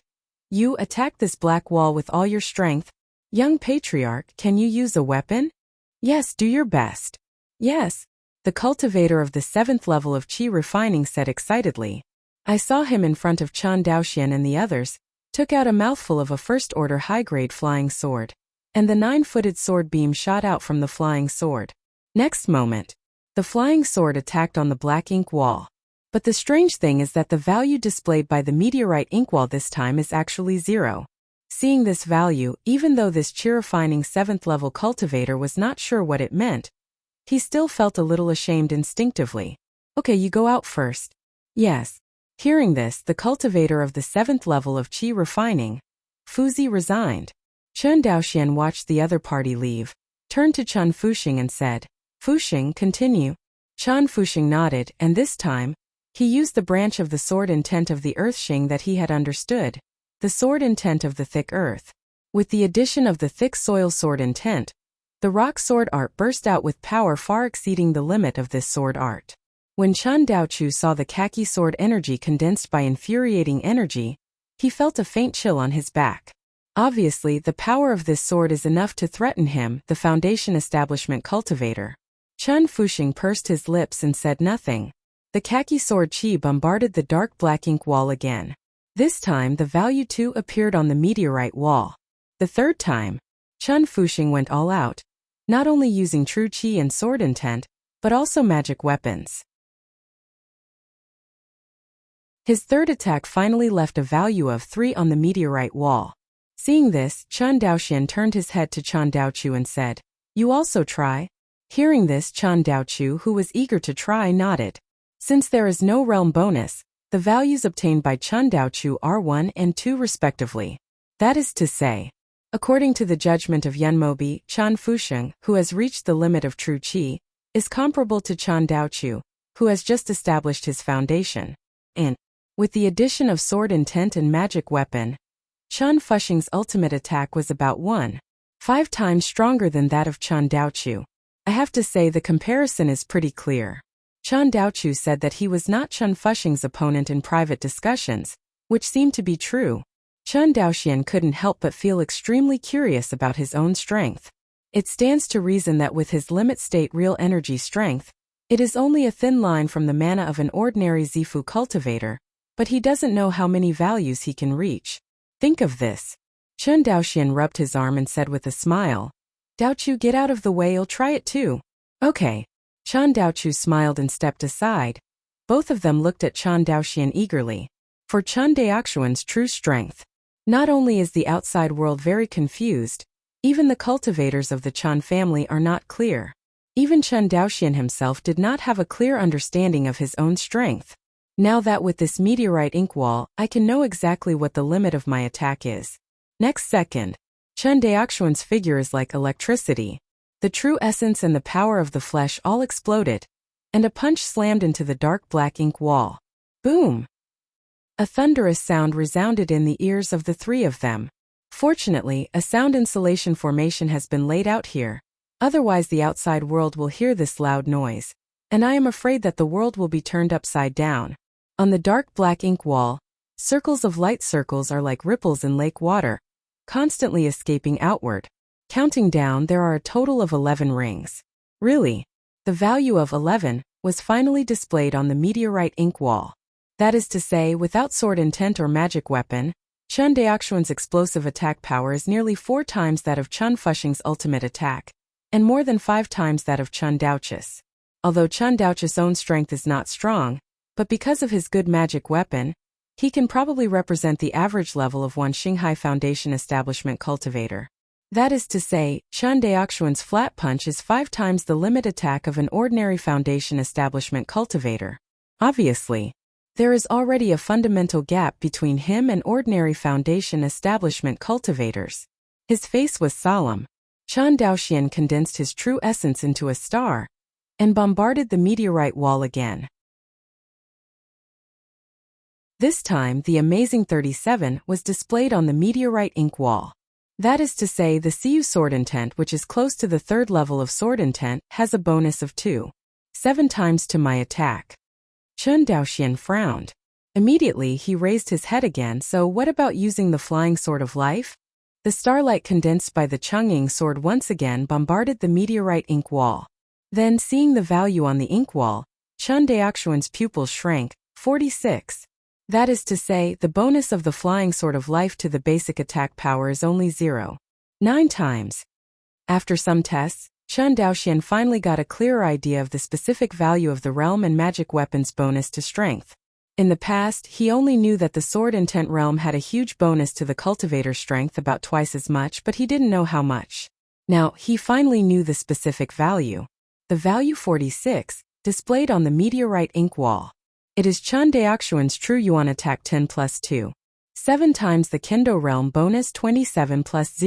"You attack this black wall with all your strength. Young patriarch, can you use a weapon?" "Yes, do your best." "Yes." The cultivator of the 7th level of chi refining said excitedly. I saw him in front of Chun Daoxian and the others, took out a mouthful of a first-order high-grade flying sword, and the 9-footed sword beam shot out from the flying sword. Next moment, the flying sword attacked on the black ink wall. But the strange thing is that the value displayed by the meteorite ink wall this time is actually 0. Seeing this value, even though this chi refining 7th-level cultivator was not sure what it meant, he still felt a little ashamed instinctively. "Okay, you go out first." "Yes." Hearing this, the cultivator of the 7th level of chi refining, Fuzi, resigned. Chun Daoxian watched the other party leave, turned to Chun Fusheng and said, "Fusheng, continue." Chun Fusheng nodded, and this time, he used the branch of the sword intent of the Earthshing that he had understood, the sword intent of the thick earth. With the addition of the thick soil sword intent, the rock sword art burst out with power far exceeding the limit of this sword art. When Chun Daochu saw the khaki sword energy condensed by infuriating energy, he felt a faint chill on his back. Obviously, the power of this sword is enough to threaten him, the Foundation Establishment cultivator. Chun Fusheng pursed his lips and said nothing. The khaki sword chi bombarded the dark black ink wall again. This time the value 2 appeared on the meteorite wall. The third time, Chun Fusheng went all out, not only using true chi and sword intent, but also magic weapons. His third attack finally left a value of 3 on the meteorite wall. Seeing this, Chun Daoxian turned his head to Chun Daochu and said, "You also try?" Hearing this, Chun Daochu, who was eager to try, nodded. Since there is no realm bonus, the values obtained by Chun Daochu are 1 and 2 respectively. That is to say, according to the judgment of Yunmobi, Chun Fusheng, who has reached the limit of true chi, is comparable to Chun Daochu, who has just established his foundation. And, with the addition of sword intent and magic weapon, Chun Fusheng's ultimate attack was about 1.5 times stronger than that of Chun Daochu. I have to say the comparison is pretty clear. Chun Daochu said that he was not Chun Fusheng's opponent in private discussions, which seemed to be true. Chun Daoxian couldn't help but feel extremely curious about his own strength. It stands to reason that with his limit state real energy strength, it is only a thin line from the mana of an ordinary Zifu cultivator, but he doesn't know how many values he can reach. Think of this. Chun Daoxian rubbed his arm and said with a smile, "Daochu, get out of the way, I'll try it too." "Okay." Chun Daochu smiled and stepped aside. Both of them looked at Chun Daoxian eagerly. For Chun Daoxuan's true strength, not only is the outside world very confused, Even the cultivators of the Chen family are not clear. Even Chen Daoxian himself did not have a clear understanding of his own strength. Now that with this meteorite ink wall, I can know exactly what the limit of my attack is. Next second, Chen Daoxian's figure is like electricity. The true essence and the power of the flesh all exploded, and a punch slammed into the dark black ink wall. Boom! A thunderous sound resounded in the ears of the three of them. Fortunately, a sound insulation formation has been laid out here. Otherwise the outside world will hear this loud noise, and I am afraid that the world will be turned upside down. On the dark black ink wall, circles of light circles are like ripples in lake water, constantly escaping outward. Counting down, there are a total of 11 rings. Really? The value of 11 was finally displayed on the meteorite ink wall. That is to say, without sword intent or magic weapon, Chen Daoxian's explosive attack power is nearly 4 times that of Chen Fuxing's ultimate attack, and more than 5 times that of Chen Daoqi's. Although Chen Daoqi's own strength is not strong, but because of his good magic weapon, he can probably represent the average level of one Xinghai Foundation establishment cultivator. That is to say, Chen Daoxian's flat punch is 5 times the limit attack of an ordinary Foundation establishment cultivator. Obviously, there is already a fundamental gap between him and ordinary Foundation establishment cultivators. His face was solemn. Chen Daoxian condensed his true essence into a star and bombarded the meteorite wall again. This time, the amazing 37 was displayed on the meteorite ink wall. That is to say, the Siyu sword intent, which is close to the 3rd level of sword intent, has a bonus of 7 times to my attack. Chen Daoxian frowned. Immediately, he raised his head again. So what about using the flying sword of life? The starlight condensed by the Chang'ing sword once again bombarded the meteorite ink wall. Then, seeing the value on the ink wall, Chen Daoxian's pupils shrank. 46. That is to say, the bonus of the flying sword of life to the basic attack power is only 0.9 times. After some tests, Chen Daoxian finally got a clearer idea of the specific value of the realm and magic weapons bonus to strength. In the past, he only knew that the sword intent realm had a huge bonus to the cultivator's strength, about twice as much, but he didn't know how much. Now, he finally knew the specific value. The value 46, displayed on the meteorite ink wall. It is Chen Daoxian's true yuan attack 10 plus 7 times the Kendo realm bonus 27 plus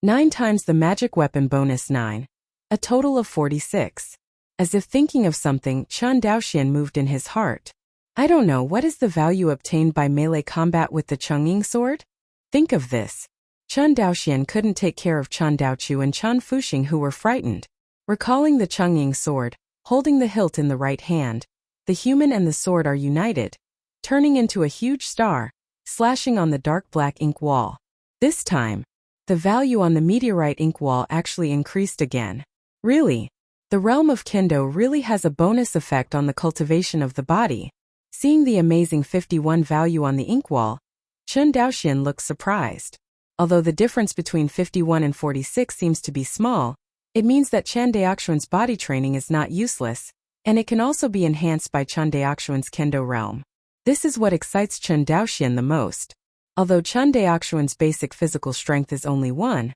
9 times the magic weapon bonus 9. A total of 46. As if thinking of something, Chen Daoxian moved in his heart. I don't know, what is the value obtained by melee combat with the Chang'ing sword? Think of this. Chen Daoxian couldn't take care of Chen Daoqiu and Chen Fuxing, who were frightened. Recalling the Chang'ing sword, holding the hilt in the right hand, the human and the sword are united, turning into a huge star, slashing on the dark black ink wall. This time, the value on the meteorite ink wall actually increased again. Really? The realm of Kendo really has a bonus effect on the cultivation of the body. Seeing the amazing 51 value on the ink wall, Chen Daoxian looked surprised. Although the difference between 51 and 46 seems to be small, it means that Chen Daoxian's body training is not useless, and it can also be enhanced by Chen Daoxian's Kendo realm. This is what excites Chen Daoxian the most. Although Chen Daoxian's basic physical strength is only 1,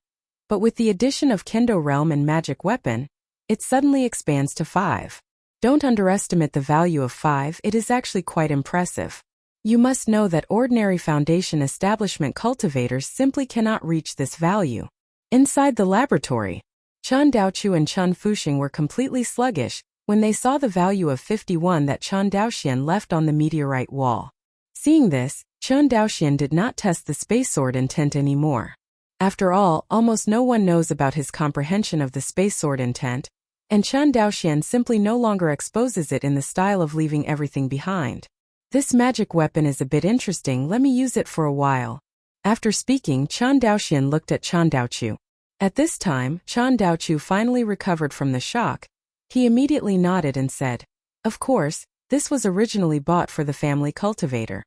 but with the addition of Kendo realm and magic weapon, it suddenly expands to 5. Don't underestimate the value of 5, it is actually quite impressive. You must know that ordinary Foundation establishment cultivators simply cannot reach this value. Inside the laboratory, Chen Daoqiu and Chen Fuxing were completely sluggish when they saw the value of 51 that Chen Daoxian left on the meteorite wall. Seeing this, Chen Daoxian did not test the space sword intent anymore. After all, almost no one knows about his comprehension of the space sword intent, and Chen Daoxian simply no longer exposes it in the style of leaving everything behind. This magic weapon is a bit interesting, let me use it for a while. After speaking, Chen Daoxian looked at Chen Daoqiu. At this time, Chen Daoqiu finally recovered from the shock. He immediately nodded and said, "Of course, this was originally bought for the family cultivator."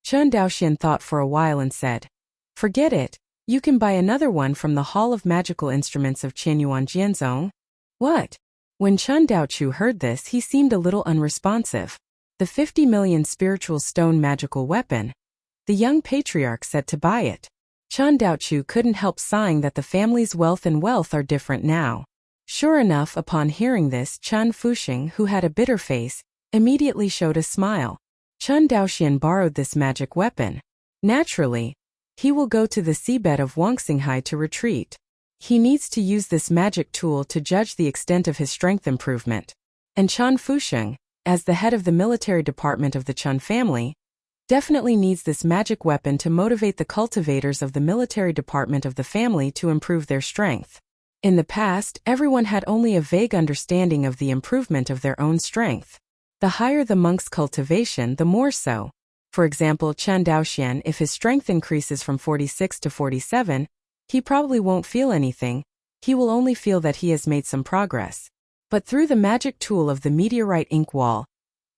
Chen Daoxian thought for a while and said, "Forget it, you can buy another one from the Hall of Magical Instruments of Qianyuan Jianzong." What? When Chen Daoqiu heard this, he seemed a little unresponsive. The 50 million spiritual stone magical weapon. The young patriarch said to buy it. Chen Daochu couldn't help sighing that the family's wealth are different now. Sure enough, upon hearing this, Chen Fuxing, who had a bitter face, immediately showed a smile. Chen Daoxian borrowed this magic weapon. Naturally, he will go to the seabed of Wuxia to retreat. He needs to use this magic tool to judge the extent of his strength improvement. And Chen Fuxing, as the head of the military department of the Chen family, definitely needs this magic weapon to motivate the cultivators of the military department of the family to improve their strength. In the past, everyone had only a vague understanding of the improvement of their own strength. The higher the monk's cultivation, the more so. For example, Chen Daoxian, if his strength increases from 46 to 47, he probably won't feel anything, he will only feel that he has made some progress. But through the magic tool of the meteorite ink wall,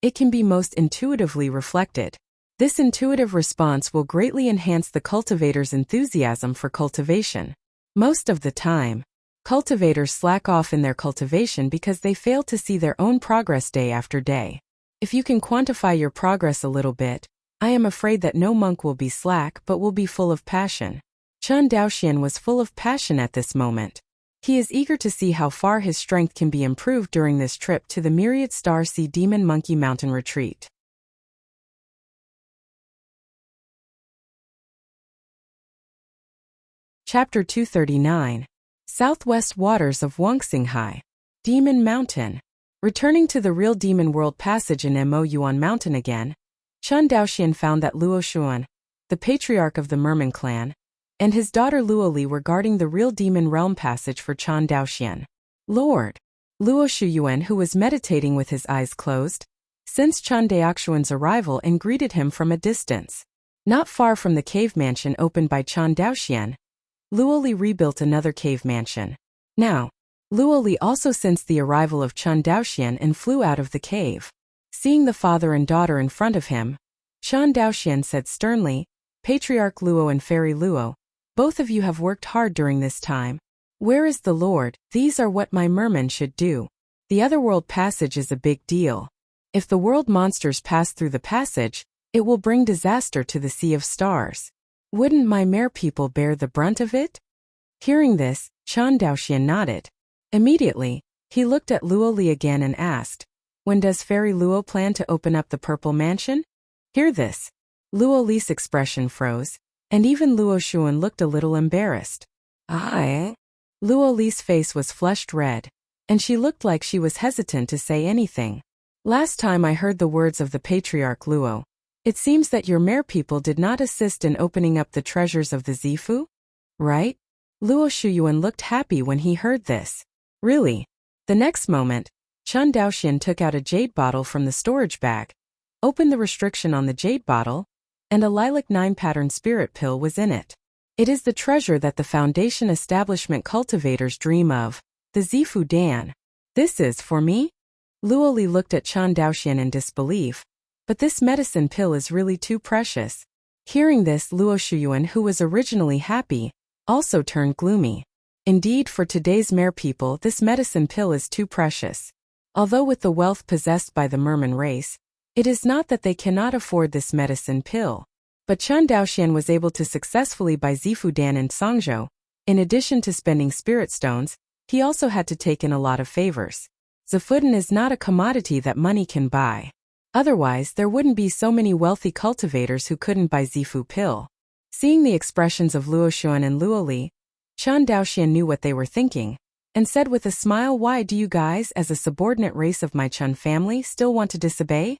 it can be most intuitively reflected. This intuitive response will greatly enhance the cultivator's enthusiasm for cultivation. Most of the time, cultivators slack off in their cultivation because they fail to see their own progress day after day. If you can quantify your progress a little bit, I am afraid that no monk will be slack but will be full of passion. Chen Daoxian was full of passion at this moment. He is eager to see how far his strength can be improved during this trip to the Myriad Star Sea Demon Monkey Mountain Retreat. Chapter 239. Southwest Waters of Wuxia. Demon Mountain. Returning to the real Demon World passage in Mo Yuan Mountain again, Chen Daoxian found that Luo Xuan, the patriarch of the Merman clan, and his daughter Luo Li were guarding the real Demon Realm passage for Chen Daoxian. Lord Luo Shuyuan, who was meditating with his eyes closed, sensed Chen Daoxian's arrival and greeted him from a distance. Not far from the cave mansion opened by Chen Daoxian, Luo Li rebuilt another cave mansion. Now, Luo Li also sensed the arrival of Chen Daoxian and flew out of the cave. Seeing the father and daughter in front of him, Chen Daoxian said sternly, Patriarch Luo and Fairy Luo, both of you have worked hard during this time. Where is the Lord? These are what my merman should do. The otherworld passage is a big deal. If the world monsters pass through the passage, it will bring disaster to the Sea of Stars. Wouldn't my mere people bear the brunt of it? Hearing this, Chen Daoxian nodded. Immediately, he looked at Luo Li again and asked, when does Fairy Luo plan to open up the Purple Mansion? Hear this. Luo Li's expression froze, and even Luo Xuan looked a little embarrassed. Luo Li's face was flushed red, and she looked like she was hesitant to say anything. Last time I heard the words of the Patriarch Luo, it seems that your mere people did not assist in opening up the treasures of the Zifu? Right? Luo Shuyuan looked happy when he heard this. Really? The next moment, Chen Daoxian took out a jade bottle from the storage bag, opened the restriction on the jade bottle, and a lilac 9-pattern spirit pill was in it. It is the treasure that the Foundation establishment cultivators dream of, the Zifu Dan. This is for me? Luo Li looked at Chen Daoxian in disbelief. But this medicine pill is really too precious. Hearing this, Luo Shuyuan, who was originally happy, also turned gloomy. Indeed, for today's mere people, this medicine pill is too precious. Although with the wealth possessed by the Merman race, it is not that they cannot afford this medicine pill. But Chen Daoxian was able to successfully buy Zifu Dan in Songzhou. In addition to spending spirit stones, he also had to take in a lot of favors. Zifudan is not a commodity that money can buy. Otherwise, there wouldn't be so many wealthy cultivators who couldn't buy Zifu pill. Seeing the expressions of Luo Xuan and Luo Li, Chen Daoxian knew what they were thinking, and said with a smile, why do you guys, as a subordinate race of my Chen family, still want to disobey?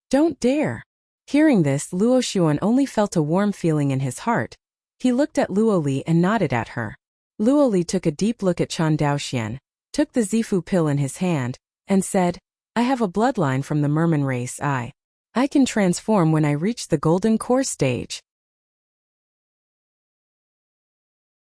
Don't dare. Hearing this, Luo Xuan only felt a warm feeling in his heart. He looked at Luo Li and nodded at her. Luo Li took a deep look at Chen Daoxian, took the Zifu pill in his hand, and said, I have a bloodline from the Merman race. I can transform when I reach the golden core stage.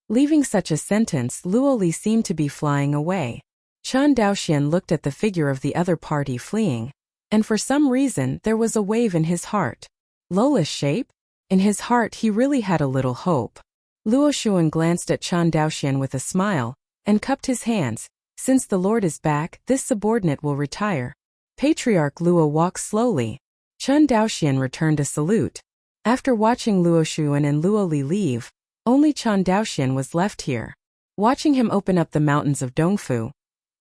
Leaving such a sentence, Luo Li seemed to be flying away. Chen Daoxian looked at the figure of the other party fleeing, and for some reason there was a wave in his heart. Lola's shape? In his heart he really had a little hope. Luo Xuan glanced at Chen Daoxian with a smile, and cupped his hands. Since the Lord is back, this subordinate will retire. Patriarch Luo walked slowly. Chen Daoxian returned a salute. After watching Luo Xuan and Luo Li leave, Only Chen Daoxian was left here. Watching him open up the mountains of Dongfu,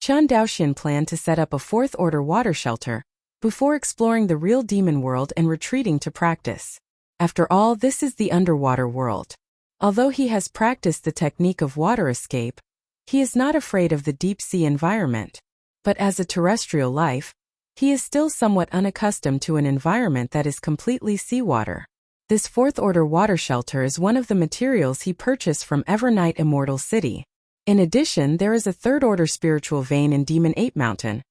Chen Daoxian planned to set up a fourth-order water shelter before exploring the real demon world and retreating to practice. After all, this is the underwater world. Although he has practiced the technique of water escape, he is not afraid of the deep-sea environment. But as a terrestrial life, he is still somewhat unaccustomed to an environment that is completely seawater. This fourth-order water shelter is one of the materials he purchased from Evernight Immortal City. In addition, there is a third-order spiritual vein in Demon Ape Mountain,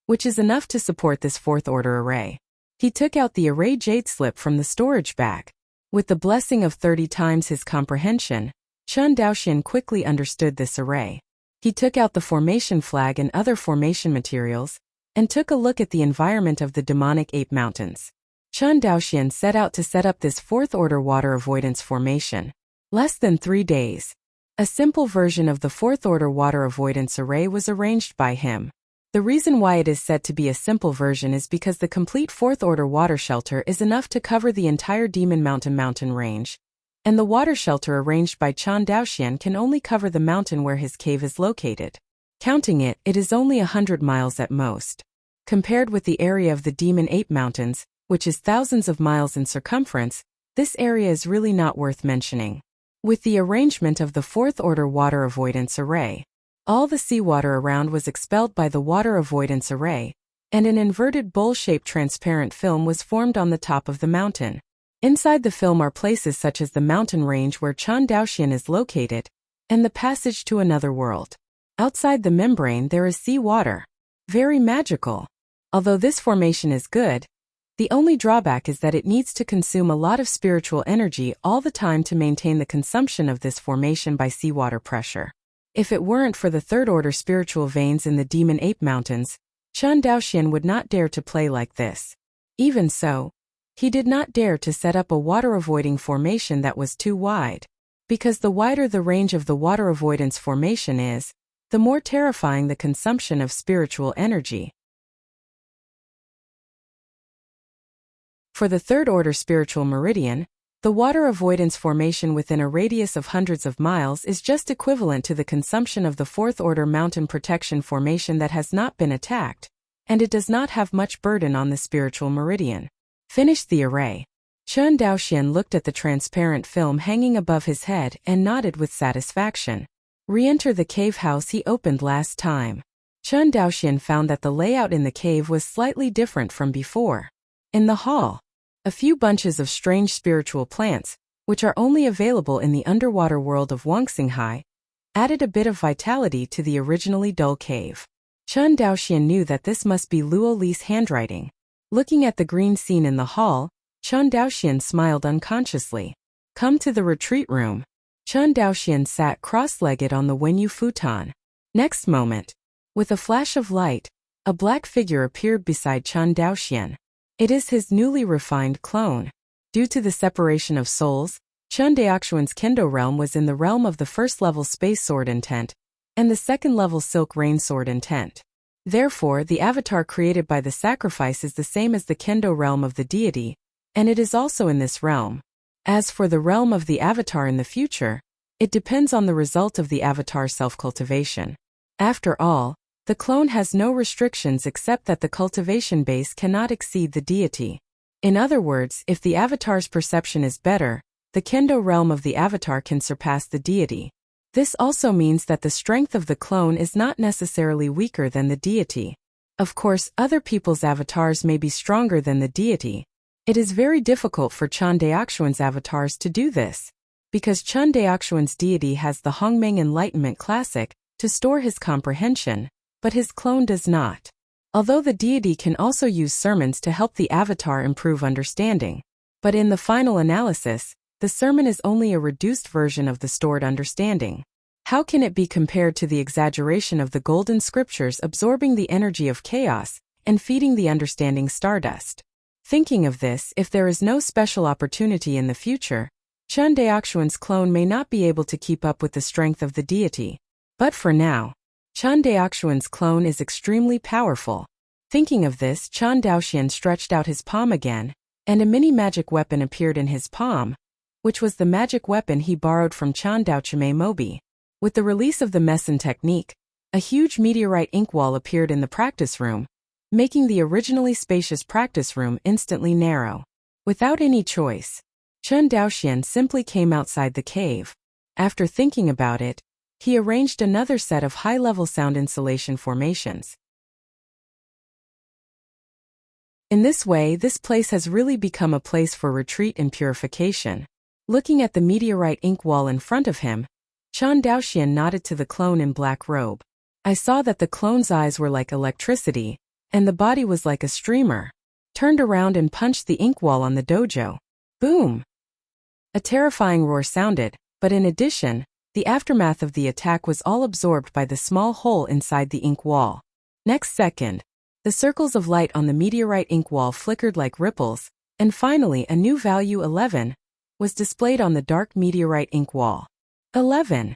which is enough to support this fourth-order array. He took out the array jade slip from the storage bag. With the blessing of 30 times his comprehension, Chen Daoxian quickly understood this array. He took out the formation flag and other formation materials, and took a look at the environment of the demonic ape mountains. Chen Daoxian set out to set up this fourth-order water avoidance formation. Less than 3 days. A simple version of the fourth-order water avoidance array was arranged by him. The reason why it is said to be a simple version is because the complete fourth-order water shelter is enough to cover the entire Demon mountain range, and the water shelter arranged by Chen Daoxian can only cover the mountain where his cave is located. Counting it, it is only 100 miles at most. Compared with the area of the Demon Ape Mountains, which is thousands of miles in circumference, this area is really not worth mentioning. With the arrangement of the fourth-order water avoidance array, all the seawater around was expelled by the water avoidance array, and an inverted bowl-shaped transparent film was formed on the top of the mountain. Inside the film are places such as the mountain range where Chen Daoxian is located, and the passage to another world. Outside the membrane there is seawater. Very magical. Although this formation is good, the only drawback is that it needs to consume a lot of spiritual energy all the time to maintain the consumption of this formation by seawater pressure. If it weren't for the third-order spiritual veins in the Demon Ape Mountains, Chen Daoxian would not dare to play like this. Even so, he did not dare to set up a water-avoiding formation that was too wide. Because the wider the range of the water avoidance formation is, the more terrifying the consumption of spiritual energy. For the third-order spiritual meridian, the water avoidance formation within a radius of hundreds of miles is just equivalent to the consumption of the fourth-order mountain protection formation that has not been attacked, and it does not have much burden on the spiritual meridian. Finished the array. Chen Daoxian looked at the transparent film hanging above his head and nodded with satisfaction. Re-enter the cave house he opened last time. Chen Daoxian found that the layout in the cave was slightly different from before. In the hall, a few bunches of strange spiritual plants, which are only available in the underwater world of Wuxia, added a bit of vitality to the originally dull cave. Chen Daoxian knew that this must be Luo Li's handwriting. Looking at the green scene in the hall, Chen Daoxian smiled unconsciously. Come to the retreat room. Chen Daoxian sat cross-legged on the Wenyu futon. Next moment, with a flash of light, a black figure appeared beside Chen Daoxian. It is his newly refined clone. Due to the separation of souls, Chen Daoxian's Kendo realm was in the realm of the first-level Space Sword intent, and the second-level Silk Rain Sword intent. Therefore, the avatar created by the sacrifice is the same as the Kendo realm of the deity, and it is also in this realm. As for the realm of the avatar in the future, it depends on the result of the avatar's self-cultivation. After all, the clone has no restrictions except that the cultivation base cannot exceed the deity. In other words, if the avatar's perception is better, the Kendo realm of the avatar can surpass the deity. This also means that the strength of the clone is not necessarily weaker than the deity. Of course, other people's avatars may be stronger than the deity. It is very difficult for Chen Daoxian's avatars to do this, because Chen Daoxian's deity has the Hongmeng Enlightenment Classic to store his comprehension, but his clone does not. Although the deity can also use sermons to help the avatar improve understanding. But in the final analysis, the sermon is only a reduced version of the stored understanding. How can it be compared to the exaggeration of the golden scriptures absorbing the energy of chaos and feeding the understanding stardust? Thinking of this, if there is no special opportunity in the future, Chen Daoxian's clone may not be able to keep up with the strength of the deity. But for now, Chen Daoxian's clone is extremely powerful. Thinking of this, Chen Daoxian stretched out his palm again, and a mini magic weapon appeared in his palm. which was the magic weapon he borrowed from Chan Daochime Mobi. With the release of the Meson technique, a huge meteorite ink wall appeared in the practice room, making the originally spacious practice room instantly narrow. Without any choice, Chen Daoxian simply came outside the cave. After thinking about it, he arranged another set of high-level sound insulation formations. In this way, this place has really become a place for retreat and purification. Looking at the meteorite ink wall in front of him, Chen Daoxian nodded to the clone in black robe. I saw that the clone's eyes were like electricity, and the body was like a streamer. Turned around and punched the ink wall on the dojo. Boom! A terrifying roar sounded, but in addition, the aftermath of the attack was all absorbed by the small hole inside the ink wall. Next second, the circles of light on the meteorite ink wall flickered like ripples, and finally a new value 11 was displayed on the dark meteorite ink wall. 11.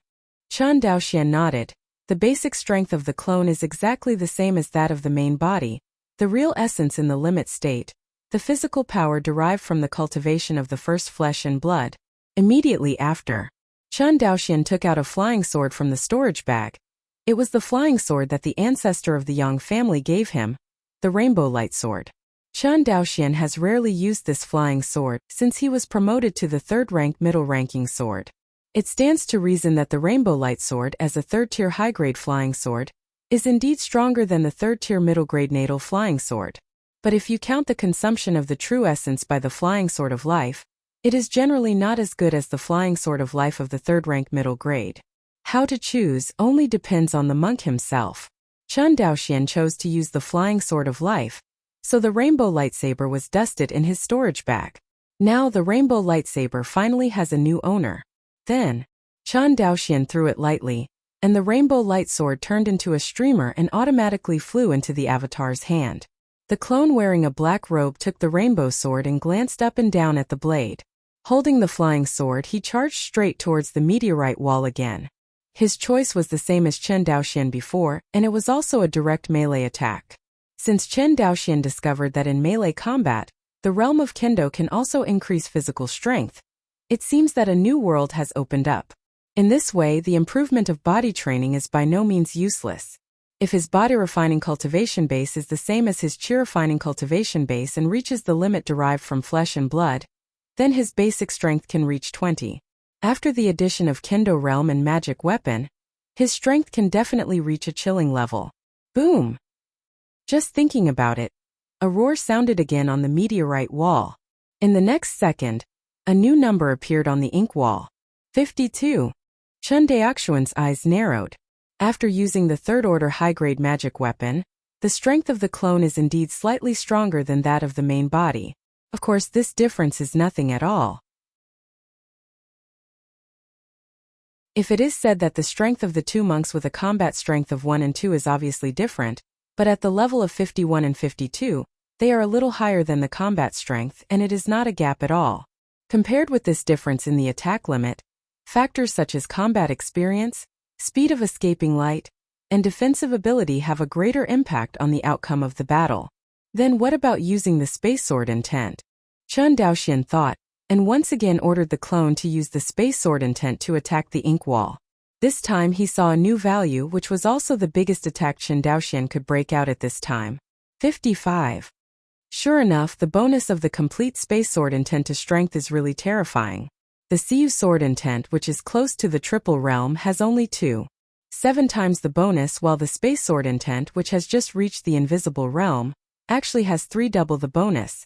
Chen Daoxian nodded. The basic strength of the clone is exactly the same as that of the main body, the real essence in the limit state, the physical power derived from the cultivation of the first flesh and blood. Immediately after, Chen Daoxian took out a flying sword from the storage bag. It was the flying sword that the ancestor of the Yang family gave him, the Rainbow Light Sword. Chen Daoxian has rarely used this flying sword since he was promoted to the third-rank middle-ranking sword. It stands to reason that the Rainbow Light Sword, as a third-tier high-grade flying sword, is indeed stronger than the third-tier middle-grade natal flying sword. But if you count the consumption of the true essence by the flying sword of life, it is generally not as good as the flying sword of life of the third-rank middle grade. How to choose only depends on the monk himself. Chen Daoxian chose to use the flying sword of life, so the rainbow lightsaber was dusted in his storage bag. Now the rainbow lightsaber finally has a new owner. Then, Chen Daoxian threw it lightly, and the rainbow light sword turned into a streamer and automatically flew into the avatar's hand. The clone wearing a black robe took the rainbow sword and glanced up and down at the blade. Holding the flying sword, he charged straight towards the meteorite wall again. His choice was the same as Chen Daoxian before, and it was also a direct melee attack. Since Chen Daoxian discovered that in melee combat, the realm of Kendo can also increase physical strength, it seems that a new world has opened up. In this way, the improvement of body training is by no means useless. If his body refining cultivation base is the same as his chi refining cultivation base and reaches the limit derived from flesh and blood, then his basic strength can reach 20. After the addition of Kendo realm and magic weapon, his strength can definitely reach a chilling level. Boom! Just thinking about it, a roar sounded again on the meteorite wall. In the next second, a new number appeared on the ink wall. 52. Chen Daoxian's eyes narrowed. After using the third-order high-grade magic weapon, the strength of the clone is indeed slightly stronger than that of the main body. Of course, this difference is nothing at all. If it is said that the strength of the two monks with a combat strength of 1 and 2 is obviously different, but at the level of 51 and 52, they are a little higher than the combat strength, and it is not a gap at all. Compared with this difference in the attack limit, factors such as combat experience, speed of escaping light, and defensive ability have a greater impact on the outcome of the battle. Then what about using the space sword intent? Chen Daoxian thought, and once again ordered the clone to use the space sword intent to attack the ink wall. This time he saw a new value, which was also the biggest attack Chen Daoxian could break out at this time. 55. Sure enough, the bonus of the complete space sword intent to strength is really terrifying. The Siyu sword intent, which is close to the triple realm, has only 2.7 times the bonus, while the space sword intent, which has just reached the invisible realm, actually has 3 double the bonus.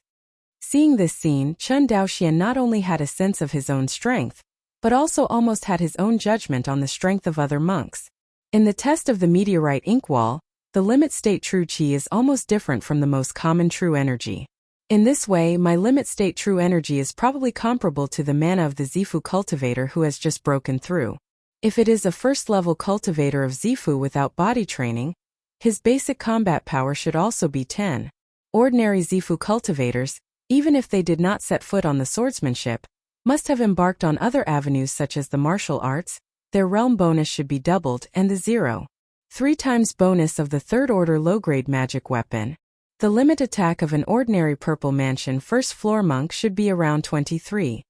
Seeing this scene, Chen Daoxian not only had a sense of his own strength, but also almost had his own judgment on the strength of other monks. In the test of the meteorite ink wall, the limit state true chi is almost different from the most common true energy. In this way, my limit state true energy is probably comparable to the mana of the Zifu cultivator who has just broken through. If it is a first-level cultivator of Zifu without body training, his basic combat power should also be 10. Ordinary Zifu cultivators, even if they did not set foot on the swordsmanship, must have embarked on other avenues such as the martial arts. Their realm bonus should be doubled, and the 0.3 times bonus of the third-order low-grade magic weapon. The limit attack of an ordinary purple mansion first-floor monk should be around 23.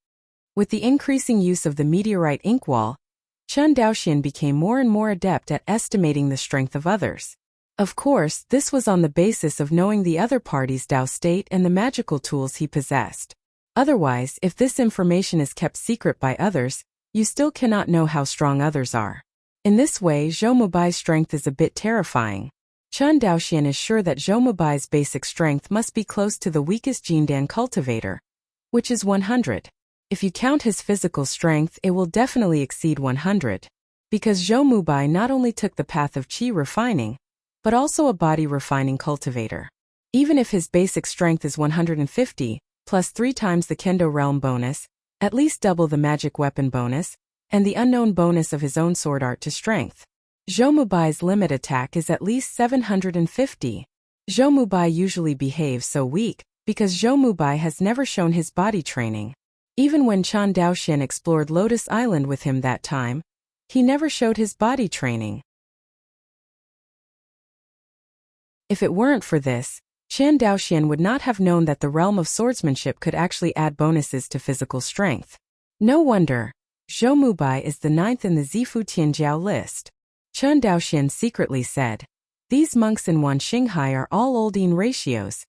With the increasing use of the meteorite inkwall, Chen Daoxian became more and more adept at estimating the strength of others. Of course, this was on the basis of knowing the other party's Dao state and the magical tools he possessed. Otherwise, if this information is kept secret by others, you still cannot know how strong others are. In this way, Zhou Mubai's strength is a bit terrifying. Chen Daoxian is sure that Zhou Mubai's basic strength must be close to the weakest Jindan cultivator, which is 100. If you count his physical strength, it will definitely exceed 100. Because Zhou Mubai not only took the path of qi refining, but also a body refining cultivator. Even if his basic strength is 150, plus 3 times the Kendo realm bonus, at least double the magic weapon bonus, and the unknown bonus of his own sword art to strength, Zhou Mubai's limit attack is at least 750. Zhou Mubai usually behaves so weak, because Zhou Mubai has never shown his body training. Even when Chen Daoxian explored Lotus Island with him that time, he never showed his body training. If it weren't for this, Chen Daoxian would not have known that the realm of swordsmanship could actually add bonuses to physical strength. No wonder. Zhou Mubai is the 9th in the Zifu Tianjiao list. Chen Daoxian secretly said, "These monks in Wanxinghai are all old-in ratios."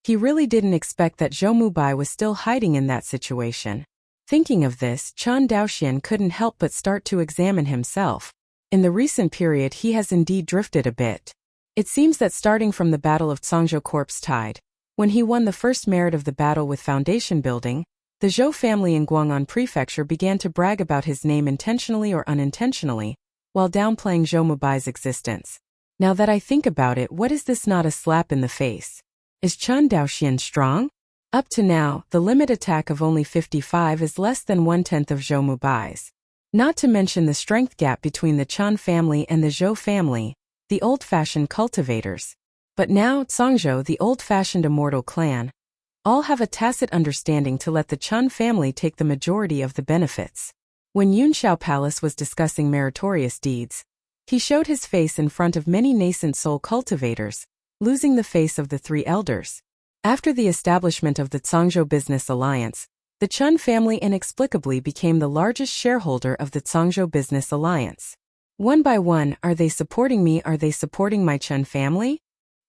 He really didn't expect that Zhou Mubai was still hiding in that situation. Thinking of this, Chen Daoxian couldn't help but start to examine himself. In the recent period he has indeed drifted a bit. It seems that starting from the Battle of Cangzhou Corpse Tide, when he won the first merit of the battle with foundation building, the Zhou family in Guang'an Prefecture began to brag about his name intentionally or unintentionally, while downplaying Zhou Mubai's existence. Now that I think about it, what is this not a slap in the face? Is Chen Daoxian strong? Up to now, the limit attack of only 55 is less than 1/10 of Zhou Mubai's. Not to mention the strength gap between the Chen family and the Zhou family, the old-fashioned cultivators. But now, Cangzhou, the old-fashioned immortal clan, all have a tacit understanding to let the Chen family take the majority of the benefits. When Yunxiao Palace was discussing meritorious deeds, he showed his face in front of many nascent soul cultivators, losing the face of the 3 elders. After the establishment of the Cangzhou Business Alliance, the Chen family inexplicably became the largest shareholder of the Cangzhou Business Alliance. One by one, are they supporting me? Are they supporting my Chen family?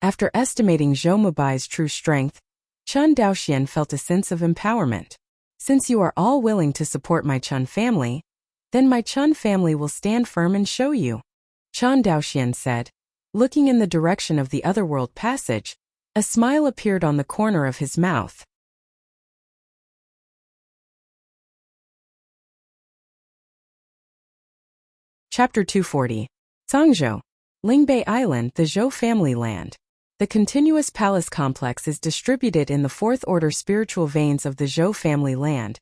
After estimating Zhou Mubai's true strength, Chen Daoxian felt a sense of empowerment. Since you are all willing to support my Chen family, then my Chen family will stand firm and show you, Chen Daoxian said. Looking in the direction of the otherworld passage, a smile appeared on the corner of his mouth. Chapter 240. Cangzhou, Lingbei Island, the Zhou family land. The continuous palace complex is distributed in the 4th-order spiritual veins of the Zhou family land,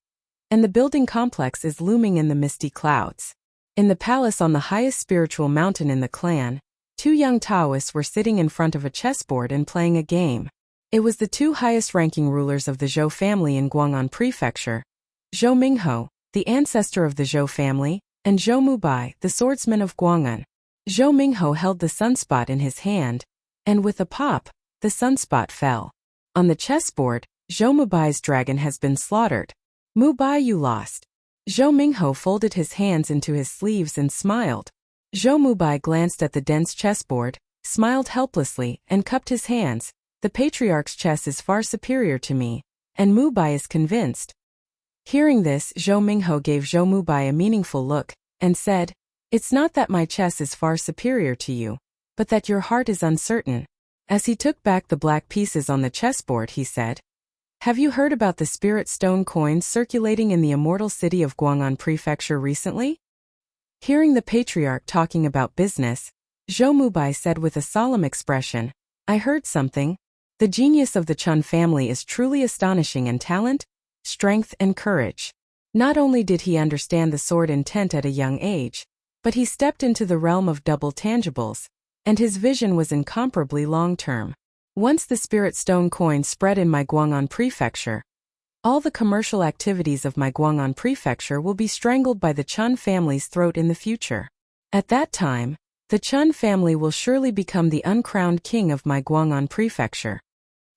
and the building complex is looming in the misty clouds. In the palace on the highest spiritual mountain in the clan, 2 young Taoists were sitting in front of a chessboard and playing a game. It was the 2 highest-ranking rulers of the Zhou family in Guang'an Prefecture, Zhou Mingho, the ancestor of the Zhou family, and Zhou Mubai, the swordsman of Guang'an. Zhou Mingho held the sunspot in his hand, and with a pop, the sunspot fell. On the chessboard, Zhou Mubai's dragon has been slaughtered. Mubai, you lost. Zhou Mingho folded his hands into his sleeves and smiled. Zhou Mubai glanced at the dense chessboard, smiled helplessly, and cupped his hands. The patriarch's chess is far superior to me, and Mubai is convinced. Hearing this, Zhou Mingho gave Zhou Mubai a meaningful look, and said, "It's not that my chess is far superior to you, but that your heart is uncertain." As he took back the black pieces on the chessboard, he said, "Have you heard about the spirit stone coins circulating in the immortal city of Guang'an Prefecture recently?" Hearing the patriarch talking about business, Zhou Mubai said with a solemn expression, "I heard something. The genius of the Chen family is truly astonishing in talent, strength, and courage." Not only did he understand the sword intent at a young age, but he stepped into the realm of double tangibles, and his vision was incomparably long-term. Once the spirit stone coin spread in my Guang'an Prefecture, all the commercial activities of my Guang'an Prefecture will be strangled by the Chen family's throat in the future. At that time, the Chen family will surely become the uncrowned king of my Guang'an Prefecture.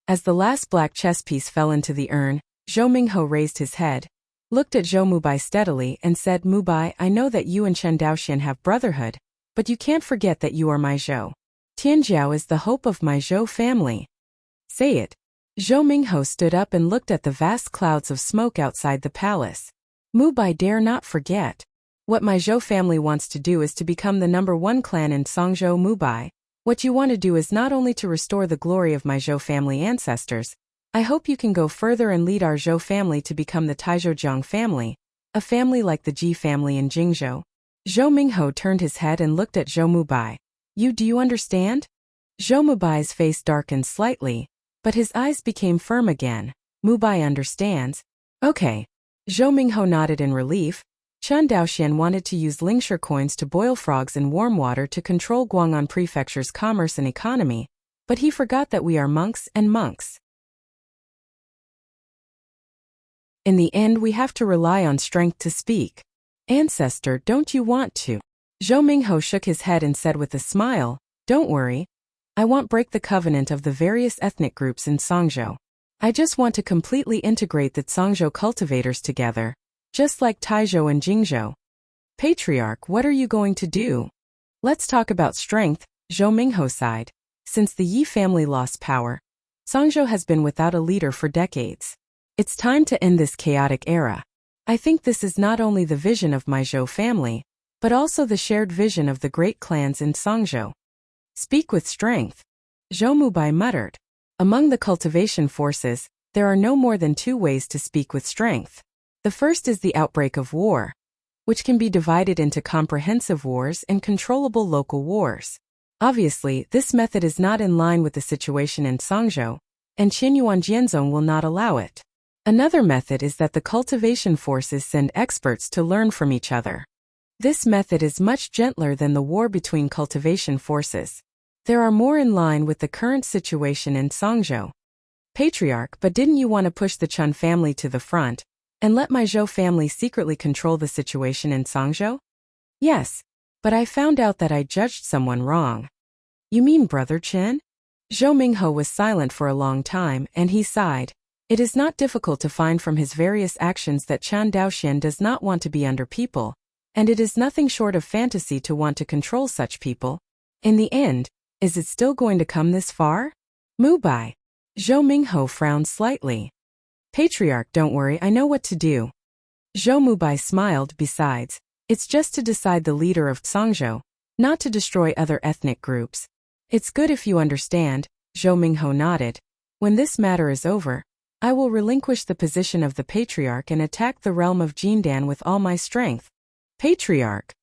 As the last black chess piece fell into the urn, Zhou Mingho raised his head, looked at Zhou Mubai steadily and said, Mubai, I know that you and Chen Daoxian have brotherhood, but you can't forget that you are my Zhou. Tianjiao is the hope of my Zhou family. Say it. Zhou Mingho stood up and looked at the vast clouds of smoke outside the palace. Mubai dare not forget. What my Zhou family wants to do is to become the #1 clan in Songzhou. Mubai, what you want to do is not only to restore the glory of my Zhou family ancestors, I hope you can go further and lead our Zhou family to become the Taizhoujiang family, a family like the Ji family in Jingzhou. Zhou Mingho turned his head and looked at Zhou Mubai. Do you understand? Zhou Mubai's face darkened slightly, but his eyes became firm again. Mubai understands. Okay. Zhou Mingho nodded in relief. Chen Daoxian wanted to use Lingshi coins to boil frogs in warm water to control Guang'an Prefecture's commerce and economy, but he forgot that we are monks and monks. In the end, we have to rely on strength to speak. Ancestor, don't you want to? Zhou Mingho shook his head and said with a smile, Don't worry. I won't break the covenant of the various ethnic groups in Songzhou. I just want to completely integrate the Songzhou cultivators together, just like Taizhou and Jingzhou. Patriarch, what are you going to do? Let's talk about strength, Zhou Mingho sighed. Since the Yi family lost power, Songzhou has been without a leader for decades. It's time to end this chaotic era. I think this is not only the vision of my Zhou family, but also the shared vision of the great clans in Songzhou. Speak with strength. Zhou Mubai muttered. Among the cultivation forces, there are no more than 2 ways to speak with strength. The first is the outbreak of war, which can be divided into comprehensive wars and controllable local wars. Obviously, this method is not in line with the situation in Songzhou, and Qinyuan Jianzong will not allow it. Another method is that the cultivation forces send experts to learn from each other. This method is much gentler than the war between cultivation forces. There are more in line with the current situation in Songzhou. Patriarch, but didn't you want to push the Chun family to the front and let my Zhou family secretly control the situation in Songzhou? Yes, but I found out that I judged someone wrong. You mean Brother Chen? Zhou Mingho was silent for a long time and he sighed. It is not difficult to find from his various actions that Chen Daoxian does not want to be under people, and it is nothing short of fantasy to want to control such people. In the end, is it still going to come this far? Mubai. Zhou Mingho frowned slightly. Patriarch, don't worry, I know what to do. Zhou Mubai smiled. Besides, it's just to decide the leader of Songzhou, not to destroy other ethnic groups. It's good if you understand. Zhou Mingho nodded. When this matter is over, I will relinquish the position of the Patriarch and attack the realm of Jindan with all my strength. Patriarch.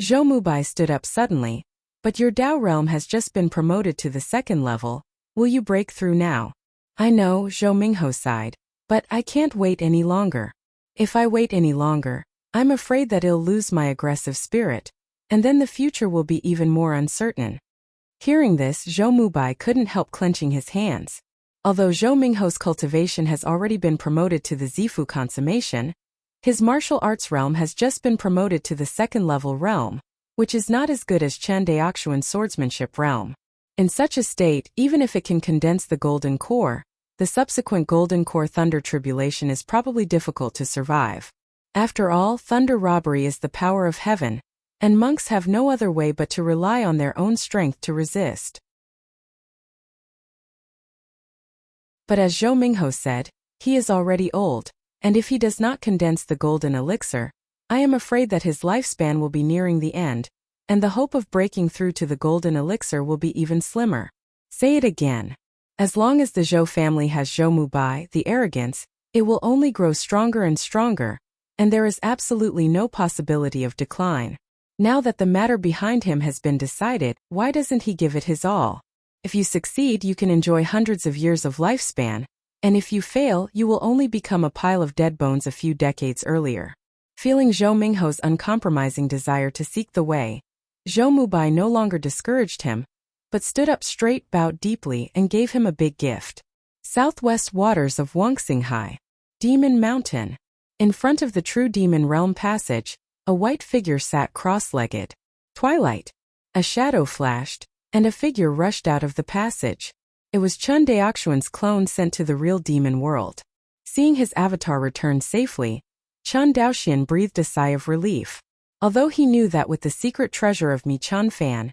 Zhou Mubai stood up suddenly. But your Dao realm has just been promoted to the 2nd level. Will you break through now? I know, Zhou Mingho sighed. But I can't wait any longer. If I wait any longer, I'm afraid that I'll lose my aggressive spirit, and then the future will be even more uncertain. Hearing this, Zhou Mubai couldn't help clenching his hands. Although Zhou Mingho's cultivation has already been promoted to the Zifu consummation, his martial arts realm has just been promoted to the 2nd level realm, which is not as good as Chen Daoxuan's swordsmanship realm. In such a state, even if it can condense the golden core, the subsequent golden core thunder tribulation is probably difficult to survive. After all, thunder robbery is the power of heaven, and monks have no other way but to rely on their own strength to resist. But as Zhou Mingho said, he is already old, and if he does not condense the golden elixir, I am afraid that his lifespan will be nearing the end, and the hope of breaking through to the golden elixir will be even slimmer. Say it again. As long as the Zhou family has Zhou Mubai, the arrogance, it will only grow stronger and stronger, and there is absolutely no possibility of decline. Now that the matter behind him has been decided, why doesn't he give it his all? If you succeed, you can enjoy hundreds of years of lifespan, and if you fail, you will only become a pile of dead bones a few decades earlier. Feeling Zhou Mingho's uncompromising desire to seek the way, Zhou Mubai no longer discouraged him, but stood up straight, bowed deeply, and gave him a big gift. Southwest waters of Wuxia, Demon Mountain. In front of the true demon realm passage, a white figure sat cross-legged. Twilight. A shadow flashed, and a figure rushed out of the passage. It was Chen Daoxuan's clone sent to the real demon world. Seeing his avatar return safely, Chen Daoxian breathed a sigh of relief. Although he knew that with the secret treasure of Mi Chun Fan,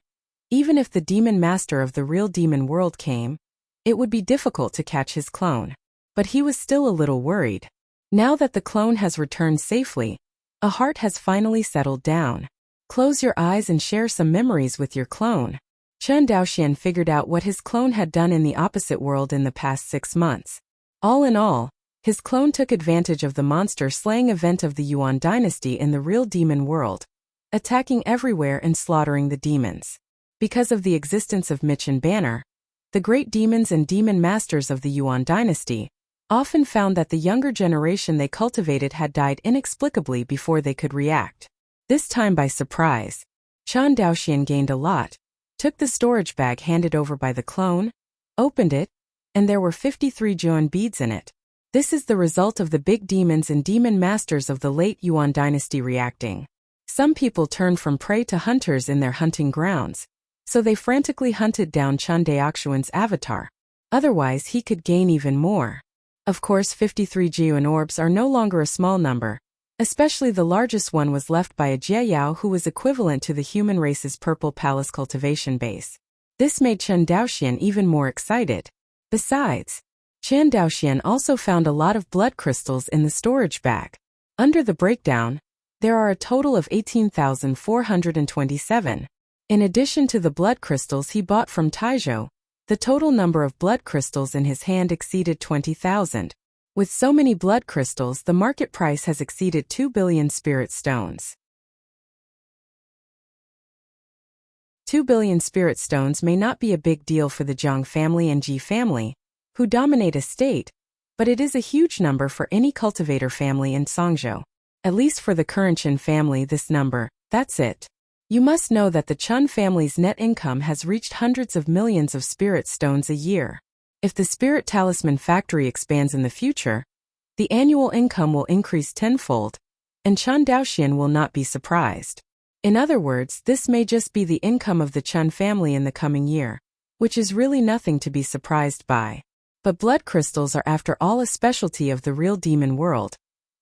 even if the demon master of the real demon world came, it would be difficult to catch his clone. But he was still a little worried. Now that the clone has returned safely, a heart has finally settled down. Close your eyes and share some memories with your clone. Chen Daoxian figured out what his clone had done in the opposite world in the past 6 months. All in all, his clone took advantage of the monster-slaying event of the Yuan dynasty in the real demon world, attacking everywhere and slaughtering the demons. Because of the existence of Michin Banner, the great demons and demon masters of the Yuan dynasty often found that the younger generation they cultivated had died inexplicably before they could react. This time by surprise, Chen Daoxian gained a lot, took the storage bag handed over by the clone, opened it, and there were 53 Yuan beads in it. This is the result of the big demons and demon masters of the late Yuan dynasty reacting. Some people turned from prey to hunters in their hunting grounds, so they frantically hunted down Chen Daoxian's avatar. Otherwise he could gain even more. Of course 53 Yuan orbs are no longer a small number, especially the largest one was left by a Jiayao who was equivalent to the human race's purple palace cultivation base. This made Chen Daoxian even more excited. Besides, Chen Daoxian also found a lot of blood crystals in the storage bag. Under the breakdown, there are a total of 18,427. In addition to the blood crystals he bought from Taizhou, the total number of blood crystals in his hand exceeded 20,000. With so many blood crystals, the market price has exceeded 2 billion spirit stones. 2 billion spirit stones may not be a big deal for the Zhang family and Ji family, who dominate a state, but it is a huge number for any cultivator family in Songzhou. At least for the Currenchen family this number, that's it. You must know that the Chun family's net income has reached hundreds of millions of spirit stones a year. If the spirit talisman factory expands in the future, the annual income will increase tenfold, and Chen Daoxian will not be surprised. In other words, this may just be the income of the Chun family in the coming year, which is really nothing to be surprised by. But blood crystals are after all a specialty of the real demon world,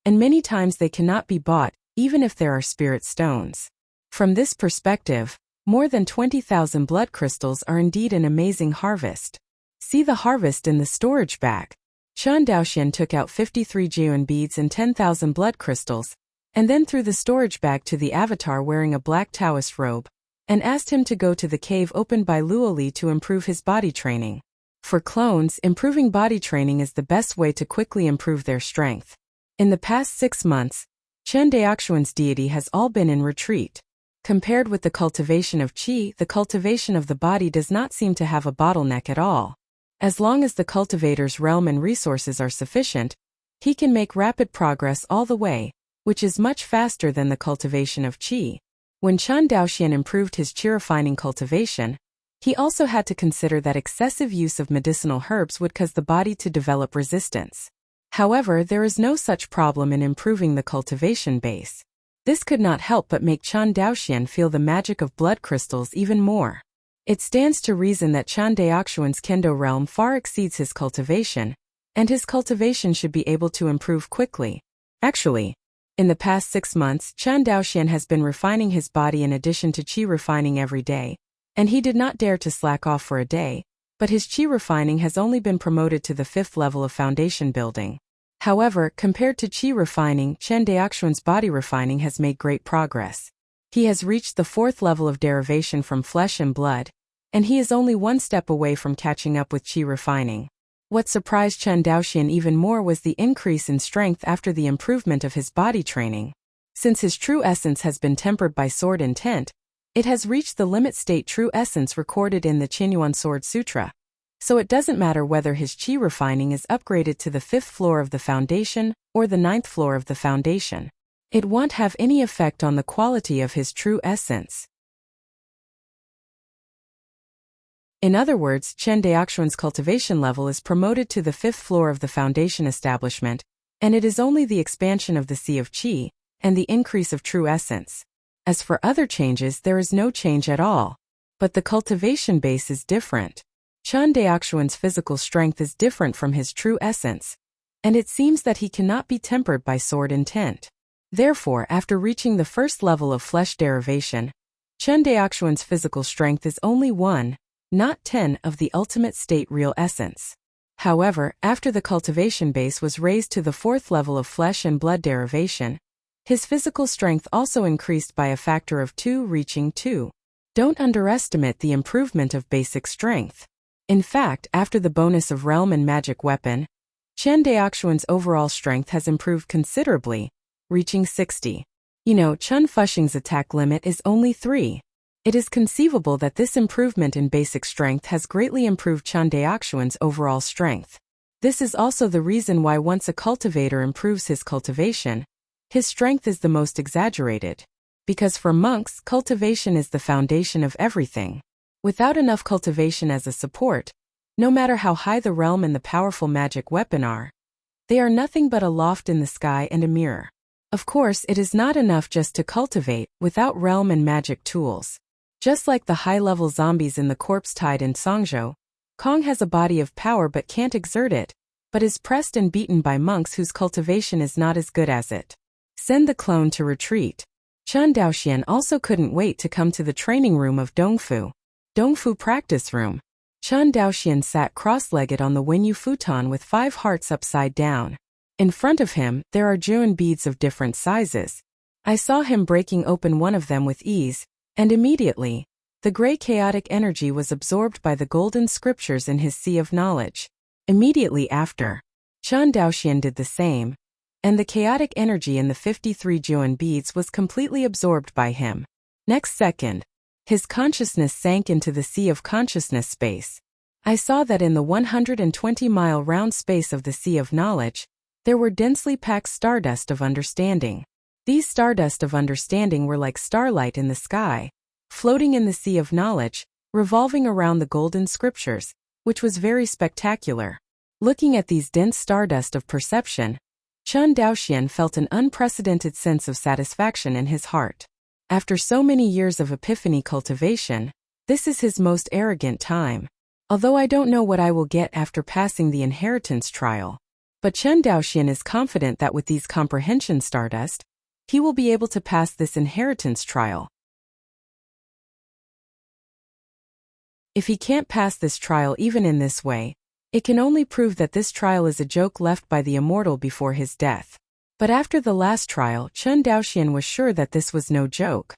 and many times they cannot be bought, even if there are spirit stones. From this perspective, more than 20,000 blood crystals are indeed an amazing harvest. See the harvest in the storage bag. Chen Daoxian took out 53 Yuan beads and 10,000 blood crystals, and then threw the storage bag to the avatar wearing a black Taoist robe, and asked him to go to the cave opened by Luoli to improve his body training. For clones, improving body training is the best way to quickly improve their strength. In the past 6 months, Chen Daoxian's deity has all been in retreat. Compared with the cultivation of qi, the cultivation of the body does not seem to have a bottleneck at all. As long as the cultivator's realm and resources are sufficient, he can make rapid progress all the way, which is much faster than the cultivation of qi. When Chen Daoxian improved his qi refining cultivation, he also had to consider that excessive use of medicinal herbs would cause the body to develop resistance. However, there is no such problem in improving the cultivation base. This could not help but make Chen Daoxian feel the magic of blood crystals even more. It stands to reason that Chen Daoxian's kendo realm far exceeds his cultivation, and his cultivation should be able to improve quickly. Actually, in the past 6 months, Chen Daoxian has been refining his body in addition to qi refining every day, and he did not dare to slack off for a day, but his qi refining has only been promoted to the 5th level of foundation building. However, compared to qi refining, Chen Daoxian's body refining has made great progress. He has reached the 4th level of derivation from flesh and blood, and he is only 1 step away from catching up with qi refining. What surprised Chen Daoxian even more was the increase in strength after the improvement of his body training. Since his true essence has been tempered by sword intent, it has reached the limit state true essence recorded in the Qinyuan Sword Sutra. So it doesn't matter whether his qi refining is upgraded to the 5th floor of the foundation or the 9th floor of the foundation. It won't have any effect on the quality of his true essence. In other words, Chen Daoxian's cultivation level is promoted to the 5th floor of the foundation establishment, and it is only the expansion of the sea of qi and the increase of true essence. As for other changes, there is no change at all. But the cultivation base is different. Chen Daoxian's physical strength is different from his true essence, and it seems that he cannot be tempered by sword intent. Therefore, after reaching the first level of flesh derivation, Chen Daoxuan's physical strength is only 1, not 10 of the ultimate state real essence. However, after the cultivation base was raised to the 4th level of flesh and blood derivation, his physical strength also increased by a factor of 2, reaching 2. Don't underestimate the improvement of basic strength. In fact, after the bonus of realm and magic weapon, Chen Daoxuan's overall strength has improved considerably, reaching 60. Chen Fuxing's attack limit is only 3. It is conceivable that this improvement in basic strength has greatly improved Chen Daoxuan's overall strength. This is also the reason why once a cultivator improves his cultivation, his strength is the most exaggerated. Because for monks, cultivation is the foundation of everything. Without enough cultivation as a support, no matter how high the realm and the powerful magic weapon are, they are nothing but a loft in the sky and a mirror. Of course, it is not enough just to cultivate without realm and magic tools. Just like the high-level zombies in the corpse tide in Songzhou, Kong has a body of power but can't exert it, but is pressed and beaten by monks whose cultivation is not as good as it. Send the clone to retreat. Chen Daoxian also couldn't wait to come to the training room of Dongfu practice room. Chen Daoxian sat cross-legged on the Wenyu futon with 5 hearts upside down. In front of him, there are Juan beads of different sizes. I saw him breaking open one of them with ease, and immediately, the gray chaotic energy was absorbed by the golden scriptures in his sea of knowledge. Immediately after, Chen Daoxian did the same, and the chaotic energy in the 53 Juan beads was completely absorbed by him. Next second, his consciousness sank into the sea of consciousness space. I saw that in the 120-mile round space of the sea of knowledge, there were densely packed stardust of understanding. These stardust of understanding were like starlight in the sky, floating in the sea of knowledge, revolving around the golden scriptures, which was very spectacular. Looking at these dense stardust of perception, Chen Daoxian felt an unprecedented sense of satisfaction in his heart. After so many years of epiphany cultivation, this is his most arrogant time. Although I don't know what I will get after passing the inheritance trial, but Chen Daoxian is confident that with these comprehension stardust, he will be able to pass this inheritance trial. If he can't pass this trial even in this way, it can only prove that this trial is a joke left by the immortal before his death. But after the last trial, Chen Daoxian was sure that this was no joke.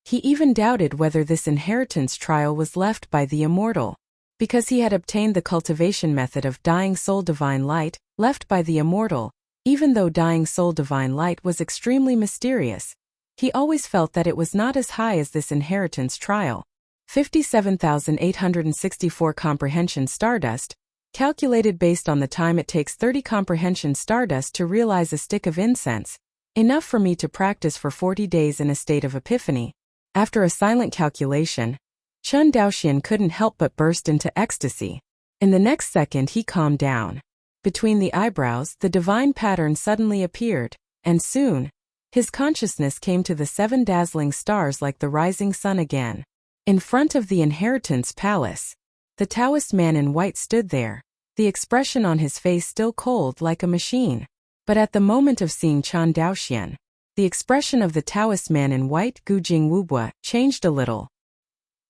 He even doubted whether this inheritance trial was left by the immortal. Because he had obtained the cultivation method of Dying Soul Divine Light, left by the immortal, even though Dying Soul Divine Light was extremely mysterious, he always felt that it was not as high as this inheritance trial. 57,864 comprehension stardust, calculated based on the time it takes 30 comprehension stardust to realize a stick of incense, enough for me to practice for 40 days in a state of epiphany. After a silent calculation, Chen Daoxian couldn't help but burst into ecstasy. In the next second he calmed down. Between the eyebrows, the divine pattern suddenly appeared, and soon, his consciousness came to the 7 dazzling stars like the rising sun again. In front of the inheritance palace, the Taoist man in white stood there, the expression on his face still cold like a machine. But at the moment of seeing Chen Daoxian, the expression of the Taoist man in white, Gujing Wubua, changed a little.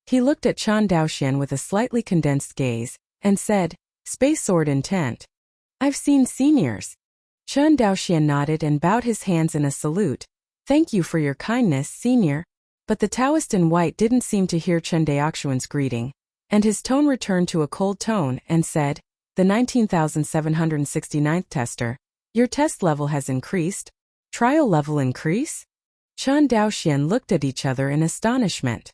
He looked at Chen Daoxian with a slightly condensed gaze, and said, "Space sword intent. I've seen seniors." Chen Daoxian nodded and bowed his hands in a salute. "Thank you for your kindness, senior." But the Taoist in white didn't seem to hear Chen Daoxian's greeting, and his tone returned to a cold tone and said, "The 19,769th tester, your test level has increased? Trial level increase?" Chen Daoxian looked at each other in astonishment.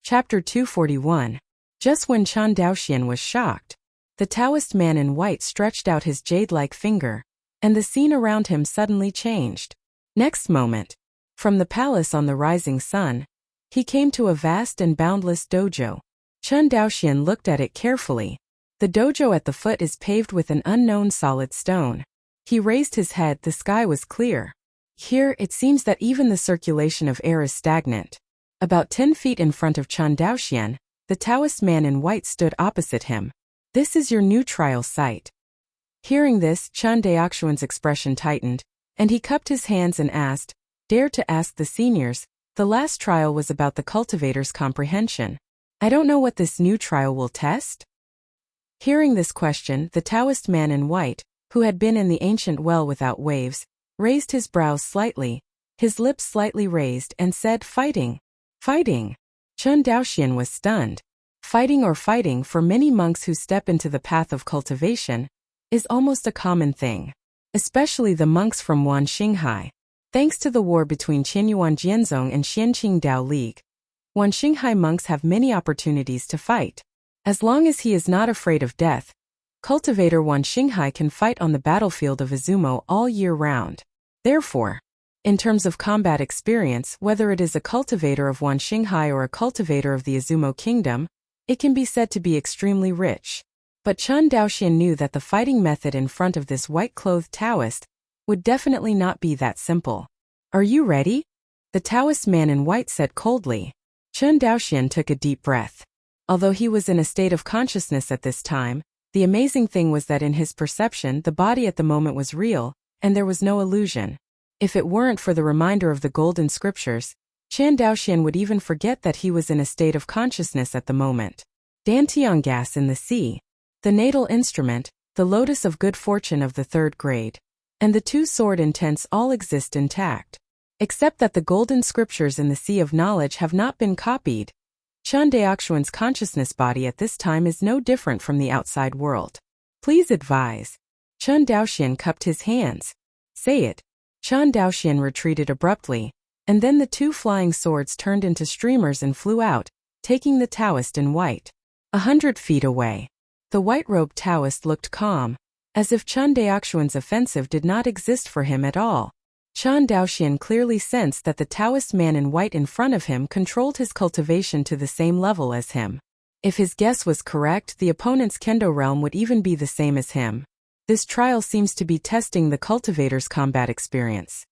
Chapter 241. Just when Chen Daoxian was shocked, the Taoist man in white stretched out his jade-like finger, and the scene around him suddenly changed. Next moment, from the palace on the rising sun, he came to a vast and boundless dojo. Chen Daoxian looked at it carefully. The dojo at the foot is paved with an unknown solid stone. He raised his head. The sky was clear. Here, it seems that even the circulation of air is stagnant. About 10 feet in front of Chen Daoxian, the Taoist man in white stood opposite him. This is your new trial site. Hearing this, Chun Daoxuan's expression tightened, and he cupped his hands and asked, "Dare to ask the seniors, the last trial was about the cultivator's comprehension. I don't know what this new trial will test?" Hearing this question, the Taoist man in white, who had been in the ancient well without waves, raised his brows slightly, his lips slightly raised, and said, "Fighting. Fighting." Chun Daoxian was stunned. Fighting for many monks who step into the path of cultivation is almost a common thing, especially the monks from Wanxinghai. Thanks to the war between Qinyuan Jianzong and Xianqing Dao League, Wanxinghai monks have many opportunities to fight. As long as he is not afraid of death, cultivator Wanxinghai can fight on the battlefield of Izumo all year round. Therefore, in terms of combat experience, whether it is a cultivator of Wanxinghai or a cultivator of the Izumo Kingdom, it can be said to be extremely rich. But Chun Daoxian knew that the fighting method in front of this white-clothed Taoist would definitely not be that simple. "Are you ready?" the Taoist man in white said coldly. Chun Daoxian took a deep breath. Although he was in a state of consciousness at this time, the amazing thing was that in his perception the body at the moment was real, and there was no illusion. If it weren't for the reminder of the golden scriptures, Chun Daoxian would even forget that he was in a state of consciousness at the moment. Dantian gas in the sea, the natal instrument, the lotus of good fortune of the third grade, and the two sword intents all exist intact. Except that the golden scriptures in the sea of knowledge have not been copied. Chun Daoxuan's consciousness body at this time is no different from the outside world. "Please advise." Chun Daoxian cupped his hands. "Say it." Chun Daoxian retreated abruptly, and then the two flying swords turned into streamers and flew out, taking the Taoist in white. 100 feet away, the white-robed Taoist looked calm, as if Chun Daoxuan's offensive did not exist for him at all. Chun Daoxian clearly sensed that the Taoist man in white in front of him controlled his cultivation to the same level as him. If his guess was correct, the opponent's kendo realm would even be the same as him. This trial seems to be testing the cultivator's combat experience.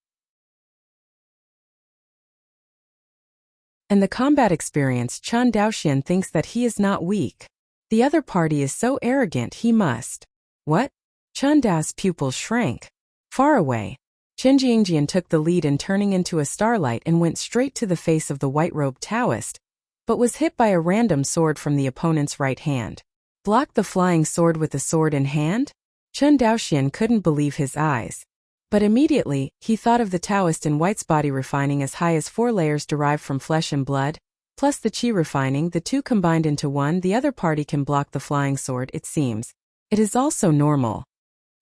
And the combat experience, Chun Daoxian thinks that he is not weak. The other party is so arrogant he must. What? Chun Dao's pupils shrank. Far away, Chen Jingjian took the lead in turning into a starlight and went straight to the face of the white-robed Taoist, but was hit by a random sword from the opponent's right hand. Blocked the flying sword with the sword in hand? Chun Daoxian couldn't believe his eyes. But immediately, he thought of the Taoist in white's body refining as high as 4 layers derived from flesh and blood, plus the chi refining, the two combined into one. The other party can block the flying sword, it seems. It is also normal.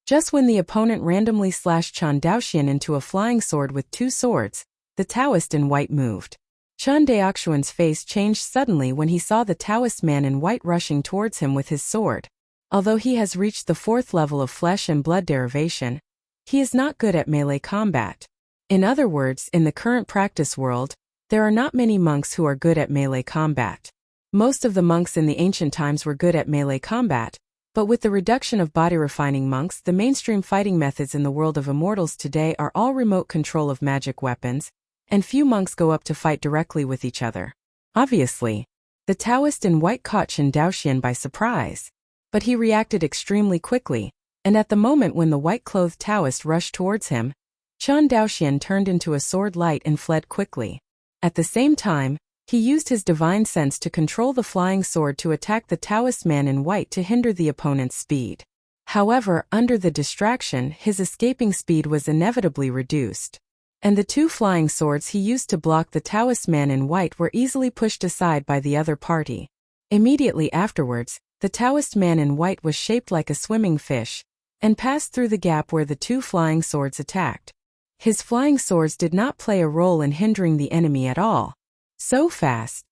Just when the opponent randomly slashed Chun Daoxian into a flying sword with 2 swords, the Taoist in white moved. Chun Daoxuan's face changed suddenly when he saw the Taoist man in white rushing towards him with his sword. Although he has reached the 4th level of flesh and blood derivation, he is not good at melee combat. In other words, in the current practice world, there are not many monks who are good at melee combat. Most of the monks in the ancient times were good at melee combat, but with the reduction of body refining monks, the mainstream fighting methods in the world of immortals today are all remote control of magic weapons, and few monks go up to fight directly with each other. Obviously, the Taoist in white caught Chun Daoxian by surprise, but he reacted extremely quickly, and at the moment when the white-clothed Taoist rushed towards him, Chun Daoxian turned into a sword light and fled quickly. At the same time, he used his divine sense to control the flying sword to attack the Taoist man in white to hinder the opponent's speed. However, under the distraction, his escaping speed was inevitably reduced, and the 2 flying swords he used to block the Taoist man in white were easily pushed aside by the other party. Immediately afterwards, the Taoist man in white was shaped like a swimming fish, and passed through the gap where the 2 flying swords attacked. His flying swords did not play a role in hindering the enemy at all. So fast.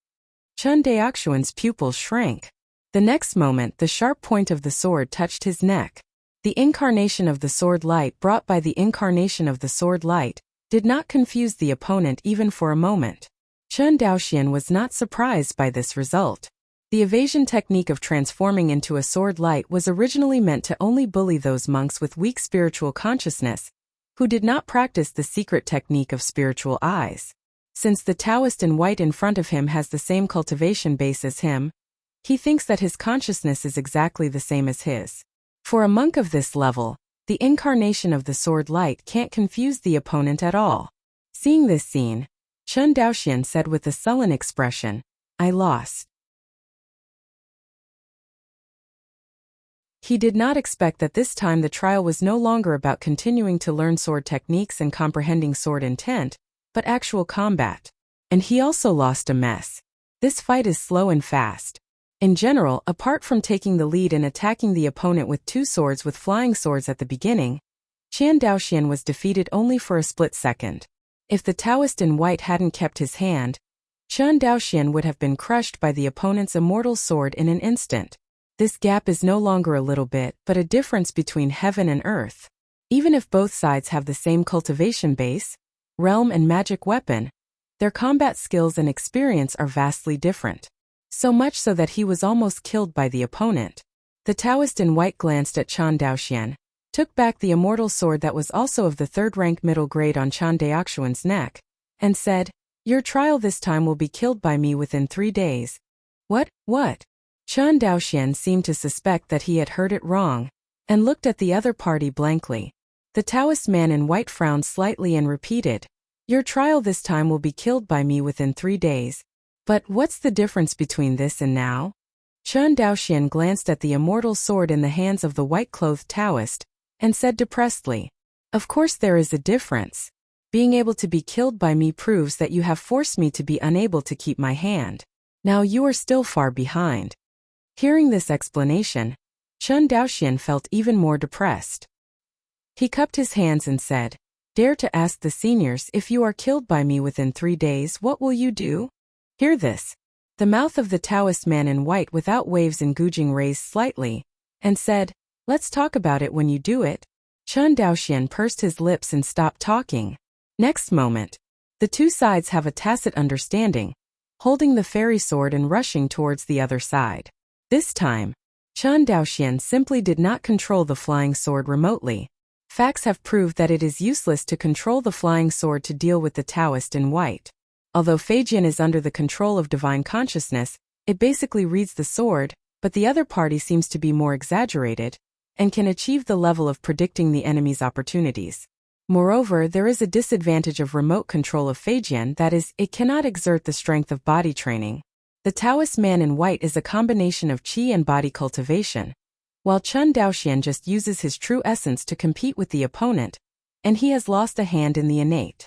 Chun Daoxuan's pupils shrank. The next moment, the sharp point of the sword touched his neck. The incarnation of the sword light brought by the incarnation of the sword light did not confuse the opponent even for a moment. Chun Daoxian was not surprised by this result. The evasion technique of transforming into a sword light was originally meant to only bully those monks with weak spiritual consciousness, who did not practice the secret technique of spiritual eyes. Since the Taoist in white in front of him has the same cultivation base as him, He thinks that his consciousness is exactly the same as his. For a monk of this level, the incarnation of the sword light can't confuse the opponent at all. Seeing this scene, Chen Daoxian said with a sullen expression, "I lost." He did not expect that this time the trial was no longer about continuing to learn sword techniques and comprehending sword intent, but actual combat. And he also lost a mess. This fight is slow and fast. In general, apart from taking the lead and attacking the opponent with two swords with flying swords at the beginning, Chen Daoxian was defeated only for a split second. If the Taoist in white hadn't kept his hand, Chen Daoxian would have been crushed by the opponent's immortal sword in an instant. This gap is no longer a little bit, but a difference between heaven and earth. Even if both sides have the same cultivation base, realm and magic weapon, their combat skills and experience are vastly different. So much so that he was almost killed by the opponent. The Taoist in white glanced at Chen Daoxian, took back the immortal sword that was also of the third-rank middle grade on Chen Daoxian's neck, and said, "Your trial this time will be killed by me within 3 days." What? Chen Daoxian seemed to suspect that he had heard it wrong, and looked at the other party blankly. The Taoist man in white frowned slightly and repeated, "Your trial this time will be killed by me within 3 days. But what's the difference between this and now?" Chen Daoxian glanced at the immortal sword in the hands of the white-clothed Taoist, and said depressedly, "Of course there is a difference. Being able to be killed by me proves that you have forced me to be unable to keep my hand. Now you are still far behind." Hearing this explanation, Chen Daoxian felt even more depressed. He cupped his hands and said, "Dare to ask the seniors, if you are killed by me within 3 days, what will you do?" Hear this. The mouth of the Taoist man in white without waves in Gujing raised slightly, and said, "Let's talk about it when you do it." Chen Daoxian pursed his lips and stopped talking. Next moment, the two sides have a tacit understanding, holding the fairy sword and rushing towards the other side. This time, Chen Daoxian simply did not control the flying sword remotely. Facts have proved that it is useless to control the flying sword to deal with the Taoist in white. Although Feijian is under the control of divine consciousness, it basically reads the sword, but the other party seems to be more exaggerated, and can achieve the level of predicting the enemy's opportunities. Moreover, there is a disadvantage of remote control of Feijian, that is, it cannot exert the strength of body training. The Taoist man in white is a combination of qi and body cultivation, while Chen Daoxian just uses his true essence to compete with the opponent, and he has lost a hand in the innate.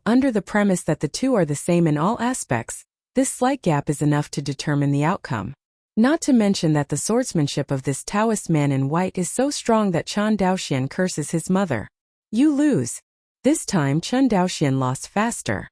Under the premise that the two are the same in all aspects, this slight gap is enough to determine the outcome. Not to mention that the swordsmanship of this Taoist man in white is so strong that Chen Daoxian curses his mother. "You lose." This time Chen Daoxian lost faster.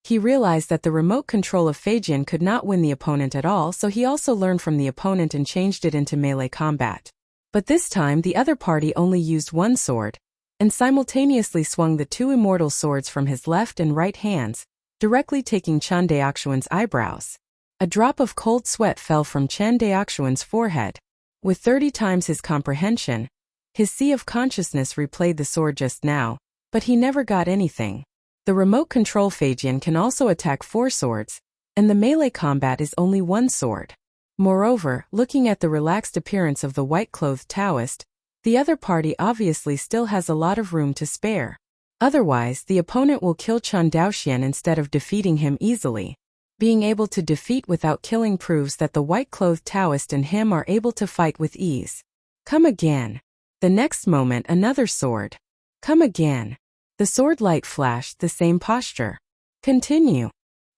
He realized that the remote control of Feijian could not win the opponent at all, so he also learned from the opponent and changed it into melee combat. But this time the other party only used one sword, and simultaneously swung the two immortal swords from his left and right hands, directly taking Chen Daoxian's eyebrows. A drop of cold sweat fell from Chen Daoxian's forehead. With 30 times his comprehension, his sea of consciousness replayed the sword just now, but he never got anything. The remote control Feijian can also attack 4 swords, and the melee combat is only 1 sword. Moreover, looking at the relaxed appearance of the white-clothed Taoist, the other party obviously still has a lot of room to spare. Otherwise, the opponent will kill Chen Daoxian instead of defeating him easily. Being able to defeat without killing proves that the white-clothed Taoist and him are able to fight with ease. Come again. The next moment another sword. Come again. The sword light flashed, the same posture. Continue.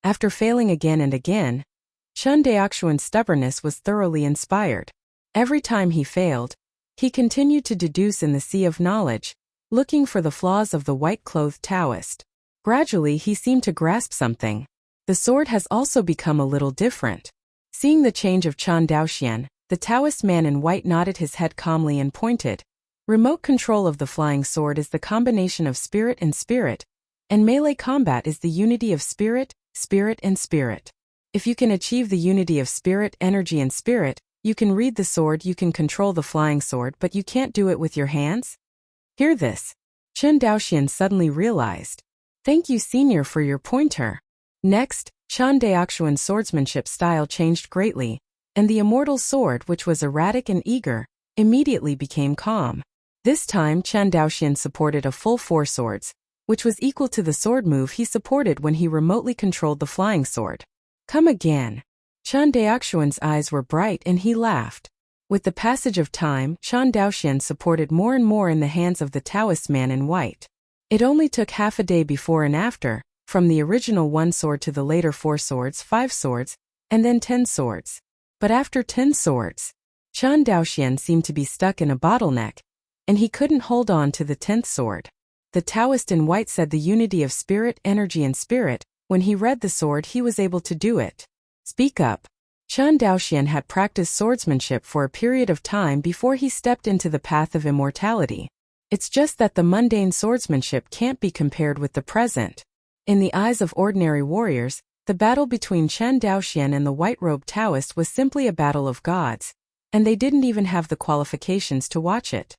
After failing again and again, Chen Daoxian's stubbornness was thoroughly inspired. Every time he failed, he continued to deduce in the sea of knowledge, looking for the flaws of the white-clothed Taoist. Gradually he seemed to grasp something. The sword has also become a little different. Seeing the change of Chen Daoxian, the Taoist man in white nodded his head calmly and pointed. Remote control of the flying sword is the combination of spirit, and melee combat is the unity of spirit, and spirit. If you can achieve the unity of spirit, energy and spirit, you can read the sword, you can control the flying sword, but you can't do it with your hands? Hear this. Chen Daoxian suddenly realized. Thank you, senior, for your pointer. Next, Chan Daoxuan's swordsmanship style changed greatly, and the immortal sword, which was erratic and eager, immediately became calm. This time Chan Daoxian supported a full 4 swords, which was equal to the sword move he supported when he remotely controlled the flying sword. Come again. Chan Daoxuan's eyes were bright and he laughed. With the passage of time, Chan Daoxian supported more and more in the hands of the Taoist man in white. It only took half a day before and after, from the original 1 sword to the later 4 swords, 5 swords, and then 10 swords. But after 10 swords, Chan Daoxian seemed to be stuck in a bottleneck, and he couldn't hold on to the 10th sword. The Taoist in white said the unity of spirit, energy and spirit. When he read the sword he was able to do it. Speak up. Chan Daoxian had practiced swordsmanship for a period of time before he stepped into the path of immortality. It's just that the mundane swordsmanship can't be compared with the present. In the eyes of ordinary warriors, the battle between Chan Daoxian and the white-robed Taoist was simply a battle of gods, and they didn't even have the qualifications to watch it.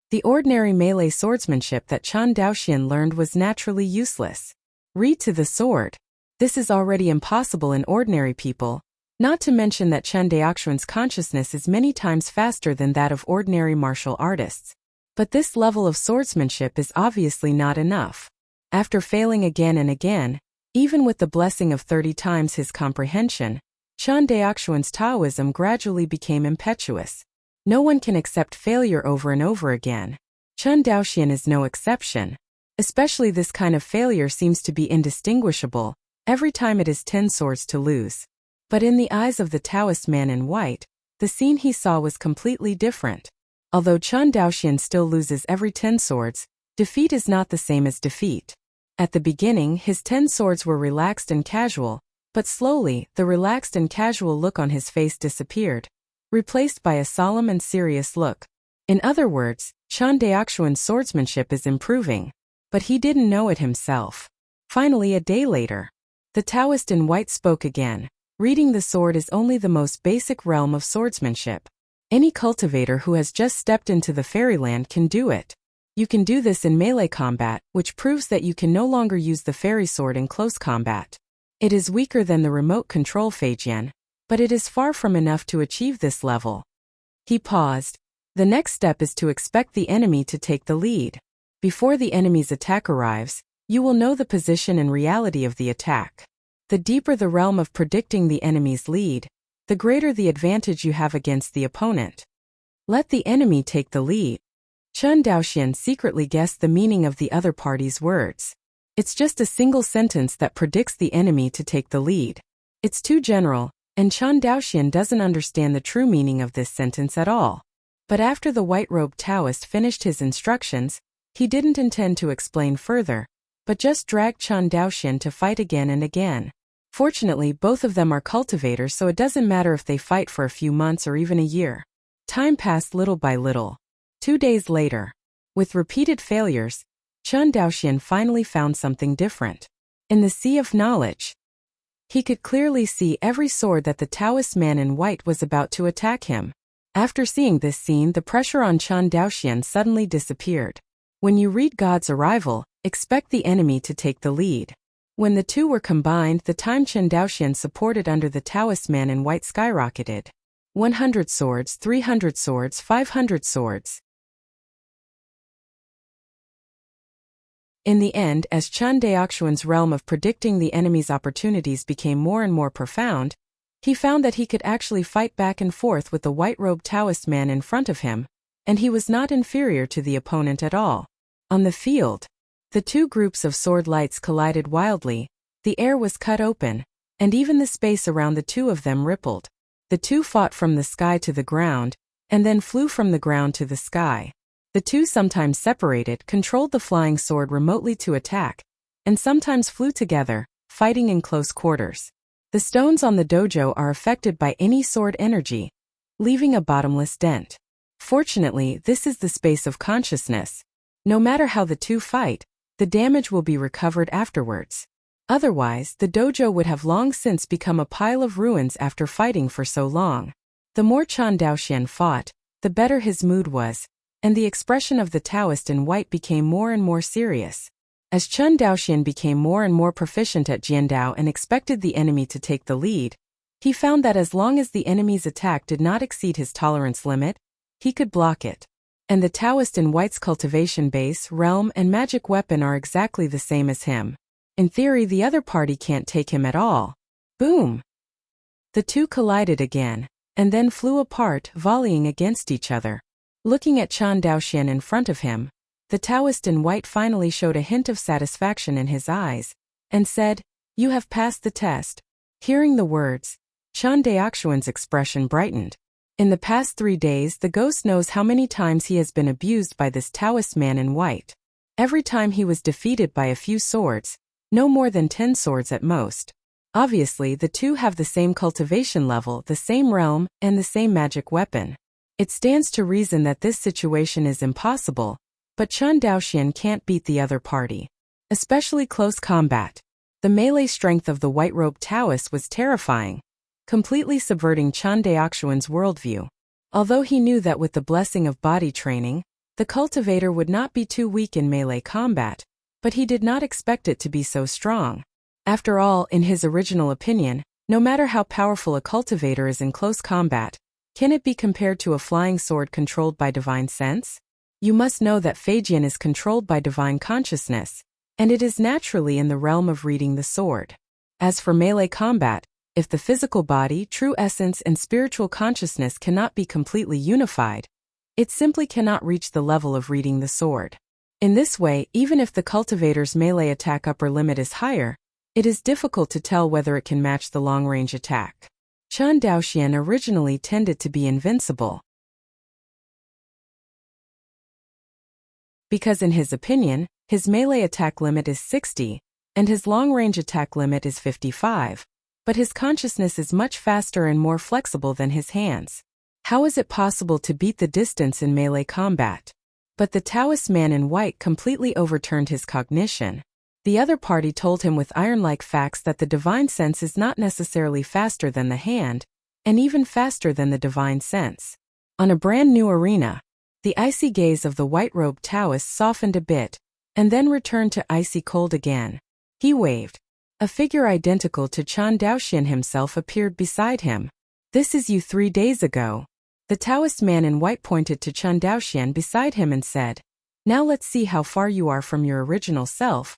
The ordinary melee swordsmanship that Chan Daoxian learned was naturally useless. Read to the sword. This is already impossible in ordinary people, not to mention that Chan Daoxuan's consciousness is many times faster than that of ordinary martial artists. But this level of swordsmanship is obviously not enough. After failing again and again, even with the blessing of 30 times his comprehension, Chan Daoxuan's Taoism gradually became impetuous. No one can accept failure over and over again. Chan Daoxian is no exception. Especially this kind of failure seems to be indistinguishable, every time it is 10 swords to lose. But in the eyes of the Taoist man in white, the scene he saw was completely different. Although Chan Daoxian still loses every 10 swords, defeat is not the same as defeat. At the beginning his 10 swords were relaxed and casual, but slowly the relaxed and casual look on his face disappeared, replaced by a solemn and serious look. In other words, Chan Daoxuan's swordsmanship is improving. But he didn't know it himself. Finally, a day later, the Taoist in white spoke again. Reading the sword is only the most basic realm of swordsmanship. Any cultivator who has just stepped into the fairyland can do it. You can do this in melee combat, which proves that you can no longer use the fairy sword in close combat. It is weaker than the remote control Feijian, but it is far from enough to achieve this level. He paused. The next step is to expect the enemy to take the lead. Before the enemy's attack arrives, you will know the position and reality of the attack. The deeper the realm of predicting the enemy's lead, the greater the advantage you have against the opponent. Let the enemy take the lead. Chan Daoxian secretly guessed the meaning of the other party's words. It's just a single sentence that predicts the enemy to take the lead. It's too general, and Chan Daoxian doesn't understand the true meaning of this sentence at all. But after the white-robed Taoist finished his instructions, he didn't intend to explain further, but just dragged Chan Daoxian to fight again and again. Fortunately, both of them are cultivators, so it doesn't matter if they fight for a few months or even a year. Time passed little by little. 2 days later, with repeated failures, Chan Daoxian finally found something different. In the sea of knowledge, he could clearly see every sword that the Taoist man in white was about to attack him. After seeing this scene, the pressure on Chan Daoxian suddenly disappeared. When you read God's arrival, expect the enemy to take the lead. When the two were combined, the time Chan Daoxian supported under the Taoist man in white skyrocketed. 100 swords, 300 swords, 500 swords. In the end, as Chan Daoxuan's realm of predicting the enemy's opportunities became more and more profound, he found that he could actually fight back and forth with the white-robed Taoist man in front of him, and he was not inferior to the opponent at all. On the field, the two groups of sword lights collided wildly, the air was cut open, and even the space around the two of them rippled. The two fought from the sky to the ground, and then flew from the ground to the sky. The two sometimes separated, controlled the flying sword remotely to attack, and sometimes flew together, fighting in close quarters. The stones on the dojo are affected by any sword energy, leaving a bottomless dent. Fortunately, this is the space of consciousness. No matter how the two fight, the damage will be recovered afterwards. Otherwise, the dojo would have long since become a pile of ruins after fighting for so long. The more Chan Daoxian fought, the better his mood was, and the expression of the Taoist in white became more and more serious. As Chen Daoxian became more and more proficient at Jiandao and expected the enemy to take the lead, he found that as long as the enemy's attack did not exceed his tolerance limit, he could block it. And the Taoist in White's cultivation base, realm, and magic weapon are exactly the same as him. In theory, the other party can't take him at all. Boom! The two collided again, and then flew apart, volleying against each other. Looking at Chen Daoxian in front of him, the Taoist in White finally showed a hint of satisfaction in his eyes, and said, "You have passed the test." Hearing the words, Chen Daoxian's expression brightened. In the past 3 days, the ghost knows how many times he has been abused by this Taoist man in white. Every time he was defeated by a few swords, no more than 10 swords at most. Obviously, the two have the same cultivation level, the same realm, and the same magic weapon. It stands to reason that this situation is impossible, but Chen Daoxian can't beat the other party. Especially close combat. The melee strength of the white-robed Taoist was terrifying, completely subverting Chen Daoxian's worldview. Although he knew that with the blessing of body training, the cultivator would not be too weak in melee combat, but he did not expect it to be so strong. After all, in his original opinion, no matter how powerful a cultivator is in close combat, can it be compared to a flying sword controlled by divine sense? You must know that Feijian is controlled by divine consciousness, and it is naturally in the realm of reading the sword. As for melee combat, if the physical body, true essence, and spiritual consciousness cannot be completely unified, it simply cannot reach the level of reading the sword. In this way, even if the cultivator's melee attack upper limit is higher, it is difficult to tell whether it can match the long-range attack. Chen Daoxian originally tended to be invincible, because in his opinion, his melee attack limit is 60, and his long-range attack limit is 55, but his consciousness is much faster and more flexible than his hands. How is it possible to beat the distance in melee combat? But the Taoist man in white completely overturned his cognition. The other party told him with iron-like facts that the divine sense is not necessarily faster than the hand, and even faster than the divine sense. On a brand new arena, the icy gaze of the white-robed Taoist softened a bit, and then returned to icy cold again. He waved. A figure identical to Chen Daoxian himself appeared beside him. "This is you 3 days ago." The Taoist man in white pointed to Chen Daoxian beside him and said, "Now let's see how far you are from your original self."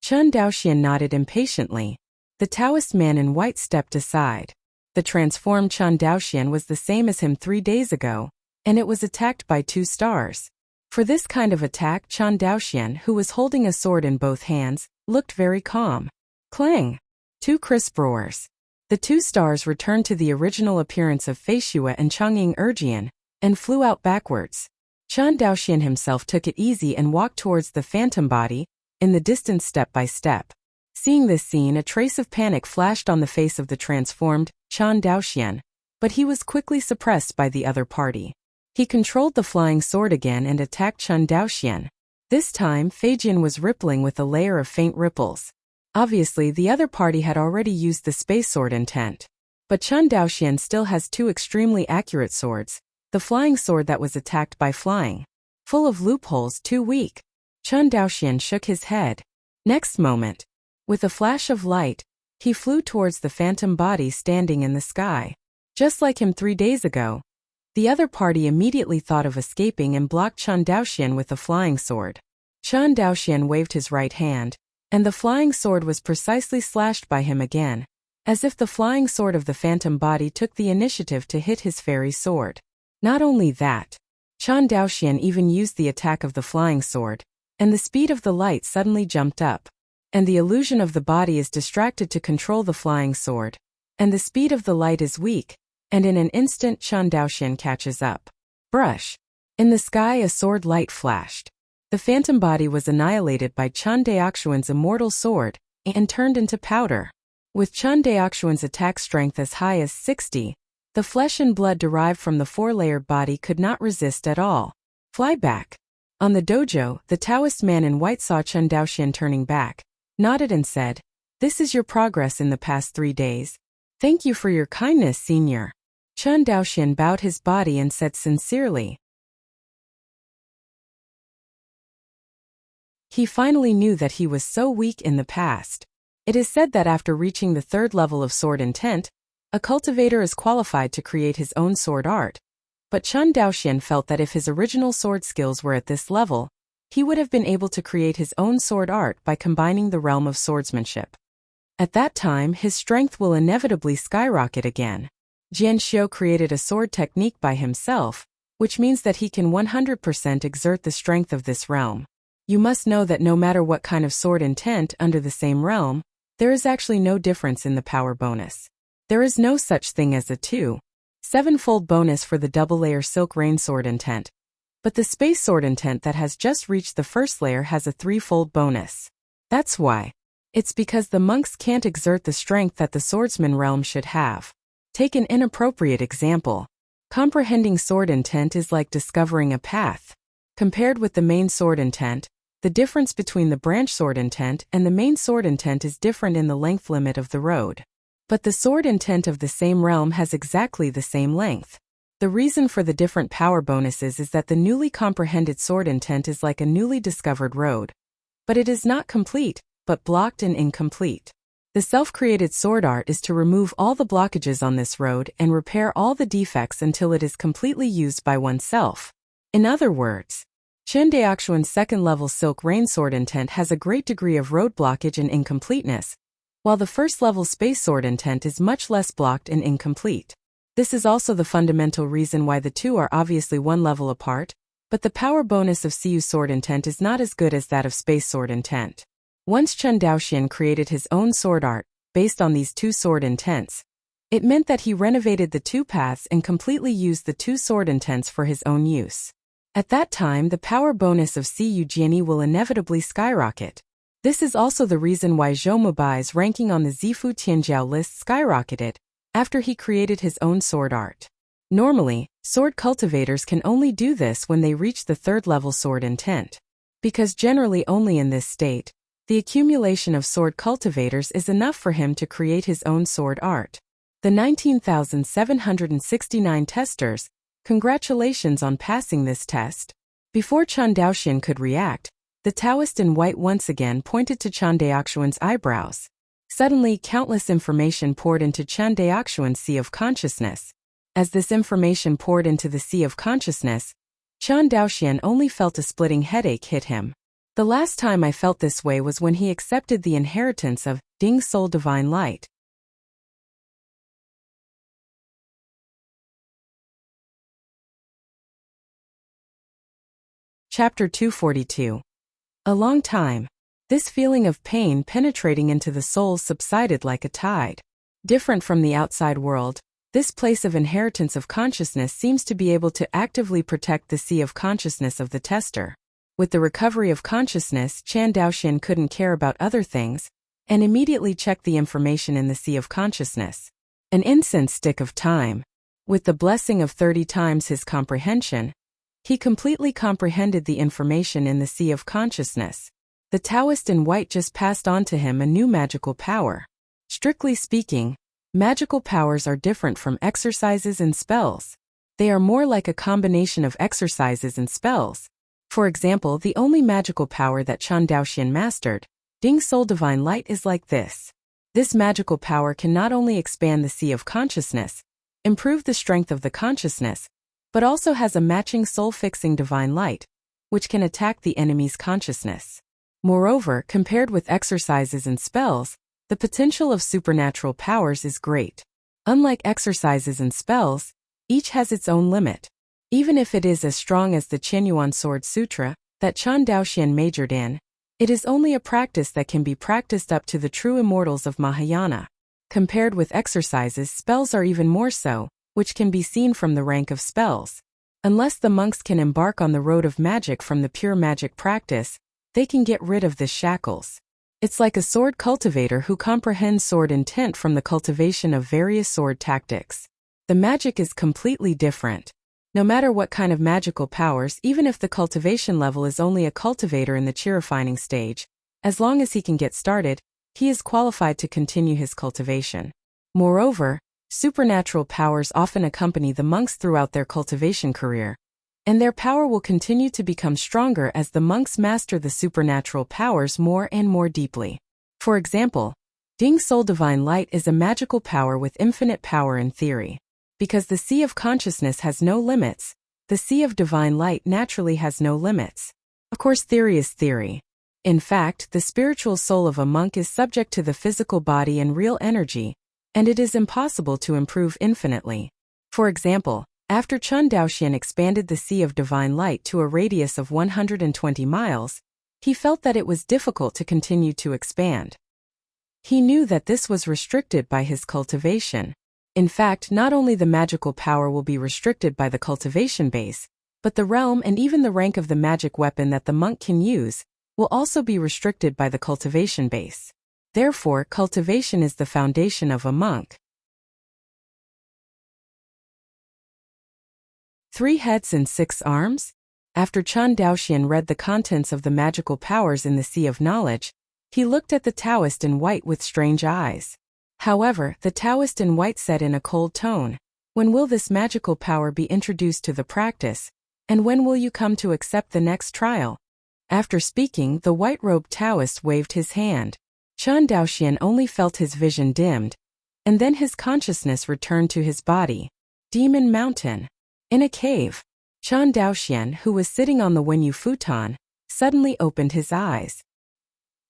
Chen Daoxian nodded impatiently. The Taoist man in white stepped aside. The transformed Chen Daoxian was the same as him 3 days ago, and it was attacked by 2 stars. For this kind of attack, Chen Daoxian, who was holding a sword in both hands, looked very calm. Clang! 2 crisp roars. The 2 stars returned to the original appearance of Feishua and Chang'ing Erjian, and flew out backwards. Chen Daoxian himself took it easy and walked towards the phantom body, in the distance step by step. Seeing this scene, a trace of panic flashed on the face of the transformed Chen Daoxian, but he was quickly suppressed by the other party. He controlled the flying sword again and attacked Chen Daoxian. This time, Feijian was rippling with a layer of faint ripples. Obviously, the other party had already used the space sword intent. But Chen Daoxian still has 2 extremely accurate swords, the flying sword that was attacked by flying. Full of loopholes, too weak. Chen Daoxian shook his head. Next moment, with a flash of light, he flew towards the phantom body standing in the sky. Just like him 3 days ago, the other party immediately thought of escaping and blocked Chen Daoxian with the flying sword. Chen Daoxian waved his right hand, and the flying sword was precisely slashed by him again, as if the flying sword of the phantom body took the initiative to hit his fairy sword. Not only that, Chen Daoxian even used the attack of the flying sword, and the speed of the light suddenly jumped up, and the illusion of the body is distracted to control the flying sword, and the speed of the light is weak, and in an instant Chen Daoxian catches up. Brush. In the sky a sword light flashed. The phantom body was annihilated by Chen Daoxian's immortal sword, and turned into powder. With Chen Daoxian's attack strength as high as 60, the flesh and blood derived from the 4-layered body could not resist at all. Fly back. On the dojo, the Taoist man in white saw Chen Daoxian turning back, nodded and said, "This is your progress in the past 3 days. Thank you for your kindness, senior." Chen Daoxian bowed his body and said sincerely. He finally knew that he was so weak in the past. It is said that after reaching the third level of sword intent, a cultivator is qualified to create his own sword art. But Chen Daoxian felt that if his original sword skills were at this level, he would have been able to create his own sword art by combining the realm of swordsmanship. At that time, his strength will inevitably skyrocket again. Jian Xiu created a sword technique by himself, which means that he can 100% exert the strength of this realm. You must know that no matter what kind of sword intent under the same realm, there is actually no difference in the power bonus. There is no such thing as a 2/7-fold bonus for the double-layer silk rain sword intent. But the space sword intent that has just reached the first layer has a 3-fold bonus. That's why. It's because the monks can't exert the strength that the swordsman realm should have. Take an inappropriate example. Comprehending sword intent is like discovering a path. Compared with the main sword intent, the difference between the branch sword intent and the main sword intent is different in the length limit of the road. But the sword intent of the same realm has exactly the same length. The reason for the different power bonuses is that the newly comprehended sword intent is like a newly discovered road. But it is not complete, but blocked and incomplete. The self-created sword art is to remove all the blockages on this road and repair all the defects until it is completely used by oneself. In other words, Chen Daoxuan's second-level silk rain sword intent has a great degree of road blockage and incompleteness, while the first-level space sword intent is much less blocked and incomplete. This is also the fundamental reason why the two are obviously one level apart, but the power bonus of Siyu sword intent is not as good as that of space sword intent. Once Chen Daoxian created his own sword art, based on these two sword intents, it meant that he renovated the two paths and completely used the two sword intents for his own use. At that time, the power bonus of Siyu Jiani will inevitably skyrocket. This is also the reason why Zhou Mubai's ranking on the Zifu Tianjiao list skyrocketed, after he created his own sword art. Normally, sword cultivators can only do this when they reach the third-level sword intent. Because generally only in this state, the accumulation of sword cultivators is enough for him to create his own sword art. The 19,769 testers, congratulations on passing this test. Before Chen Daoxian could react, the Taoist in white once again pointed to Chen Daoxuan's eyebrows. Suddenly, countless information poured into Chen Daoxuan's sea of consciousness. As this information poured into the sea of consciousness, Chen Daoxian only felt a splitting headache hit him. The last time I felt this way was when he accepted the inheritance of Ding Soul Divine Light. Chapter 242. A long time. This feeling of pain penetrating into the soul subsided like a tide. Different from the outside world, this place of inheritance of consciousness seems to be able to actively protect the sea of consciousness of the tester. With the recovery of consciousness, Chen Daoxian couldn't care about other things, and immediately checked the information in the sea of consciousness. An incense stick of time. With the blessing of 30 times his comprehension, he completely comprehended the information in the sea of consciousness. The Taoist in white just passed on to him a new magical power. Strictly speaking, magical powers are different from exercises and spells. They are more like a combination of exercises and spells. For example, the only magical power that Chen Daoxian mastered, Ding Soul Divine Light, is like this. This magical power can not only expand the sea of consciousness, improve the strength of the consciousness, but also has a matching soul-fixing divine light, which can attack the enemy's consciousness. Moreover, compared with exercises and spells, the potential of supernatural powers is great. Unlike exercises and spells, each has its own limit. Even if it is as strong as the Qianyuan Sword Sutra that Chen Daoxian majored in, it is only a practice that can be practiced up to the true immortals of Mahayana. Compared with exercises, spells are even more so, which can be seen from the rank of spells. Unless the monks can embark on the road of magic from the pure magic practice, they can get rid of the shackles. It's like a sword cultivator who comprehends sword intent from the cultivation of various sword tactics. The magic is completely different. No matter what kind of magical powers, even if the cultivation level is only a cultivator in the chi-refining stage, as long as he can get started, he is qualified to continue his cultivation. Moreover, supernatural powers often accompany the monks throughout their cultivation career, and their power will continue to become stronger as the monks master the supernatural powers more and more deeply. For example, Ding Soul Divine Light is a magical power with infinite power in theory. Because the sea of consciousness has no limits, the sea of divine light naturally has no limits. Of course, theory is theory. In fact, the spiritual soul of a monk is subject to the physical body and real energy, and it is impossible to improve infinitely. For example, after Chun Daoxian expanded the sea of divine light to a radius of 120 miles, he felt that it was difficult to continue to expand. He knew that this was restricted by his cultivation. In fact, not only the magical power will be restricted by the cultivation base, but the realm and even the rank of the magic weapon that the monk can use will also be restricted by the cultivation base. Therefore, cultivation is the foundation of a monk. 3 heads and 6 arms? After Chun Daoxian read the contents of the magical powers in the Sea of Knowledge, he looked at the Taoist in white with strange eyes. However, the Taoist in white said in a cold tone, "When will this magical power be introduced to the practice, and when will you come to accept the next trial?" After speaking, the white-robed Taoist waved his hand. Chun Daoxian only felt his vision dimmed, and then his consciousness returned to his body. Demon Mountain. In a cave, Chun Daoxian, who was sitting on the Wenyu futon, suddenly opened his eyes.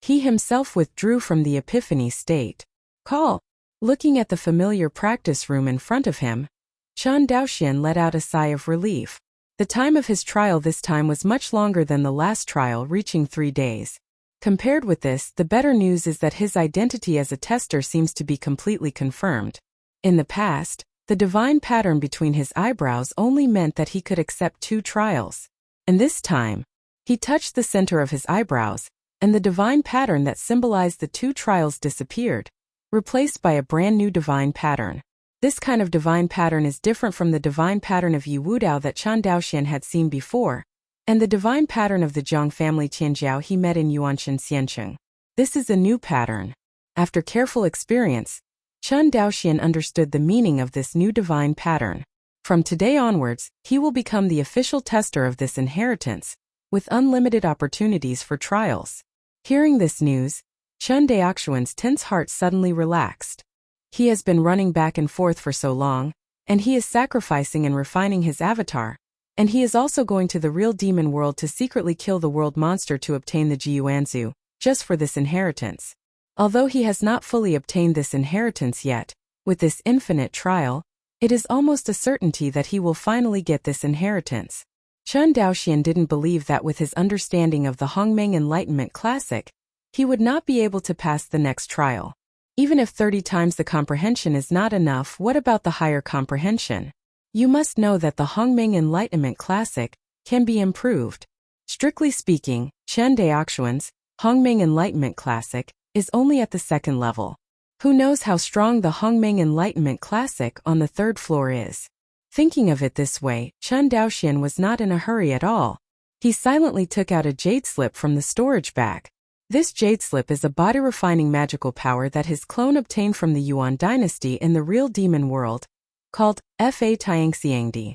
He himself withdrew from the epiphany state. Call. Looking at the familiar practice room in front of him, Chun Daoxian let out a sigh of relief. The time of his trial this time was much longer than the last trial, reaching 3 days. Compared with this, the better news is that his identity as a tester seems to be completely confirmed. In the past, the divine pattern between his eyebrows only meant that he could accept 2 trials. And this time, he touched the center of his eyebrows, and the divine pattern that symbolized the 2 trials disappeared, replaced by a brand new divine pattern. This kind of divine pattern is different from the divine pattern of Yi Wudao that Chun Daoxian had seen before, and the divine pattern of the Zhang family Qianjiao he met in Yuanshan Xiancheng. This is a new pattern. After careful experience, Chun Daoxian understood the meaning of this new divine pattern. From today onwards, he will become the official tester of this inheritance, with unlimited opportunities for trials. Hearing this news, Chun Daoxian's tense heart suddenly relaxed. He has been running back and forth for so long, and he is sacrificing and refining his avatar, and he is also going to the real demon world to secretly kill the world monster to obtain the Jiuanzu, just for this inheritance. Although he has not fully obtained this inheritance yet, with this infinite trial, it is almost a certainty that he will finally get this inheritance. Chun Daoxian didn't believe that with his understanding of the Hongmeng Enlightenment Classic, he would not be able to pass the next trial. Even if 30 times the comprehension is not enough, what about the higher comprehension? You must know that the Hongmeng Enlightenment Classic can be improved. Strictly speaking, Chun Daoxian's Hongmeng Enlightenment Classic is only at the 2nd level. Who knows how strong the Hongmeng Enlightenment Classic on the 3rd floor is? Thinking of it this way, Chun Daoxian was not in a hurry at all. He silently took out a jade slip from the storage bag. This jade slip is a body-refining magical power that his clone obtained from the Yuan dynasty in the real demon world, called Fa Tiangxiangdi.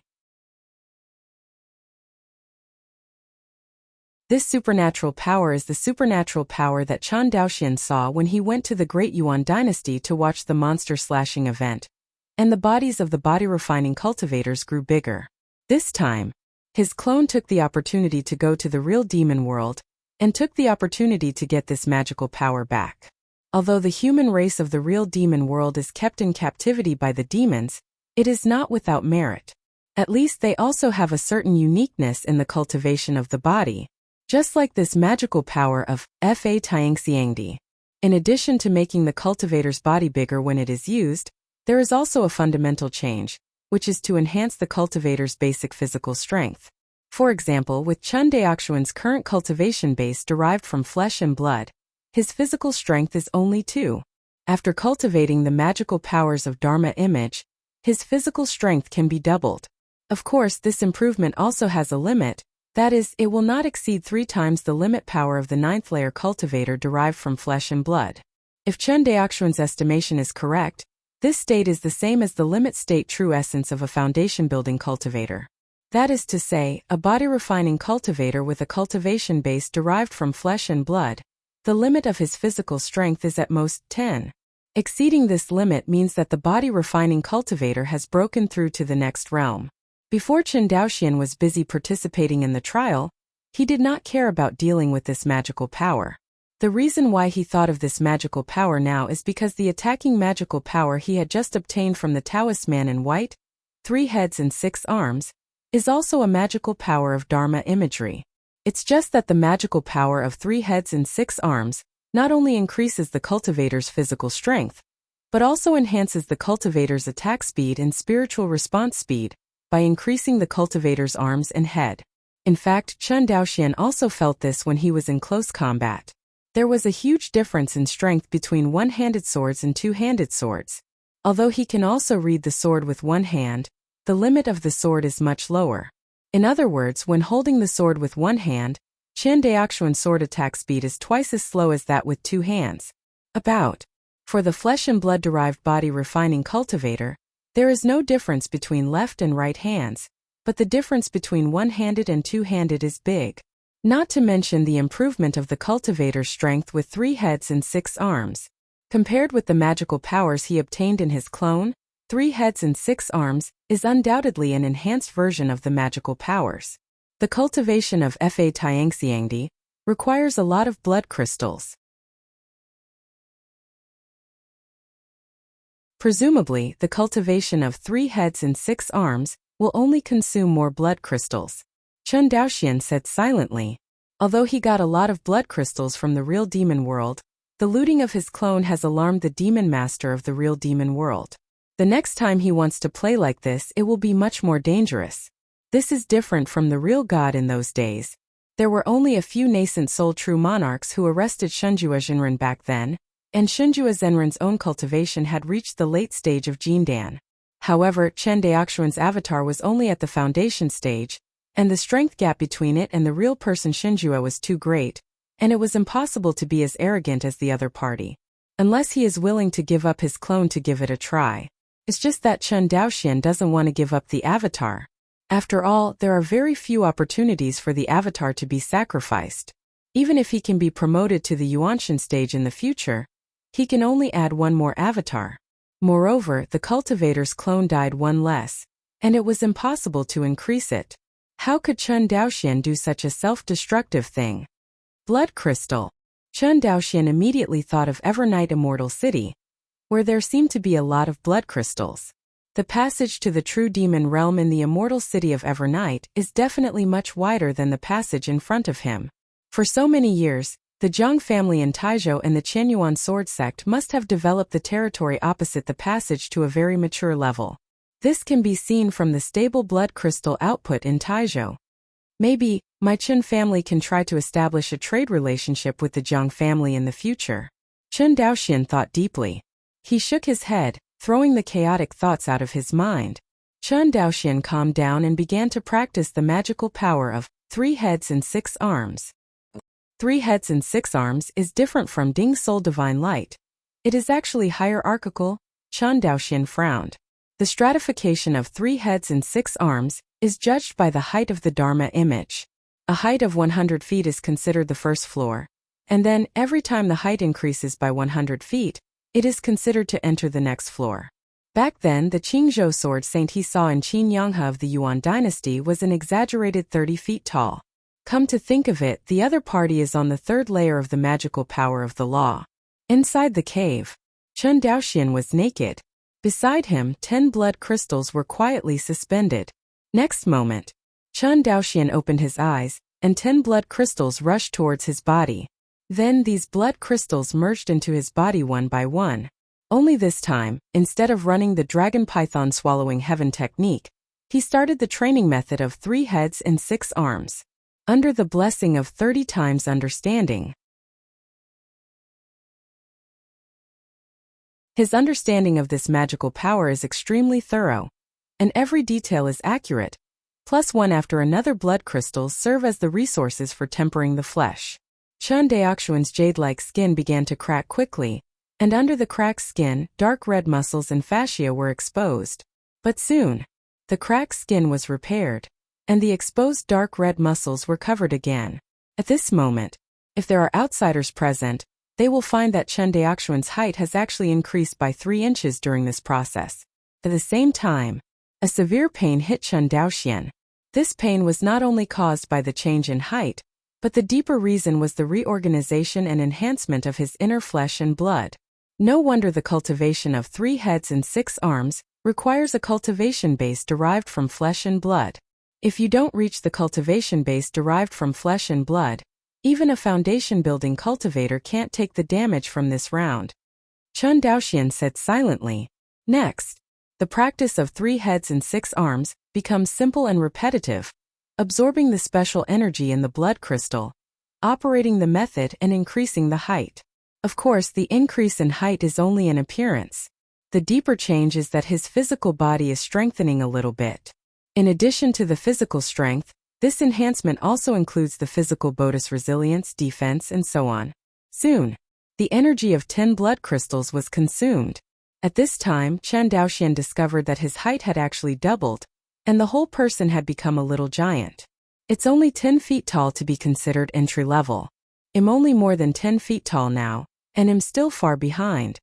This supernatural power is the supernatural power that Chun Daoxian saw when he went to the Great Yuan dynasty to watch the monster slashing event, and the bodies of the body-refining cultivators grew bigger. This time, his clone took the opportunity to go to the real demon world, and took the opportunity to get this magical power back. Although the human race of the real demon world is kept in captivity by the demons, it is not without merit. At least they also have a certain uniqueness in the cultivation of the body, just like this magical power of Fa Tiangxiangdi. In addition to making the cultivator's body bigger when it is used, there is also a fundamental change, which is to enhance the cultivator's basic physical strength. For example, with Chun Daoxian's current cultivation base derived from flesh and blood, his physical strength is only 2. After cultivating the magical powers of Dharma image, his physical strength can be doubled. Of course, this improvement also has a limit, that is, it will not exceed 3 times the limit power of the 9th layer cultivator derived from flesh and blood. If Chun Daoxian's estimation is correct, this state is the same as the limit state true essence of a foundation building cultivator. That is to say, a body-refining cultivator with a cultivation base derived from flesh and blood. The limit of his physical strength is at most 10. Exceeding this limit means that the body-refining cultivator has broken through to the next realm. Before Chen Daoxian was busy participating in the trial, he did not care about dealing with this magical power. The reason why he thought of this magical power now is because the attacking magical power he had just obtained from the Taoist man in white, 3 heads and 6 arms, is also a magical power of Dharma imagery. It's just that the magical power of 3 heads and 6 arms not only increases the cultivator's physical strength, but also enhances the cultivator's attack speed and spiritual response speed by increasing the cultivator's arms and head. In fact, Chen Daoxian also felt this when he was in close combat. There was a huge difference in strength between one-handed swords and two-handed swords. Although he can also read the sword with one hand, the limit of the sword is much lower. In other words, when holding the sword with one hand, Chen Daoxian's sword attack speed is twice as slow as that with 2 hands. For the flesh and blood-derived body-refining cultivator, there is no difference between left and right hands, but the difference between one-handed and two-handed is big. Not to mention the improvement of the cultivator's strength with 3 heads and 6 arms. Compared with the magical powers he obtained in his clone, 3 heads and 6 arms is undoubtedly an enhanced version of the magical powers. The cultivation of Fa Tiangxiangdi requires a lot of blood crystals. Presumably, the cultivation of 3 heads and 6 arms will only consume more blood crystals. Chen Daoxian said silently. Although he got a lot of blood crystals from the real demon world, the looting of his clone has alarmed the demon master of the real demon world. The next time he wants to play like this, it will be much more dangerous. This is different from the real god in those days. There were only a few nascent soul true monarchs who arrested Shunjua Zhenren back then, and Shunjua Zhenren's own cultivation had reached the late stage of Jindan. However, Chen Daoxian's avatar was only at the foundation stage, and the strength gap between it and the real person Shunjua was too great, and it was impossible to be as arrogant as the other party. Unless he is willing to give up his clone to give it a try. It's just that Chen Daoxian doesn't want to give up the avatar. After all, there are very few opportunities for the avatar to be sacrificed. Even if he can be promoted to the Yuanshan stage in the future, he can only add one more avatar. Moreover, the cultivator's clone died one less, and it was impossible to increase it. How could Chen Daoxian do such a self-destructive thing? Blood crystal. Chen Daoxian immediately thought of Evernight Immortal City, where there seemed to be a lot of blood crystals. The passage to the true demon realm in the immortal city of Evernight is definitely much wider than the passage in front of him. For so many years, the Zhang family in Taizhou and the Qianyuan sword sect must have developed the territory opposite the passage to a very mature level. This can be seen from the stable blood crystal output in Taizhou. Maybe, my Chen family can try to establish a trade relationship with the Zhang family in the future. Chen Daoxian thought deeply. He shook his head, throwing the chaotic thoughts out of his mind. Chen Daoxian calmed down and began to practice the magical power of 3 heads and 6 arms. 3 heads and 6 arms is different from Ding Soul Divine Light. It is actually hierarchical. Chen Daoxian frowned. The stratification of 3 heads and 6 arms is judged by the height of the Dharma image. A height of 100 feet is considered the first floor, and then, every time the height increases by 100 feet, it is considered to enter the next floor. Back then, the Qingzhou sword saint he saw in Qin Yanghe of the Yuan dynasty was an exaggerated 30 feet tall. Come to think of it, the other party is on the 3rd layer of the magical power of the law. Inside the cave, Chen Daoxian was naked. Beside him, 10 blood crystals were quietly suspended. Next moment, Chen Daoxian opened his eyes, and 10 blood crystals rushed towards his body. Then these blood crystals merged into his body one by one. Only this time, instead of running the dragon python swallowing heaven technique, he started the training method of 3 heads and 6 arms. Under the blessing of 30 times understanding. His understanding of this magical power is extremely thorough, and every detail is accurate. Plus one after another blood crystals serve as the resources for tempering the flesh. Chen Daoxian's jade-like skin began to crack quickly, and under the cracked skin, dark red muscles and fascia were exposed. But soon, the cracked skin was repaired. and the exposed dark red muscles were covered again. At this moment, if there are outsiders present, they will find that Chen Daoxuan's height has actually increased by 3 inches during this process. At the same time, a severe pain hit Chen Daoxian. This pain was not only caused by the change in height, but the deeper reason was the reorganization and enhancement of his inner flesh and blood. No wonder the cultivation of 3 heads and 6 arms requires a cultivation base derived from flesh and blood. If you don't reach the cultivation base derived from flesh and blood, even a foundation-building cultivator can't take the damage from this round. Chen Daoxian said silently. Next, the practice of 3 heads and 6 arms becomes simple and repetitive, absorbing the special energy in the blood crystal, operating the method and increasing the height. Of course, the increase in height is only an appearance. The deeper change is that his physical body is strengthening a little bit. In addition to the physical strength, this enhancement also includes the physical bodhi's resilience, defense, and so on. Soon, the energy of 10 blood crystals was consumed. At this time, Chen Daoxian discovered that his height had actually doubled, and the whole person had become a little giant. It's only 10 feet tall to be considered entry-level. I'm only more than 10 feet tall now, and am still far behind.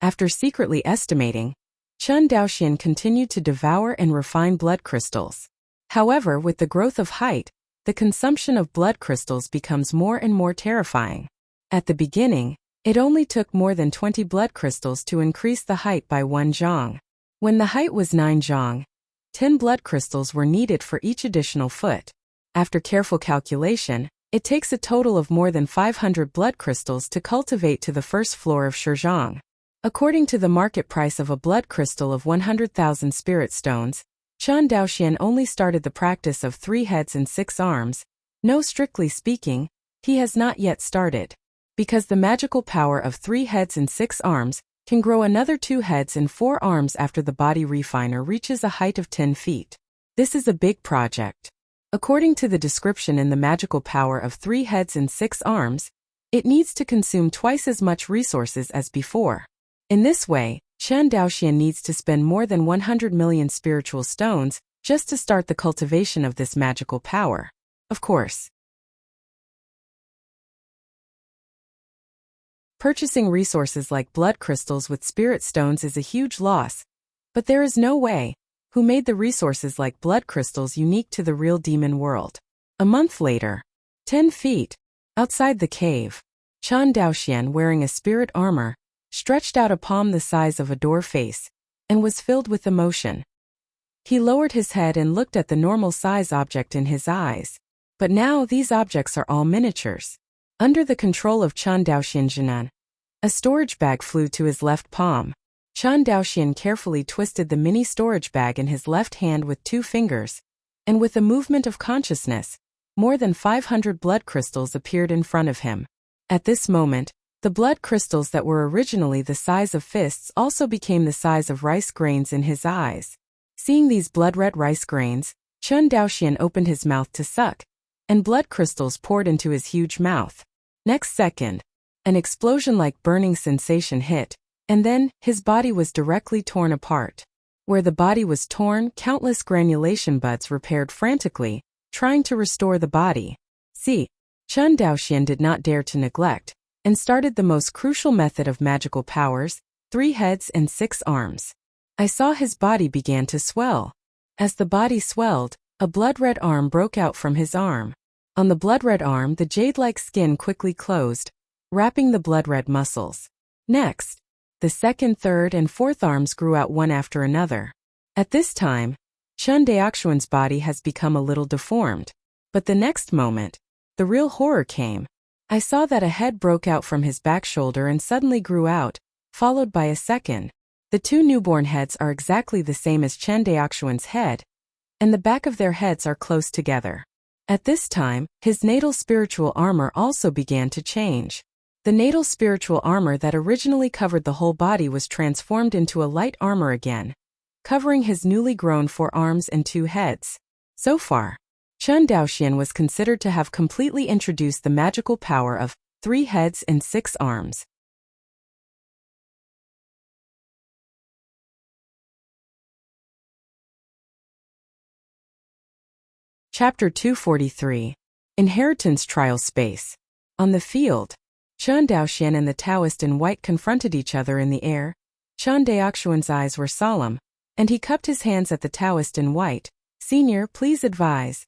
After secretly estimating, Chen Daoxian continued to devour and refine blood crystals. However, with the growth of height, the consumption of blood crystals becomes more and more terrifying. At the beginning, it only took more than 20 blood crystals to increase the height by 1 zhang. When the height was 9 zhang, 10 blood crystals were needed for each additional foot. After careful calculation, it takes a total of more than 500 blood crystals to cultivate to the first floor of Shizhang. According to the market price of a blood crystal of 100,000 spirit stones, Chen Daoxian only started the practice of 3 heads and 6 arms. No, strictly speaking, he has not yet started. Because the magical power of 3 heads and 6 arms can grow another 2 heads and 4 arms after the body refiner reaches a height of 10 feet. This is a big project. According to the description in the magical power of 3 heads and 6 arms, it needs to consume twice as much resources as before. In this way, Chen Daoxian needs to spend more than 100 million spiritual stones just to start the cultivation of this magical power. Of course, purchasing resources like blood crystals with spirit stones is a huge loss, but there is no way. Who made the resources like blood crystals unique to the real demon world? A month later, 10 feet outside the cave, Chen Daoxian, wearing a spirit armor, stretched out a palm the size of a door face, and was filled with emotion. He lowered his head and looked at the normal size object in his eyes. But now these objects are all miniatures. Under the control of Chen Daoxian Jinan, a storage bag flew to his left palm. Chen Daoxian carefully twisted the mini storage bag in his left hand with 2 fingers, and with a movement of consciousness, more than 500 blood crystals appeared in front of him. At this moment, the blood crystals that were originally the size of fists also became the size of rice grains in his eyes. Seeing these blood-red rice grains, Chen Daoxian opened his mouth to suck, and blood crystals poured into his huge mouth. Next second, an explosion-like burning sensation hit, and then his body was directly torn apart. Where the body was torn, countless granulation buds repaired frantically, trying to restore the body. See, Chen Daoxian did not dare to neglect, and started the most crucial method of magical powers, 3 heads and 6 arms. I saw his body began to swell. As the body swelled, a blood-red arm broke out from his arm. On the blood-red arm, the jade-like skin quickly closed, wrapping the blood-red muscles. Next, the second, third, and fourth arms grew out one after another. At this time, Chen Daoxuan's body has become a little deformed. But the next moment, the real horror came. I saw that a head broke out from his back shoulder and suddenly grew out, followed by a second. The 2 newborn heads are exactly the same as Chen Daoxuan's head, and the back of their heads are close together. At this time, his natal spiritual armor also began to change. The natal spiritual armor that originally covered the whole body was transformed into a light armor again, covering his newly grown 4 arms and 2 heads. So far, Chen Daoxian was considered to have completely introduced the magical power of 3 heads and 6 arms. Chapter 243. Inheritance Trial Space. On the field, Chen Daoxian and the Taoist in white confronted each other in the air. Chen Daoxuan's eyes were solemn, and he cupped his hands at the Taoist in white. Senior, please advise.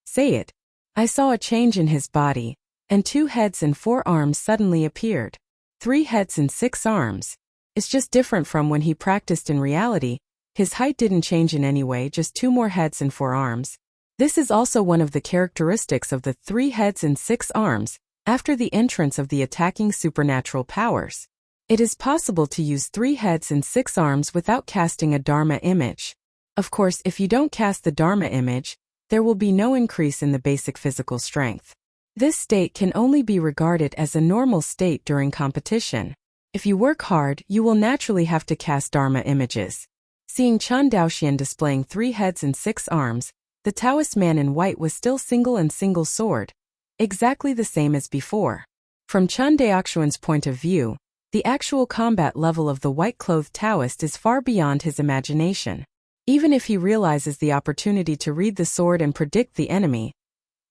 Say it. I saw a change in his body, and 2 heads and 4 arms suddenly appeared. 3 heads and 6 arms. It's just different from when he practiced in reality. His height didn't change in any way, just 2 more heads and 4 arms. This is also one of the characteristics of the 3 heads and 6 arms, after the entrance of the attacking supernatural powers. It is possible to use 3 heads and 6 arms without casting a Dharma image. Of course, if you don't cast the Dharma image, there will be no increase in the basic physical strength. This state can only be regarded as a normal state during competition. If you work hard, you will naturally have to cast Dharma images. Seeing Chen Daoxian displaying 3 heads and 6 arms, the Taoist man in white was still single and single sword, exactly the same as before. From Chen Daoxuan's point of view, the actual combat level of the white-clothed Taoist is far beyond his imagination. Even if he realizes the opportunity to read the sword and predict the enemy,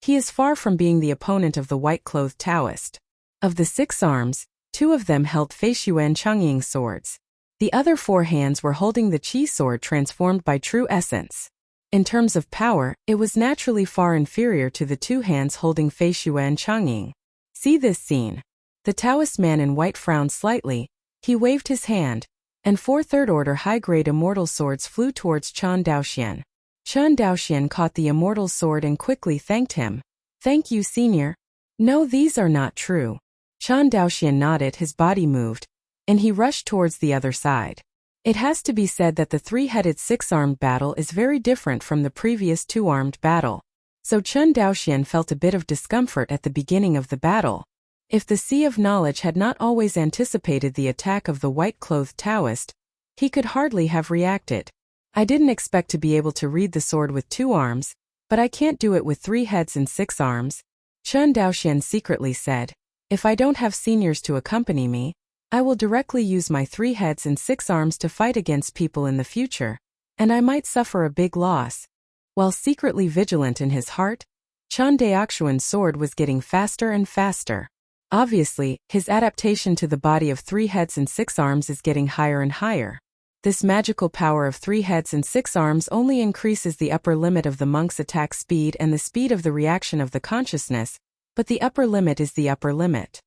he is far from being the opponent of the white-clothed Taoist. Of the 6 arms, 2 of them held Feishuan Chongying swords. The other 4 hands were holding the Qi sword transformed by true essence. In terms of power, it was naturally far inferior to the 2 hands holding Feishuan Chongying. See this scene. The Taoist man in white frowned slightly, he waved his hand, and 4 third-order high-grade immortal swords flew towards Chen Daoxian. Chen Daoxian caught the immortal sword and quickly thanked him. Thank you, senior. No, these are not true. Chen Daoxian nodded, his body moved, and he rushed towards the other side. It has to be said that the 3-headed 6-armed battle is very different from the previous 2-armed battle. So Chen Daoxian felt a bit of discomfort at the beginning of the battle. If the Sea of Knowledge had not always anticipated the attack of the white-clothed Taoist, he could hardly have reacted. I didn't expect to be able to read the sword with 2 arms, but I can't do it with 3 heads and 6 arms. Chen Daoxian secretly said, if I don't have seniors to accompany me, I will directly use my 3 heads and 6 arms to fight against people in the future, and I might suffer a big loss. While secretly vigilant in his heart, Chen Daoxuan's sword was getting faster and faster. Obviously, his adaptation to the body of 3 heads and 6 arms is getting higher and higher. This magical power of 3 heads and 6 arms only increases the upper limit of the monk's attack speed and the speed of the reaction of the consciousness, but the upper limit is the upper limit.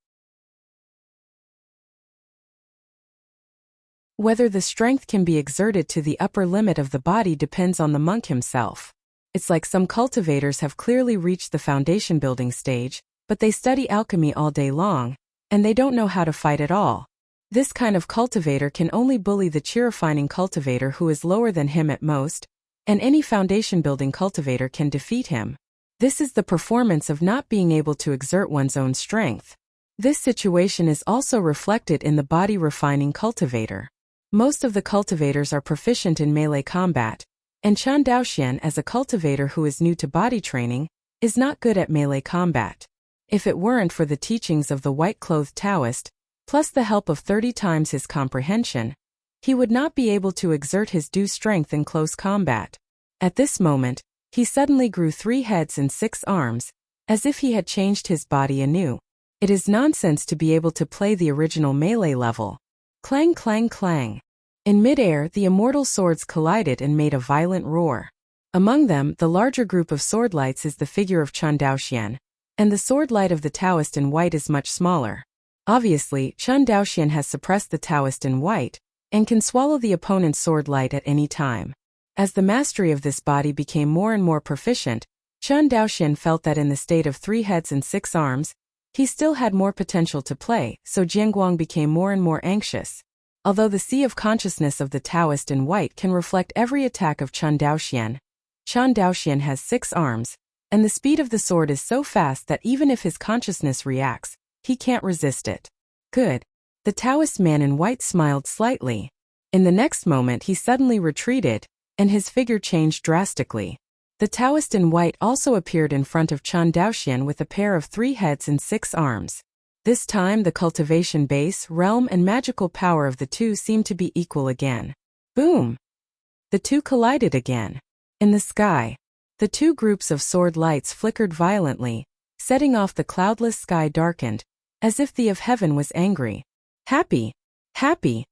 Whether the strength can be exerted to the upper limit of the body depends on the monk himself. It's like some cultivators have clearly reached the foundation building stage, but they study alchemy all day long, and they don't know how to fight at all. This kind of cultivator can only bully the chi-refining cultivator who is lower than him at most, and any foundation building cultivator can defeat him. This is the performance of not being able to exert one's own strength. This situation is also reflected in the body refining cultivator. Most of the cultivators are proficient in melee combat, and Chen Daoxian, as a cultivator who is new to body training, is not good at melee combat. If it weren't for the teachings of the white-clothed Taoist, plus the help of 30 times his comprehension, he would not be able to exert his due strength in close combat. At this moment, he suddenly grew 3 heads and 6 arms, as if he had changed his body anew. It is nonsense to be able to play the original melee level. Clang, clang, clang. In midair, the immortal swords collided and made a violent roar. Among them, the larger group of sword lights is the figure of Chen Daoxian, and the sword light of the Taoist in white is much smaller. Obviously, Chen Daoxian has suppressed the Taoist in white, and can swallow the opponent's sword light at any time. As the mastery of this body became more and more proficient, Chen Daoxian felt that in the state of 3 heads and 6 arms, he still had more potential to play, so Jianguang became more and more anxious. Although the sea of consciousness of the Taoist in white can reflect every attack of Chen Daoxian has 6 arms, and the speed of the sword is so fast that even if his consciousness reacts, he can't resist it. Good. The Taoist man in white smiled slightly. In the next moment he suddenly retreated, and his figure changed drastically. The Taoist in white also appeared in front of Chen Daoxian with a pair of 3 heads and 6 arms. This time the cultivation base, realm and magical power of the two seemed to be equal again. Boom! The two collided again. In the sky, The two groups of sword lights flickered violently, setting off the cloudless sky darkened, as if the of heaven was angry. Happy! Happy!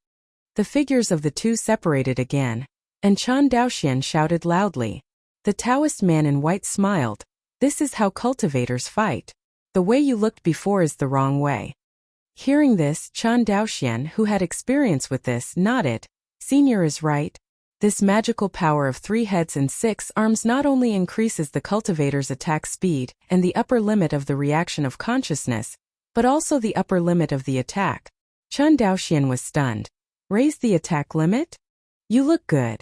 The figures of the two separated again, and Chen Daoxian shouted loudly. The Taoist man in white smiled. This is how cultivators fight. The way you looked before is the wrong way. Hearing this, Chen Daoxian, who had experience with this, nodded. Senior is right. This magical power of 3 heads and 6 arms not only increases the cultivator's attack speed and the upper limit of the reaction of consciousness, but also the upper limit of the attack. Chen Daoxian was stunned. Raise the attack limit? You look good.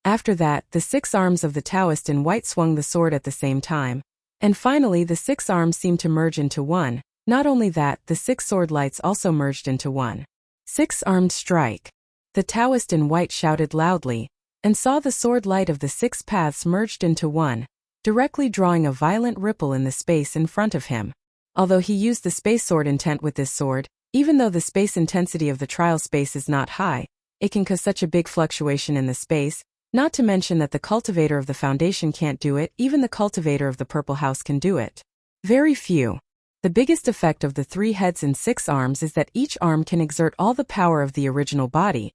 After that, the 6 arms of the Taoist in white swung the sword at the same time. And finally the 6 arms seemed to merge into one. Not only that, the 6 sword lights also merged into one. 6-armed strike. The Taoist in white shouted loudly, and saw the sword light of the 6 paths merged into one, directly drawing a violent ripple in the space in front of him. Although he used the space sword intent with this sword, even though the space intensity of the trial space is not high, it can cause such a big fluctuation in the space. Not to mention that the cultivator of the foundation can't do it, even the cultivator of the purple house can do it. Very few. The biggest effect of the 3 heads and 6 arms is that each arm can exert all the power of the original body,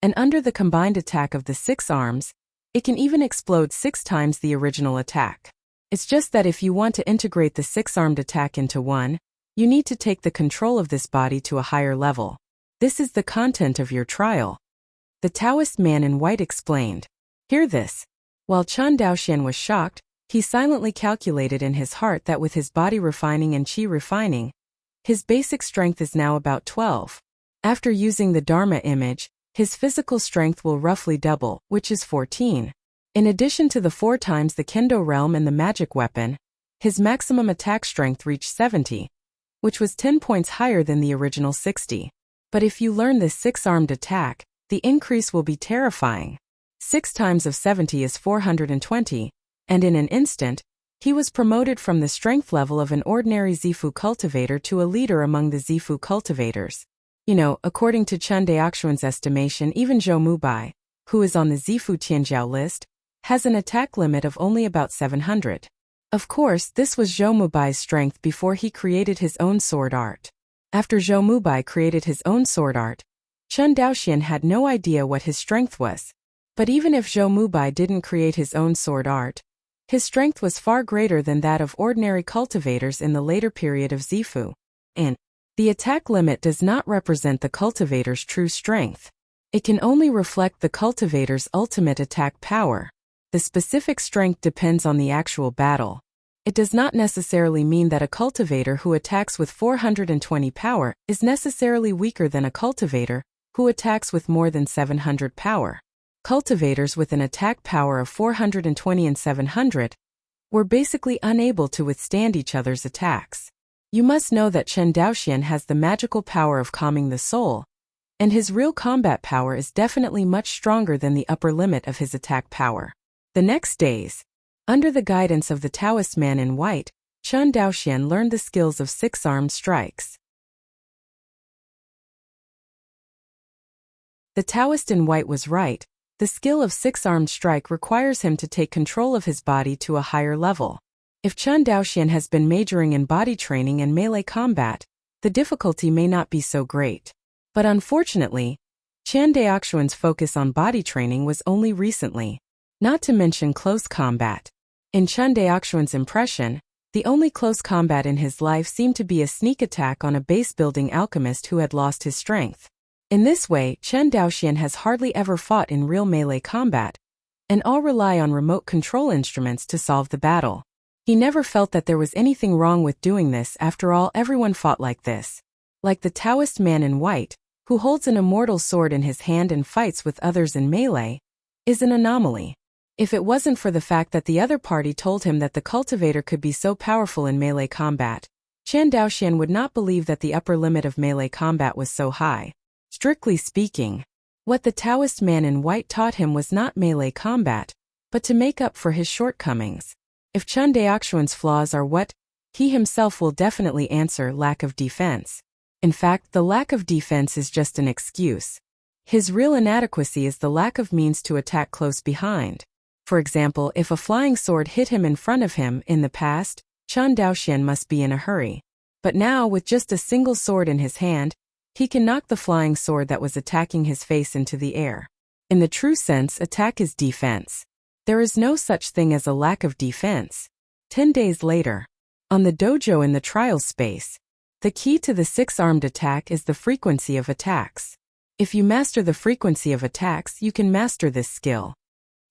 and under the combined attack of the 6 arms, it can even explode 6 times the original attack. It's just that if you want to integrate the 6-armed attack into one, you need to take the control of this body to a higher level. This is the content of your trial. The Taoist man in white explained. Hear this. While Chen Daoxian was shocked, he silently calculated in his heart that with his body refining and qi refining, his basic strength is now about 12. After using the Dharma image, his physical strength will roughly double, which is 14. In addition to the 4 times the Kendo realm and the magic weapon, his maximum attack strength reached 70, which was 10 points higher than the original 60. But if you learn this 6-armed attack, the increase will be terrifying. 6 times of 70 is 420, and in an instant, he was promoted from the strength level of an ordinary Zifu cultivator to a leader among the Zifu cultivators. According to Chen Daoxian's estimation, even Zhou Mubai, who is on the Zifu Tianjiao list, has an attack limit of only about 700. Of course, this was Zhou Mubai's strength before he created his own sword art. After Zhou Mubai created his own sword art, Chen Daoxian had no idea what his strength was. But even if Zhou Mubai didn't create his own sword art, his strength was far greater than that of ordinary cultivators in the later period of Zifu. And the attack limit does not represent the cultivator's true strength. It can only reflect the cultivator's ultimate attack power. The specific strength depends on the actual battle. It does not necessarily mean that a cultivator who attacks with 420 power is necessarily weaker than a cultivator who attacks with more than 700 power. Cultivators with an attack power of 420 and 700 were basically unable to withstand each other's attacks. You must know that Chen Daoxian has the magical power of calming the soul, and his real combat power is definitely much stronger than the upper limit of his attack power. The next days, under the guidance of the Taoist man in white, Chen Daoxian learned the skills of 6-armed strikes. The Taoist in white was right. The skill of 6-armed strike requires him to take control of his body to a higher level. If Chen Daoxian has been majoring in body training and melee combat, the difficulty may not be so great. But unfortunately, Chen Daoxian's focus on body training was only recently, not to mention close combat. In Chen Daoxian's impression, the only close combat in his life seemed to be a sneak attack on a base-building alchemist who had lost his strength. In this way, Chen Daoxian has hardly ever fought in real melee combat, and all rely on remote control instruments to solve the battle. He never felt that there was anything wrong with doing this. After all, everyone fought like this. Like the Taoist man in white, who holds an immortal sword in his hand and fights with others in melee, is an anomaly. If it wasn't for the fact that the other party told him that the cultivator could be so powerful in melee combat, Chen Daoxian would not believe that the upper limit of melee combat was so high. Strictly speaking, what the Taoist man in white taught him was not melee combat, but to make up for his shortcomings. If Chen Daoxian's flaws are what, he himself will definitely answer lack of defense. In fact, the lack of defense is just an excuse. His real inadequacy is the lack of means to attack close behind. For example, if a flying sword hit him in front of him in the past, Chen Daoxian must be in a hurry. But now, with just a single sword in his hand, he can knock the flying sword that was attacking his face into the air. In the true sense, attack is defense. There is no such thing as a lack of defense. 10 days later. On the dojo in the trial space. The key to the six-armed attack is the frequency of attacks. If you master the frequency of attacks, you can master this skill.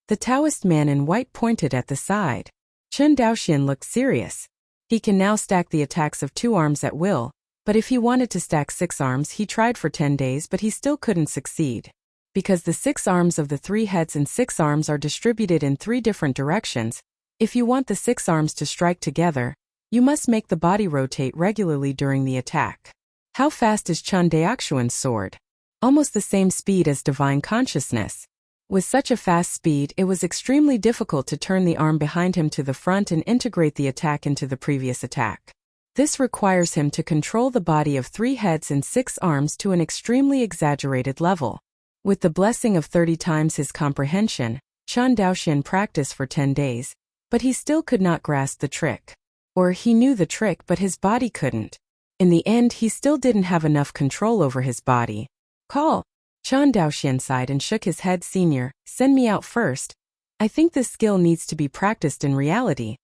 The Taoist man in white pointed at the side. Chen Daoxian looked serious. He can now stack the attacks of 2 arms at will, but if he wanted to stack 6 arms, he tried for 10 days but he still couldn't succeed. Because the 6 arms of the 3 heads and 6 arms are distributed in 3 different directions, if you want the 6 arms to strike together, you must make the body rotate regularly during the attack. How fast is Chen Daoxian's sword? Almost the same speed as divine consciousness. With such a fast speed, it was extremely difficult to turn the arm behind him to the front and integrate the attack into the previous attack. This requires him to control the body of 3 heads and 6 arms to an extremely exaggerated level. With the blessing of 30 times his comprehension, Chen Daoxian practiced for 10 days, but he still could not grasp the trick. Or he knew the trick but his body couldn't. In the end, he still didn't have enough control over his body. Call. Chen Daoxian sighed and shook his head. Senior, send me out first. I think this skill needs to be practiced in reality.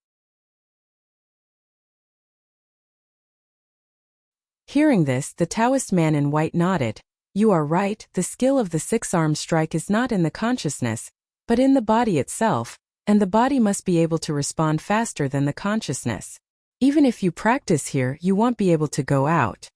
Hearing this, the Taoist man in white nodded. You are right, the skill of the 6-arm strike is not in the consciousness, but in the body itself, and the body must be able to respond faster than the consciousness. Even if you practice here, you won't be able to go out.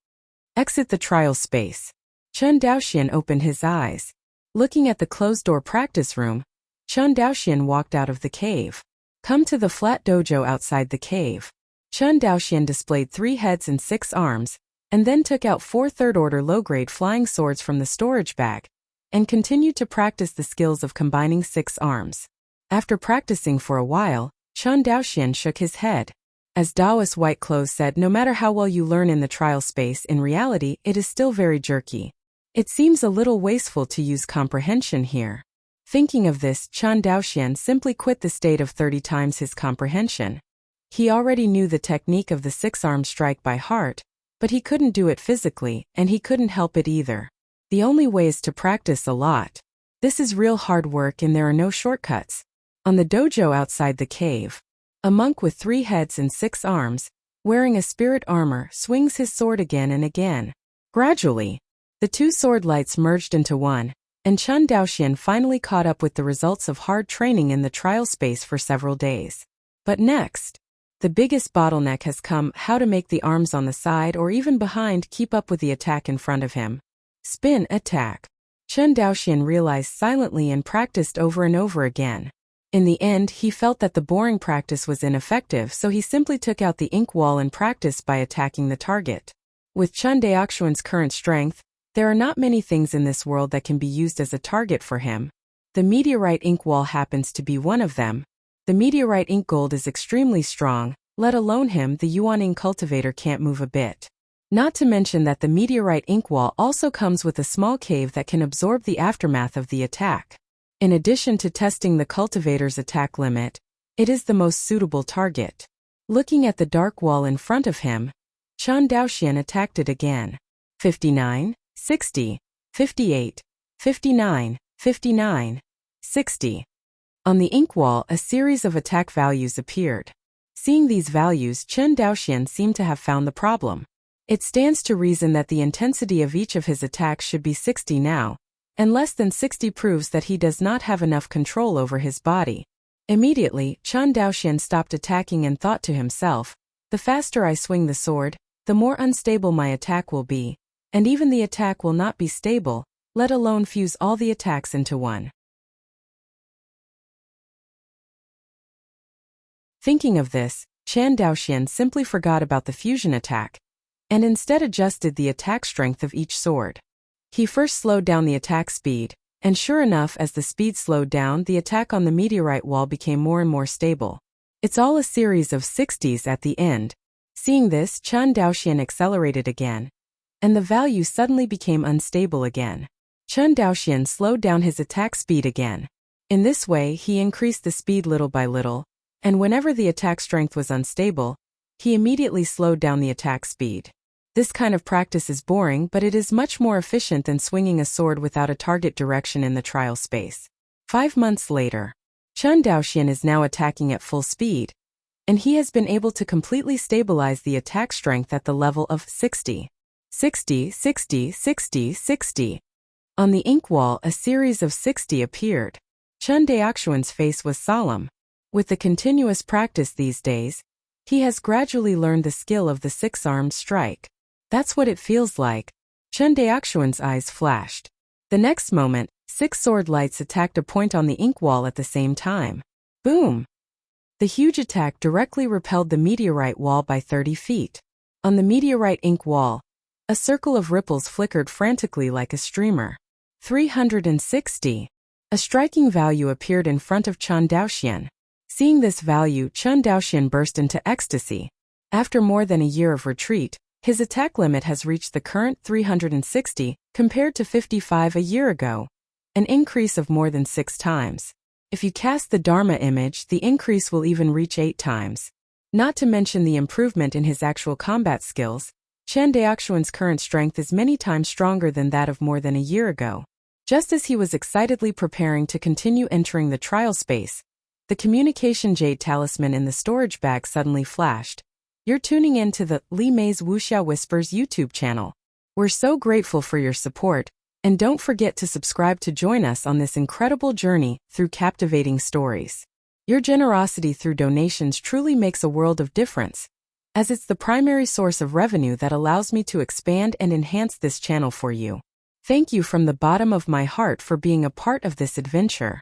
Exit the trial space. Chen Daoxian opened his eyes. Looking at the closed-door practice room, Chen Daoxian walked out of the cave. Come to the flat dojo outside the cave. Chen Daoxian displayed 3 heads and 6 arms, and then took out 4 third-order low-grade flying swords from the storage bag, and continued to practice the skills of combining 6 arms. After practicing for a while, Chen Daoxian shook his head. As Daoist White Clothes said, no matter how well you learn in the trial space, in reality, it is still very jerky. It seems a little wasteful to use comprehension here. Thinking of this, Chen Daoxian simply quit the state of 30 times his comprehension. He already knew the technique of the 6-arm strike by heart, but he couldn't do it physically, and he couldn't help it either. The only way is to practice a lot. This is real hard work and there are no shortcuts. On the dojo outside the cave, a monk with 3 heads and 6 arms, wearing a spirit armor, swings his sword again and again. Gradually, the 2 sword lights merged into one, and Chen Daoxian finally caught up with the results of hard training in the trial space for several days. But next, the biggest bottleneck has come: how to make the arms on the side or even behind keep up with the attack in front of him. Spin attack. Chen Daoxian realized silently and practiced over and over again. In the end, he felt that the boring practice was ineffective, so he simply took out the ink wall and practiced by attacking the target. With Chen Daoxian's current strength, there are not many things in this world that can be used as a target for him. The meteorite ink wall happens to be one of them. The meteorite ink gold is extremely strong, let alone him, the Yuaning cultivator can't move a bit. Not to mention that the meteorite ink wall also comes with a small cave that can absorb the aftermath of the attack. In addition to testing the cultivator's attack limit, it is the most suitable target. Looking at the dark wall in front of him, Chen Daoxian attacked it again. 59, 60, 58, 59, 59, 60. On the ink wall, a series of attack values appeared. Seeing these values, Chen Daoxian seemed to have found the problem. It stands to reason that the intensity of each of his attacks should be 60 now, and less than 60 proves that he does not have enough control over his body. Immediately, Chen Daoxian stopped attacking and thought to himself, the faster I swing the sword, the more unstable my attack will be, and even the attack will not be stable, let alone fuse all the attacks into one. Thinking of this, Chen Daoxian simply forgot about the fusion attack, and instead adjusted the attack strength of each sword. He first slowed down the attack speed, and sure enough, as the speed slowed down, the attack on the meteorite wall became more and more stable. It's all a series of 60s at the end. Seeing this, Chen Daoxian accelerated again, and the value suddenly became unstable again. Chen Daoxian slowed down his attack speed again. In this way, he increased the speed little by little, and whenever the attack strength was unstable, he immediately slowed down the attack speed. This kind of practice is boring, but it is much more efficient than swinging a sword without a target direction in the trial space. 5 months later, Chen Daoxian is now attacking at full speed, and he has been able to completely stabilize the attack strength at the level of 60. 60, 60, 60, 60. On the ink wall, a series of 60 appeared. Chen Daoxian's face was solemn. With the continuous practice these days, he has gradually learned the skill of the six-armed strike. That's what it feels like. Chen Daoxian's eyes flashed. The next moment, 6 sword lights attacked a point on the ink wall at the same time. Boom! The huge attack directly repelled the meteorite wall by 30 feet. On the meteorite ink wall, a circle of ripples flickered frantically like a streamer. 360. A striking value appeared in front of Chen Daoxian. Seeing this value, Chen Daoxian burst into ecstasy. After more than a year of retreat, his attack limit has reached the current 360, compared to 55 a year ago, an increase of more than 6 times. If you cast the Dharma image, the increase will even reach 8 times. Not to mention the improvement in his actual combat skills, Chen Daoxian's current strength is many times stronger than that of more than a year ago. Just as he was excitedly preparing to continue entering the trial space, the communication jade talisman in the storage bag suddenly flashed. You're tuning in to the Li Mei's Wuxia Whispers YouTube channel. We're so grateful for your support, and don't forget to subscribe to join us on this incredible journey through captivating stories. Your generosity through donations truly makes a world of difference, as it's the primary source of revenue that allows me to expand and enhance this channel for you. Thank you from the bottom of my heart for being a part of this adventure.